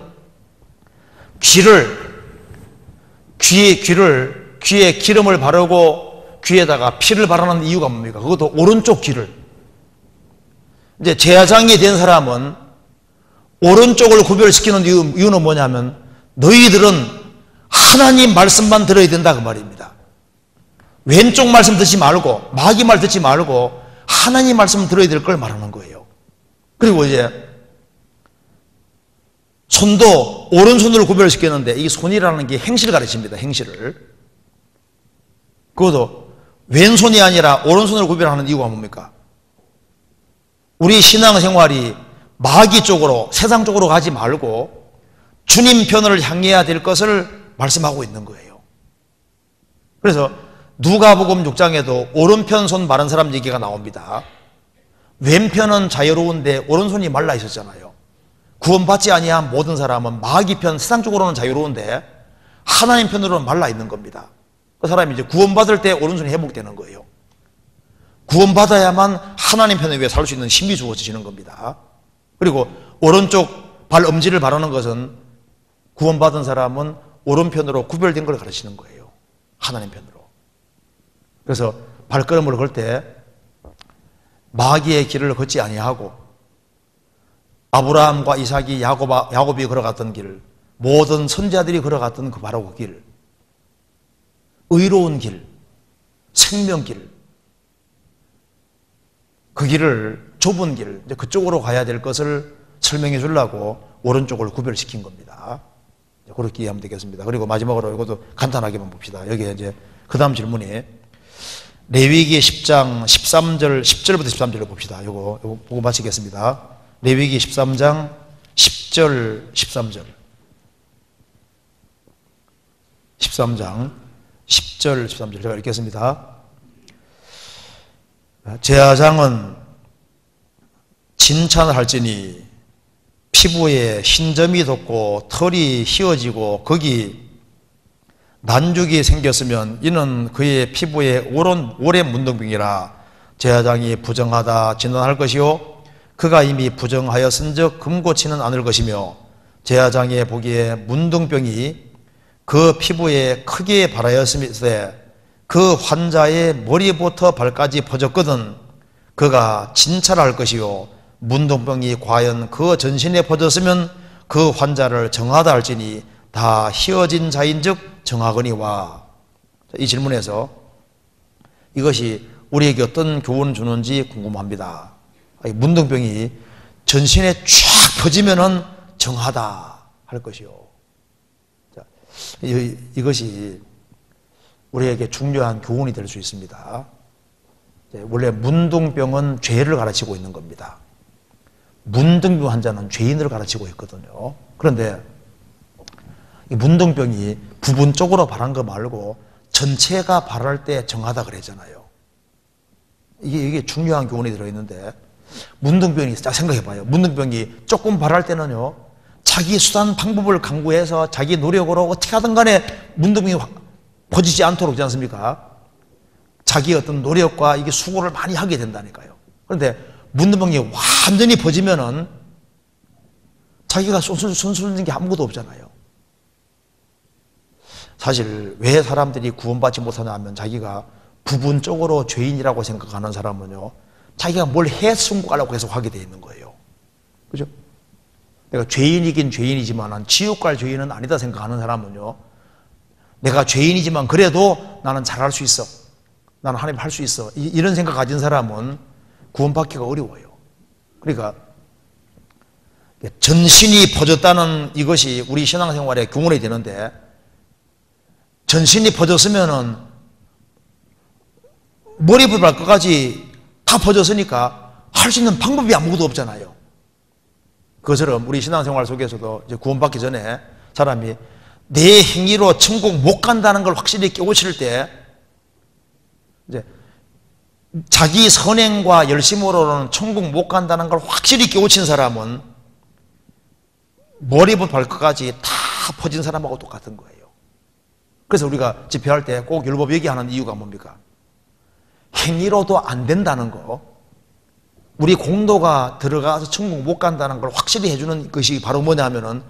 귀에 기름을 바르고 귀에다가 피를 바르는 이유가 뭡니까? 그것도 오른쪽 귀를. 이제 제사장이 된 사람은 오른쪽을 구별시키는 이유는 뭐냐면 너희들은 하나님 말씀만 들어야 된다 그 말입니다. 왼쪽 말씀 듣지 말고 마귀 말 듣지 말고 하나님 말씀 들어야 될 걸 말하는 거예요. 그리고 이제 손도 오른손으로 구별시켰는데 이 손이라는 게 행실을 가르칩니다. 행실을. 그것도 왼손이 아니라 오른손으로 구별하는 이유가 뭡니까? 우리 신앙생활이 마귀 쪽으로 세상 쪽으로 가지 말고 주님 편을 향해야 될 것을 말씀하고 있는 거예요. 그래서 누가복음 6장에도 오른편 손 바른 사람 얘기가 나옵니다. 왼편은 자유로운데 오른손이 말라 있었잖아요. 구원받지 아니한 모든 사람은 마귀 편 세상 쪽으로는 자유로운데 하나님 편으로는 말라 있는 겁니다. 그 사람이 이제 구원받을 때 오른손이 회복되는 거예요. 구원받아야만 하나님 편에 위해 살 수 있는 힘이 주어지는 겁니다. 그리고 오른쪽 발 엄지를 바르는 것은 구원받은 사람은 오른편으로 구별된 걸 가르치는 거예요. 하나님 편으로. 그래서 발걸음을 걸 때 마귀의 길을 걷지 아니하고 아브라함과 이삭이 야곱이 걸어갔던 길, 모든 선지자들이 걸어갔던 바로 그 길, 의로운 길, 생명길, 그 길을 좁은 길, 이제 그쪽으로 가야 될 것을 설명해 주려고 오른쪽을 구별시킨 겁니다. 그렇게 이해하면 되겠습니다. 그리고 마지막으로 이것도 간단하게만 봅시다. 여기에 이제 그 다음 질문이 레위기 10장 13절, 10절부터 13절을 봅시다. 이거 보고 마치겠습니다. 레위기 13장 10절, 13절. 13장 10절, 13절 제가 읽겠습니다. 제사장은 진찬을 할지니 피부에 흰점이 돋고 털이 휘어지고 거기 난죽이 생겼으면 이는 그의 피부에 오랜 문둥병이라 제사장이 부정하다 진언할 것이요 그가 이미 부정하였은즉 금고치는 않을 것이며 제사장이 보기에 문둥병이 그 피부에 크게 발하였음에 그 환자의 머리부터 발까지 퍼졌거든 그가 진찰할 것이요 문둥병이 과연 그 전신에 퍼졌으면 그 환자를 정하다 할지니 다 휘어진 자인즉 정하거니와. 이 질문에서 이것이 우리에게 어떤 교훈을 주는지 궁금합니다. 문둥병이 전신에 쫙 퍼지면은 정하다 할 것이요. 자, 이것이 우리에게 중요한 교훈이 될 수 있습니다. 원래 문둥병은 죄를 가르치고 있는 겁니다. 문둥병 환자는 죄인을 가르치고 있거든요. 그런데 이 문둥병이 부분적으로 발한 거 말고 전체가 발할 때 정하다 그랬잖아요. 이게 중요한 교훈이 들어있는데 문둥병이 딱 생각해봐요. 문둥병이 조금 발할 때는요 자기 수단 방법을 강구해서 자기 노력으로 어떻게 하든 간에 문둥병이 퍼지지 않도록 하지 않습니까? 자기 어떤 노력과 이게 수고를 많이 하게 된다니까요. 그런데 문둥병이 완전히 퍼지면은 자기가 손쓰는 게 아무것도 없잖아요. 사실 왜 사람들이 구원받지 못하냐 하면 자기가 부분적으로 죄인이라고 생각하는 사람은요 자기가 뭘 해승하려고 계속 하게 돼 있는 거예요. 그죠? 내가 죄인이긴 죄인이지만 지옥 갈 죄인은 아니다 생각하는 사람은요 내가 죄인이지만 그래도 나는 잘할 수 있어. 나는 하나님 할 수 있어. 이런 생각 가진 사람은 구원받기가 어려워요. 그러니까 전신이 퍼졌다는 이것이 우리 신앙생활의 교훈이 되는데, 전신이 퍼졌으면은 머리부터 발끝까지 다 퍼졌으니까 할 수 있는 방법이 아무것도 없잖아요. 그것처럼 우리 신앙생활 속에서도 이제 구원받기 전에 사람이 내 행위로 천국 못 간다는 걸 확실히 깨우칠 때, 이제 자기 선행과 열심으로는 천국 못 간다는 걸 확실히 깨우친 사람은 머리부터 발끝까지 다 퍼진 사람하고 똑같은 거예요. 그래서 우리가 집회할 때 꼭 율법 얘기하는 이유가 뭡니까? 행위로도 안 된다는 거, 우리 공도가 들어가서 천국 못 간다는 걸 확실히 해주는 것이 바로 뭐냐 하면은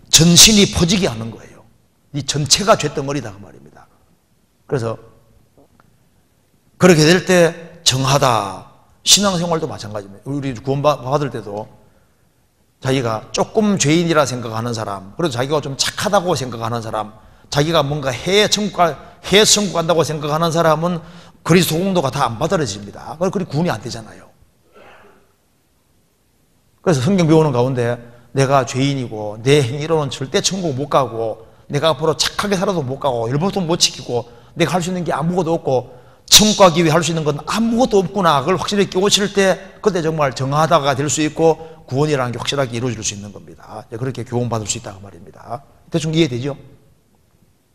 전신이 퍼지게 하는 거예요. 이 전체가 죄덩어리다 그 말입니다. 그래서 그렇게 될 때 정하다. 신앙생활도 마찬가지입니다. 우리 구원받을 때도 자기가 조금 죄인이라 생각하는 사람, 그래도 자기가 좀 착하다고 생각하는 사람, 자기가 뭔가 해서 천국 간다고 생각하는 사람은 그리스도 공도가 다 안 받아들여집니다. 그리 구원이 안 되잖아요. 그래서 성경 배우는 가운데 내가 죄인이고 내 행위로는 절대 천국 못 가고 내가 앞으로 착하게 살아도 못 가고 율법도 못 지키고 내가 할 수 있는 게 아무것도 없고 천국 가기 위해 할 수 있는 건 아무것도 없구나, 그걸 확실히 깨우칠 때 그때 정말 정하다가 될 수 있고 구원이라는 게 확실하게 이루어질 수 있는 겁니다. 그렇게 교훈받을 수 있다고 말입니다. 대충 이해되죠?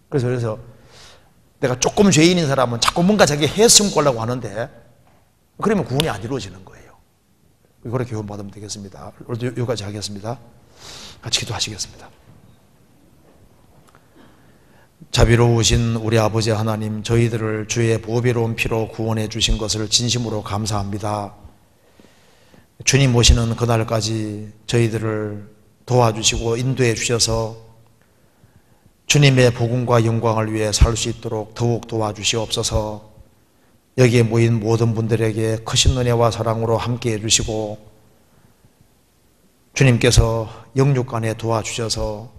그래서 내가 조금 죄인인 사람은 자꾸 뭔가 자기 해서 천국 가려고 하는데, 그러면 구원이 안 이루어지는 거예요. 그렇게 교훈받으면 되겠습니다. 오늘도 여기까지 하겠습니다. 같이 기도하시겠습니다. 자비로우신 우리 아버지 하나님, 저희들을 주의 보배로운 피로 구원해 주신 것을 진심으로 감사합니다. 주님 오시는 그날까지 저희들을 도와주시고 인도해 주셔서 주님의 복음과 영광을 위해 살 수 있도록 더욱 도와주시옵소서. 여기에 모인 모든 분들에게 크신 은혜와 사랑으로 함께해 주시고 주님께서 영육간에 도와주셔서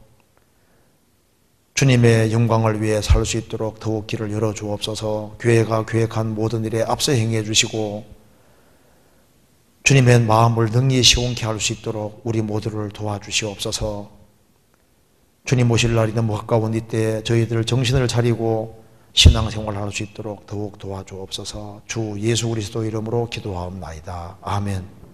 주님의 영광을 위해 살 수 있도록 더욱 길을 열어주옵소서. 교회가 계획한 모든 일에 앞서 행해 주시고 주님의 마음을 능히 시원케 할 수 있도록 우리 모두를 도와주시옵소서. 주님 오실 날이 너무 가까운 이때 저희들 정신을 차리고 신앙생활을 할 수 있도록 더욱 도와주옵소서. 주 예수 그리스도 이름으로 기도하옵나이다. 아멘.